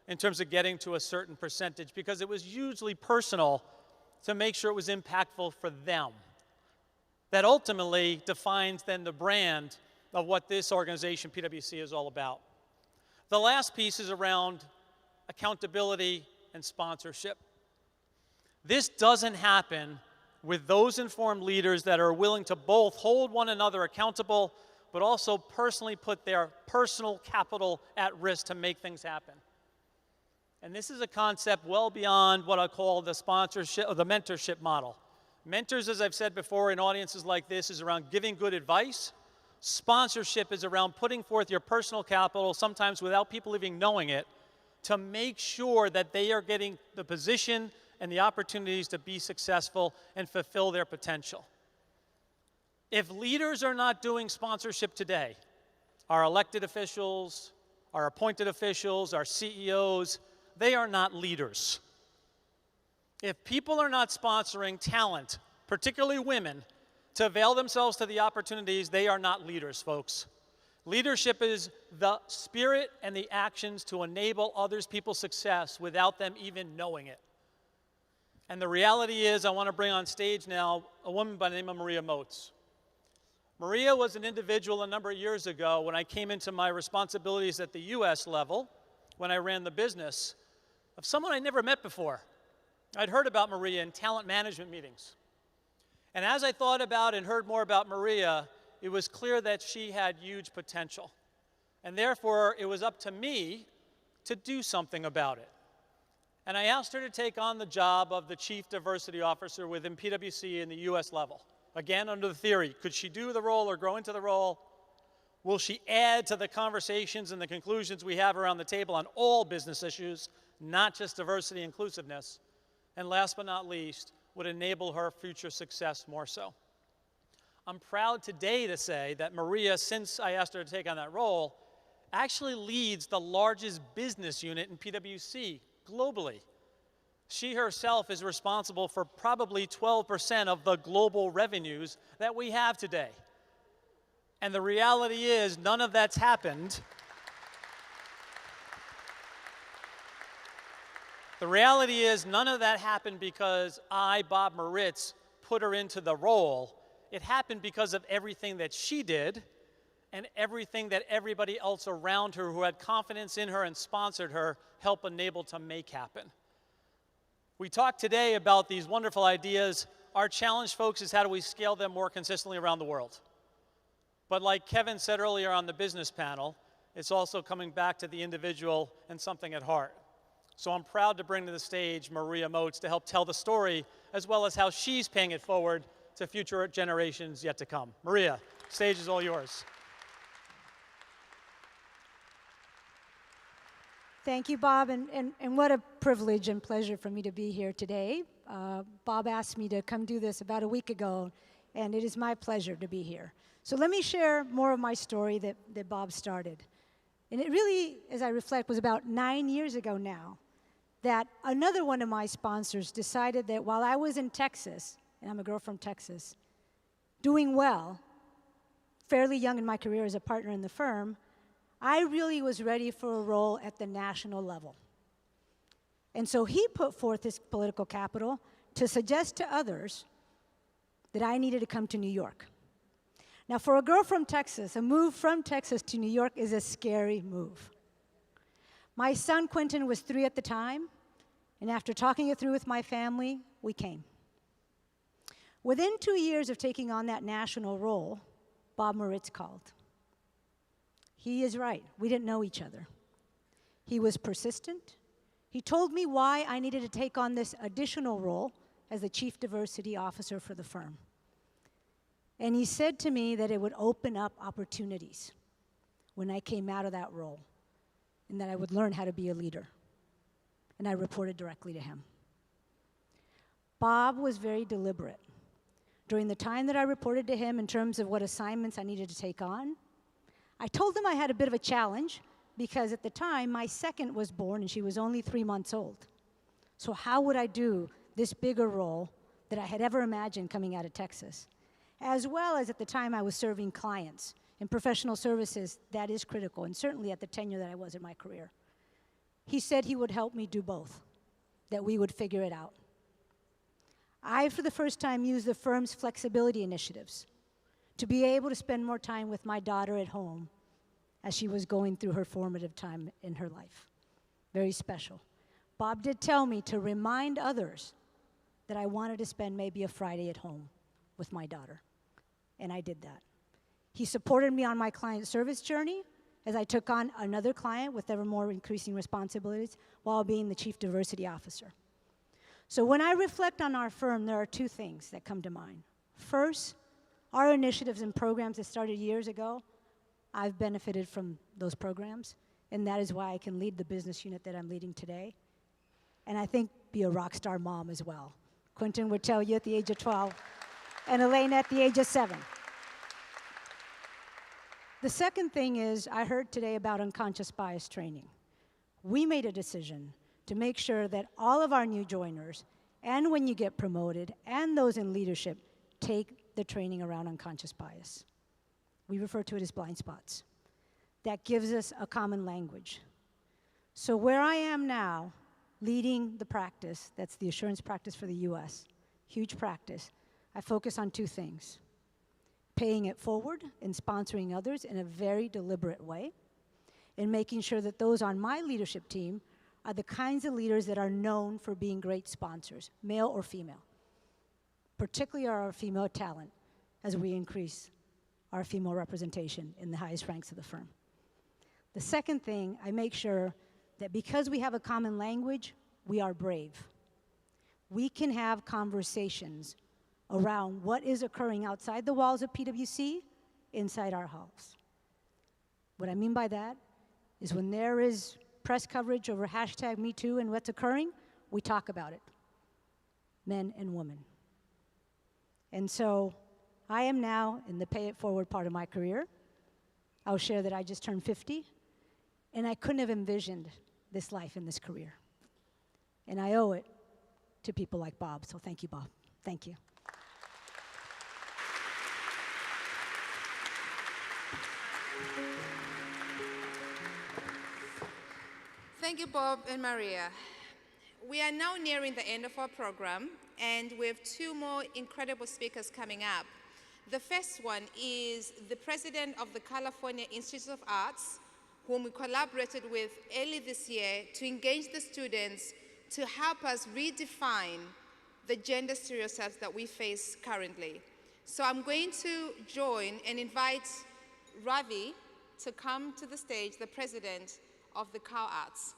in terms of getting to a certain percentage, because it was hugely personal to make sure it was impactful for them. That ultimately defines then the brand of what this organization, PwC, is all about. The last piece is around accountability and sponsorship. This doesn't happen with those informed leaders that are willing to both hold one another accountable, but also personally put their personal capital at risk to make things happen. And this is a concept well beyond what I call the sponsorship or the mentorship model. Mentors, as I've said before, in audiences like this, is around giving good advice. Sponsorship is around putting forth your personal capital, sometimes without people even knowing it, to make sure that they are getting the position and the opportunities to be successful and fulfill their potential. If leaders are not doing sponsorship today, our elected officials, our appointed officials, our CEOs, they are not leaders. If people are not sponsoring talent, particularly women, to avail themselves to the opportunities, they are not leaders, folks. Leadership is the spirit and the actions to enable others people's success without them even knowing it. And the reality is, I want to bring on stage now a woman by the name of Maria Moats. Maria was an individual a number of years ago when I came into my responsibilities at the US level, when I ran the business, of someone I never met before. I'd heard about Maria in talent management meetings. And as I thought about and heard more about Maria, it was clear that she had huge potential. And therefore, it was up to me to do something about it. And I asked her to take on the job of the Chief Diversity Officer within PwC in the US level. Again, under the theory, could she do the role or grow into the role? Will she add to the conversations and the conclusions we have around the table on all business issues, not just diversity and inclusiveness? And last but not least, would enable her future success more so. I'm proud today to say that Maria, since I asked her to take on that role, actually leads the largest business unit in PwC globally. She herself is responsible for probably 12% of the global revenues that we have today. And the reality is, none of that's happened. The reality is, none of that happened because I, Bob Moritz, put her into the role. It happened because of everything that she did and everything that everybody else around her who had confidence in her and sponsored her helped enable to make happen. We talked today about these wonderful ideas. Our challenge, folks, is how do we scale them more consistently around the world? But like Kevin said earlier on the business panel, it's also coming back to the individual and something at heart. So I'm proud to bring to the stage Maria Moats to help tell the story, as well as how she's paying it forward to future generations yet to come. Maria, stage is all yours. Thank you, Bob, and what a privilege and pleasure for me to be here today. Bob asked me to come do this about a week ago, and it is my pleasure to be here. So let me share more of my story that Bob started. And it really, as I reflect, was about 9 years ago now that another one of my sponsors decided that while I was in Texas, and I'm a girl from Texas, doing well, fairly young in my career as a partner in the firm, I really was ready for a role at the national level. And so he put forth his political capital to suggest to others that I needed to come to New York. Now, for a girl from Texas, a move from Texas to New York is a scary move. My son, Quentin, was 3 at the time, and after talking it through with my family, we came. Within 2 years of taking on that national role, Bob Moritz called. He is right. We didn't know each other. He was persistent. He told me why I needed to take on this additional role as the Chief Diversity Officer for the firm. And he said to me that it would open up opportunities when I came out of that role, and that I would learn how to be a leader. And I reported directly to him. Bob was very deliberate. During the time that I reported to him in terms of what assignments I needed to take on, I told him I had a bit of a challenge because at the time, my second was born and she was only 3 months old. So how would I do this bigger role that I had ever imagined coming out of Texas? As well as at the time I was serving clients. In professional services, that is critical, and certainly at the tenure that I was in my career. He said he would help me do both, that we would figure it out. I, for the first time, used the firm's flexibility initiatives to be able to spend more time with my daughter at home as she was going through her formative time in her life. Very special. Bob did tell me to remind others that I wanted to spend maybe a Friday at home with my daughter, and I did that. He supported me on my client service journey as I took on another client with ever more increasing responsibilities while being the Chief Diversity Officer. So when I reflect on our firm, there are 2 things that come to mind. First, our initiatives and programs that started years ago, I've benefited from those programs, and that is why I can lead the business unit that I'm leading today. And I think be a rock star mom as well. Quentin would tell you at the age of 12, and Elaine at the age of 7. The second thing is, I heard today about unconscious bias training. We made a decision to make sure that all of our new joiners, and when you get promoted, and those in leadership, take the training around unconscious bias. We refer to it as blind spots. That gives us a common language. So where I am now, leading the practice, that's the assurance practice for the US, huge practice, I focus on 2 things. Paying it forward and sponsoring others in a very deliberate way, and making sure that those on my leadership team are the kinds of leaders that are known for being great sponsors, male or female, particularly our female talent, as we increase our female representation in the highest ranks of the firm. The second thing, I make sure that because we have a common language, we are brave. We can have conversations around what is occurring outside the walls of PwC, inside our halls. What I mean by that is when there is press coverage over #MeToo and what's occurring, we talk about it, men and women. And so I am now in the pay it forward part of my career. I'll share that I just turned 50, and I couldn't have envisioned this life and this career. And I owe it to people like Bob, so thank you, Bob. Thank you. Thank you, Bob and Maria. We are now nearing the end of our program, and we have 2 more incredible speakers coming up. The first one is the president of the California Institute of Arts, whom we collaborated with early this year to engage the students to help us redefine the gender stereotypes that we face currently. So I'm going to join and invite Ravi to come to the stage, the president of the Cal Arts.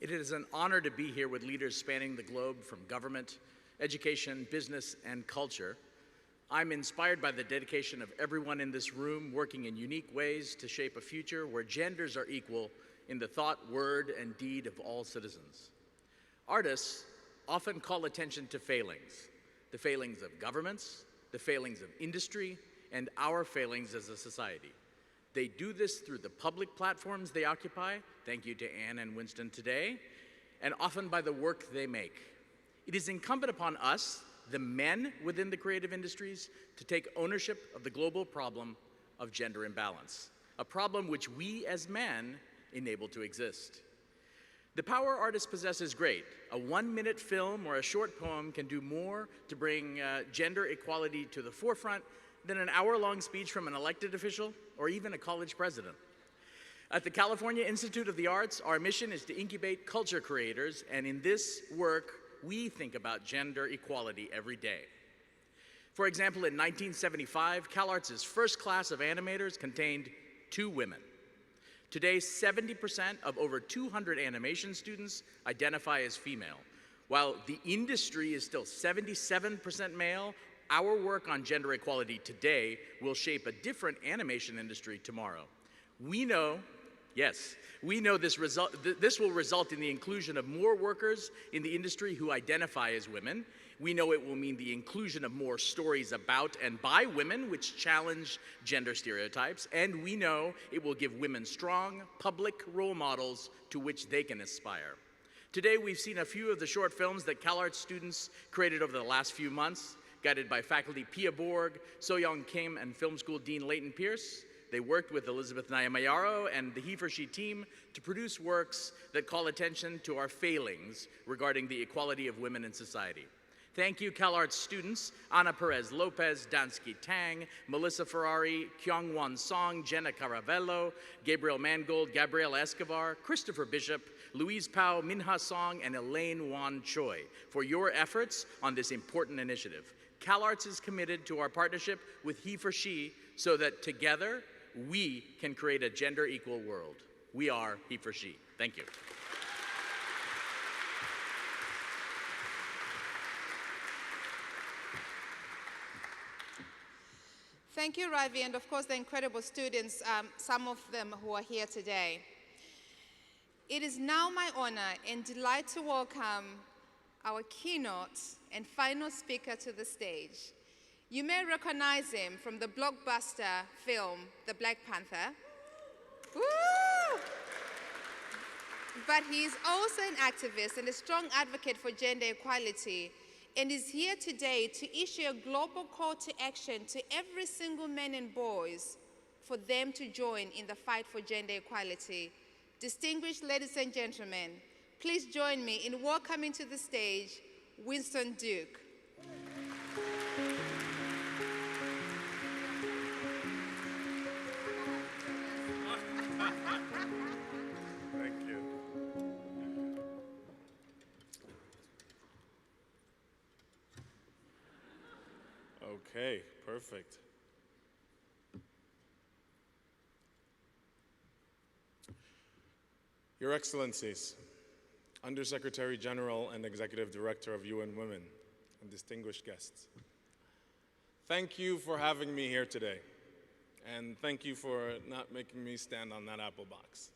It is an honor to be here with leaders spanning the globe from government, education, business, and culture. I'm inspired by the dedication of everyone in this room working in unique ways to shape a future where genders are equal in the thought, word, and deed of all citizens. Artists often call attention to failings, the failings of governments, the failings of industry, and our failings as a society. They do this through the public platforms they occupy, thank you to Anne and Winston today, and often by the work they make. It is incumbent upon us, the men within the creative industries, to take ownership of the global problem of gender imbalance, a problem which we as men enable to exist. The power artist possess is great. A 1-minute film or a short poem can do more to bring gender equality to the forefront than an hour-long speech from an elected official or even a college president. At the California Institute of the Arts, our mission is to incubate culture creators, and in this work, we think about gender equality every day. For example, in 1975, CalArts' first class of animators contained 2 women. Today, 70% of over 200 animation students identify as female. While the industry is still 77% male, our work on gender equality today will shape a different animation industry tomorrow. We know, yes, we know this will result in the inclusion of more workers in the industry who identify as women. We know it will mean the inclusion of more stories about and by women which challenge gender stereotypes. And we know it will give women strong public role models to which they can aspire. Today, we've seen a few of the short films that CalArts students created over the last few months, guided by faculty Pia Borg, So-Young Kim, and Film School Dean Leighton Pierce. They worked with Elizabeth Nyamayaro and the HeForShe team to produce works that call attention to our failings regarding the equality of women in society. Thank you, CalArts students, Ana Perez Lopez, Dansky Tang, Melissa Ferrari, Kyung-Won Song, Jenna Caravello, Gabriel Mangold, Gabrielle Escobar, Christopher Bishop, Louise Pao, Minha Song, and Elaine Wan Choi for your efforts on this important initiative. CalArts is committed to our partnership with HeForShe so that together we can create a gender equal world. We are HeForShe. Thank you. Thank you, Ravi, and of course the incredible students, some of them who are here today. It is now my honor and delight to welcome our keynote and final speaker to the stage. You may recognize him from the blockbuster film, The Black Panther. Woo! But he is also an activist and a strong advocate for gender equality, and is here today to issue a global call to action to every single man and boys for them to join in the fight for gender equality. Distinguished ladies and gentlemen, please join me in welcoming to the stage Winston Duke. Thank you. Okay, perfect. Your Excellencies, Undersecretary General and Executive Director of UN Women, and distinguished guests. Thank you for having me here today, and thank you for not making me stand on that apple box.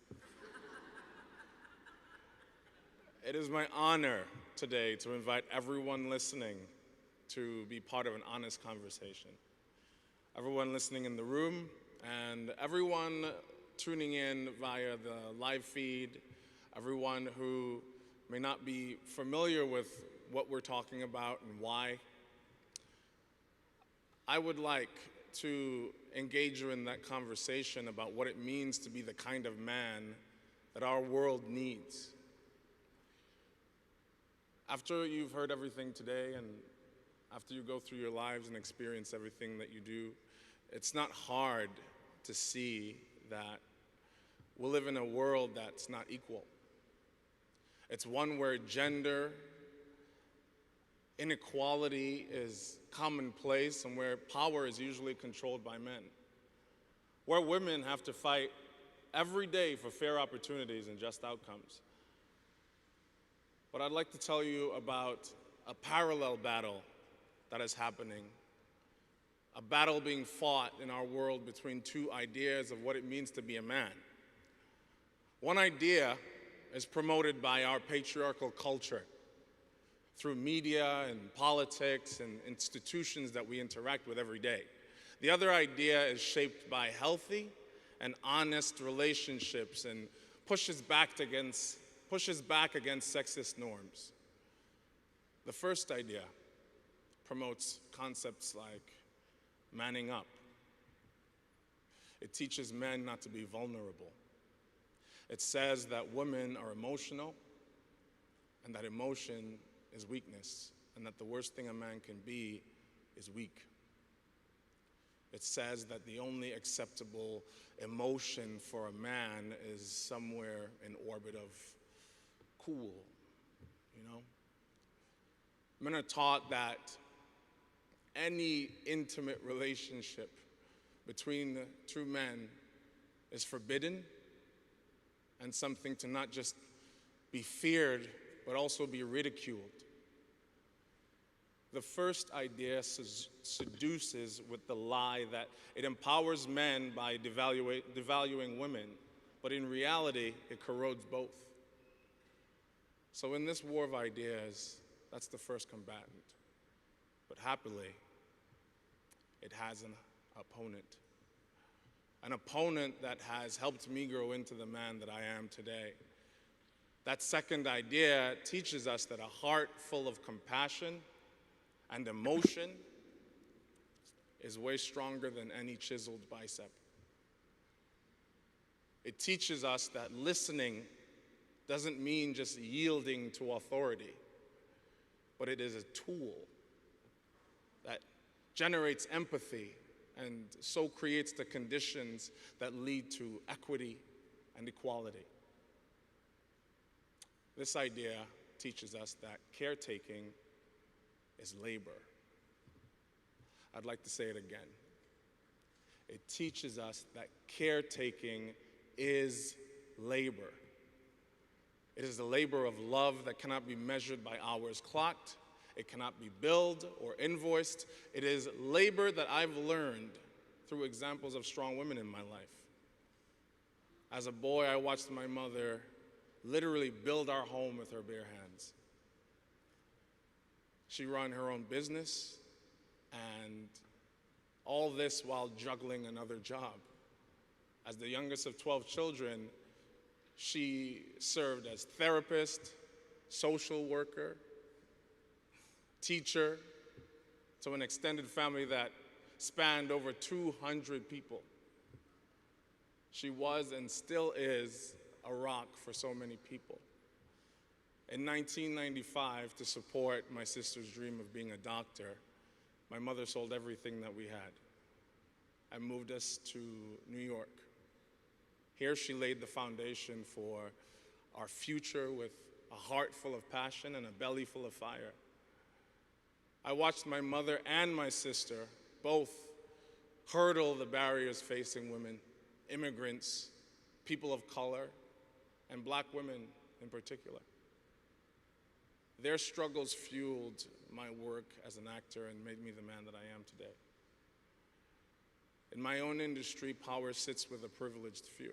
It is my honor today to invite everyone listening to be part of an honest conversation. Everyone listening in the room and everyone tuning in via the live feed, everyone who may not be familiar with what we're talking about and why. I would like to engage you in that conversation about what it means to be the kind of man that our world needs. After you've heard everything today and after you go through your lives and experience everything that you do, it's not hard to see that we live in a world that's not equal. It's one where gender inequality is commonplace and where power is usually controlled by men. Where women have to fight every day for fair opportunities and just outcomes. but I'd like to tell you about a parallel battle that is happening, a battle being fought in our world between two ideas of what it means to be a man. One idea is promoted by our patriarchal culture through media and politics and institutions that we interact with every day. The other idea is shaped by healthy and honest relationships and pushes back against sexist norms. The first idea promotes concepts like manning up. It teaches men not to be vulnerable. It says that women are emotional and that emotion is weakness, and that the worst thing a man can be is weak. It says that the only acceptable emotion for a man is somewhere in orbit of cool, you know? Men are taught that any intimate relationship between two men is forbidden and something to not just be feared, but also be ridiculed. The first idea seduces with the lie that it empowers men by devaluing women, but in reality, it corrodes both. So in this war of ideas, that's the first combatant. But happily, it has an opponent that has helped me grow into the man that I am today. That second idea teaches us that a heart full of compassion and emotion is way stronger than any chiseled bicep. It teaches us that listening doesn't mean just yielding to authority, but it is a tool that generates empathy and so creates the conditions that lead to equity and equality. This idea teaches us that caretaking is labor. I'd like to say it again. It teaches us that caretaking is labor. It is the labor of love that cannot be measured by hours clocked. It cannot be billed or invoiced. It is labor that I've learned through examples of strong women in my life. As a boy, I watched my mother literally build our home with her bare hands. She ran her own business, and all this while juggling another job. As the youngest of 12 children, she served as therapist, social worker, teacher, to an extended family that spanned over 200 people. She was and still is a rock for so many people. In 1995, to support my sister's dream of being a doctor, my mother sold everything that we had and moved us to New York. Here she laid the foundation for our future with a heart full of passion and a belly full of fire. I watched my mother and my sister both hurdle the barriers facing women, immigrants, people of color, and black women in particular. Their struggles fueled my work as an actor and made me the man that I am today. In my own industry, power sits with a privileged few.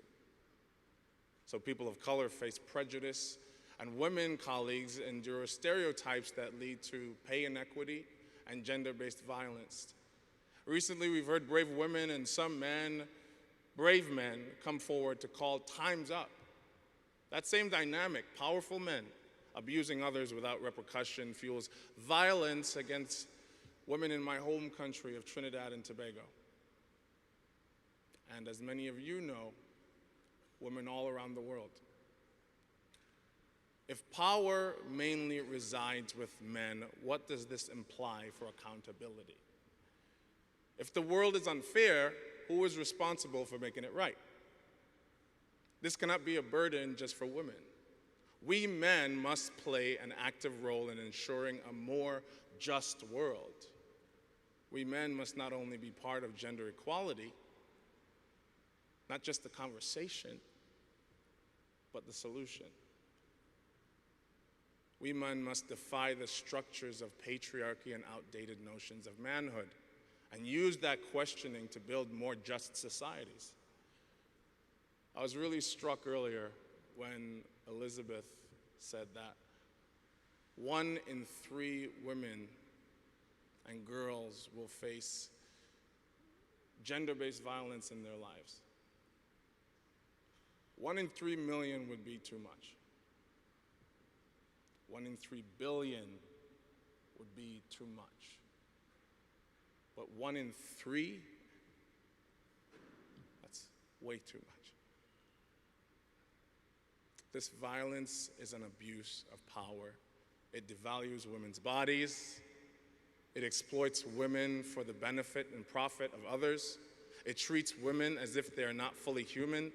So people of color face prejudice, and women colleagues endure stereotypes that lead to pay inequity and gender-based violence. Recently, we've heard brave women and some men, brave men, come forward to call times up. That same dynamic, powerful men abusing others without repercussion, fuels violence against women in my home country of Trinidad and Tobago. And as many of you know, women all around the world. If power mainly resides with men, what does this imply for accountability? If the world is unfair, who is responsible for making it right? This cannot be a burden just for women. We men must play an active role in ensuring a more just world. We men must not only be part of gender equality, not just the conversation, but the solution. we men must defy the structures of patriarchy and outdated notions of manhood and use that questioning to build more just societies. I was really struck earlier when Elizabeth said that 1 in 3 women and girls will face gender-based violence in their lives. 1 in 3 million would be too much. 1 in 3 billion would be too much. But 1 in 3, that's way too much. This violence is an abuse of power. It devalues women's bodies. It exploits women for the benefit and profit of others. It treats women as if they are not fully human.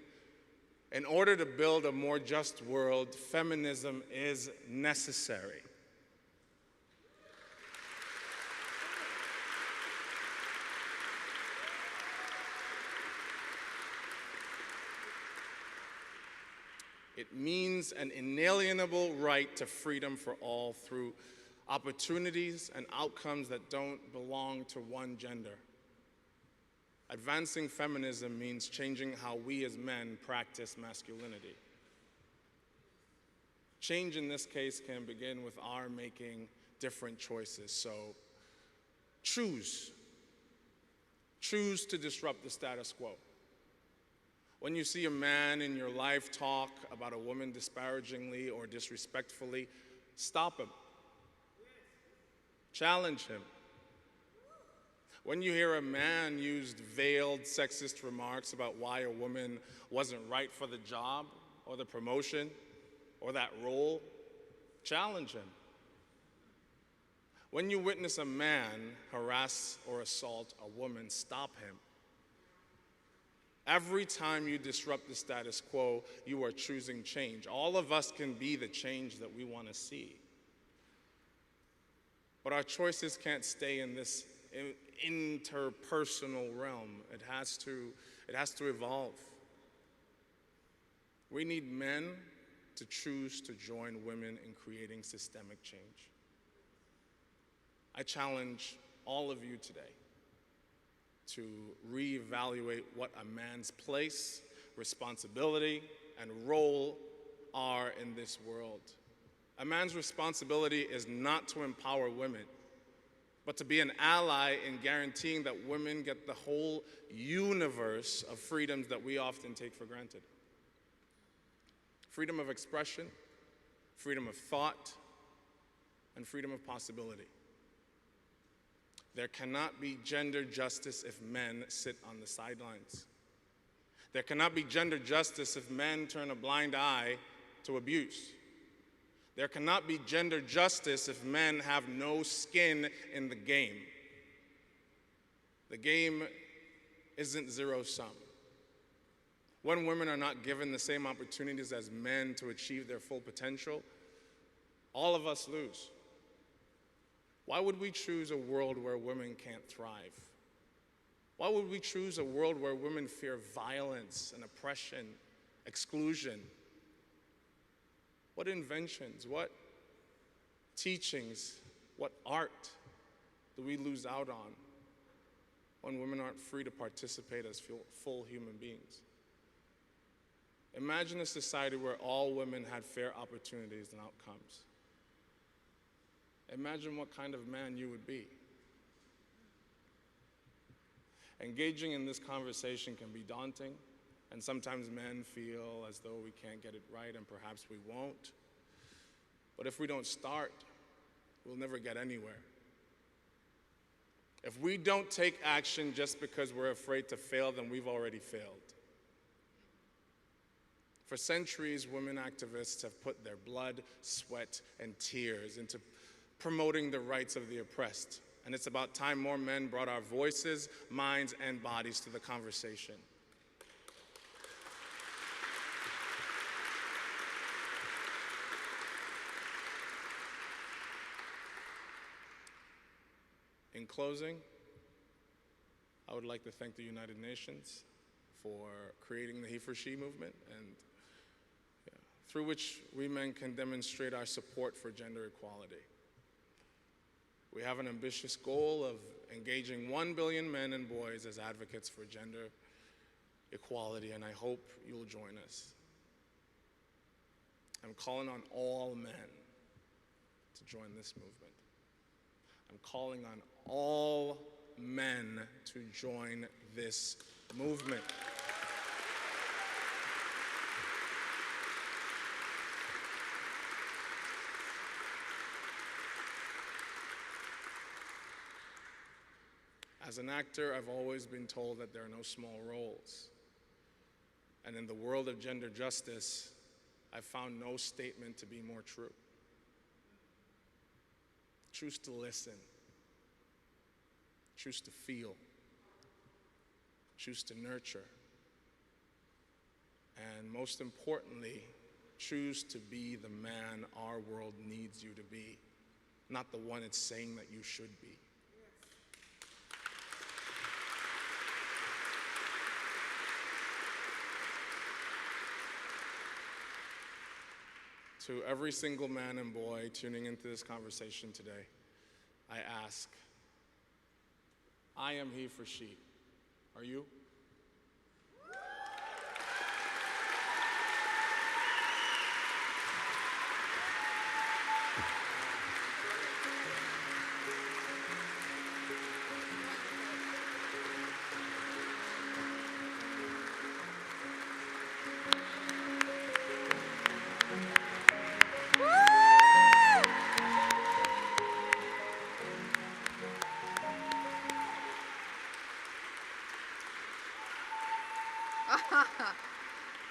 In order to build a more just world, feminism is necessary. It means an inalienable right to freedom for all through opportunities and outcomes that don't belong to one gender. Advancing feminism means changing how we as men practice masculinity. Change in this case can begin with our making different choices. So choose. Choose to disrupt the status quo. When you see a man in your life talk about a woman disparagingly or disrespectfully, stop him. Challenge him. When you hear a man use veiled sexist remarks about why a woman wasn't right for the job or the promotion or that role, challenge him. When you witness a man harass or assault a woman, stop him. Every time you disrupt the status quo, you are choosing change. All of us can be the change that we want to see. But our choices can't stay in this interpersonal realm. It has to evolve. We need men to choose to join women in creating systemic change. I challenge all of you today to reevaluate what a man's place, responsibility, and role are in this world. A man's responsibility is not to empower women, but to be an ally in guaranteeing that women get the whole universe of freedoms that we often take for granted. Freedom of expression, freedom of thought, and freedom of possibility. There cannot be gender justice if men sit on the sidelines. There cannot be gender justice if men turn a blind eye to abuse. There cannot be gender justice if men have no skin in the game. The game isn't zero-sum. When women are not given the same opportunities as men to achieve their full potential, all of us lose. Why would we choose a world where women can't thrive? Why would we choose a world where women fear violence and oppression, exclusion? What inventions, what teachings, what art do we lose out on when women aren't free to participate as full human beings? Imagine a society where all women had fair opportunities and outcomes. Imagine what kind of man you would be. Engaging in this conversation can be daunting, and sometimes men feel as though we can't get it right, and perhaps we won't. But if we don't start, we'll never get anywhere. If we don't take action just because we're afraid to fail, then we've already failed. For centuries, women activists have put their blood, sweat, and tears into promoting the rights of the oppressed. And it's about time more men brought our voices, minds, and bodies to the conversation. In closing, I would like to thank the United Nations for creating the HeForShe movement and through which we men can demonstrate our support for gender equality. We have an ambitious goal of engaging 1 billion men and boys as advocates for gender equality, and I hope you'll join us. I'm calling on all men to join this movement. I'm calling on all men to join this movement. As an actor, I've always been told that there are no small roles. And in the world of gender justice, I've found no statement to be more true. Choose to listen. Choose to feel. Choose to nurture. And most importantly, choose to be the man our world needs you to be, not the one it's saying that you should be. To every single man and boy tuning into this conversation today, I ask, I am HeForShe. Are you?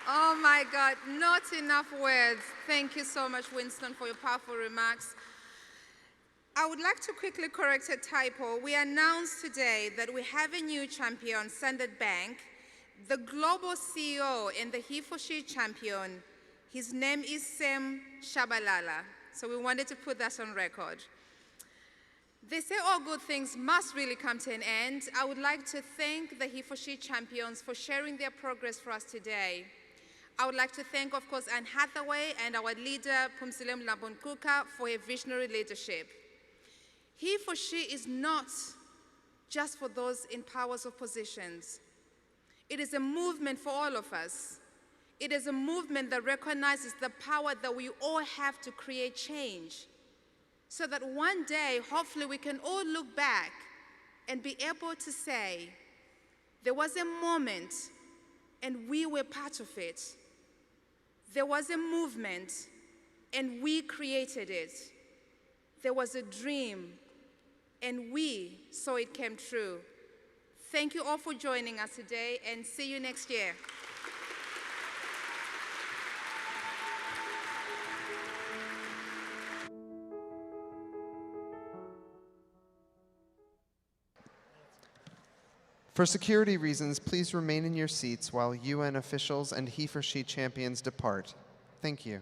Oh my God, not enough words. Thank you so much, Winston, for your powerful remarks. I would like to quickly correct a typo. We announced today that we have a new champion, Standard Bank, the global CEO and the HeForShe champion. His name is Sam Shabalala. So we wanted to put that on record. They say all good things must really come to an end. I would like to thank the HeForShe champions for sharing their progress for us today. I would like to thank, of course, Anne Hathaway and our leader, Phumzile Mlambo-Ngcuka, for her visionary leadership. HeForShe is not just for those in powers of positions. It is a movement for all of us. It is a movement that recognizes the power that we all have to create change, so that one day, hopefully, we can all look back and be able to say, there was a moment and we were part of it. There was a movement and we created it. There was a dream and we saw it come true. Thank you all for joining us today, and see you next year. For security reasons, please remain in your seats while UN officials and HeForShe champions depart. Thank you.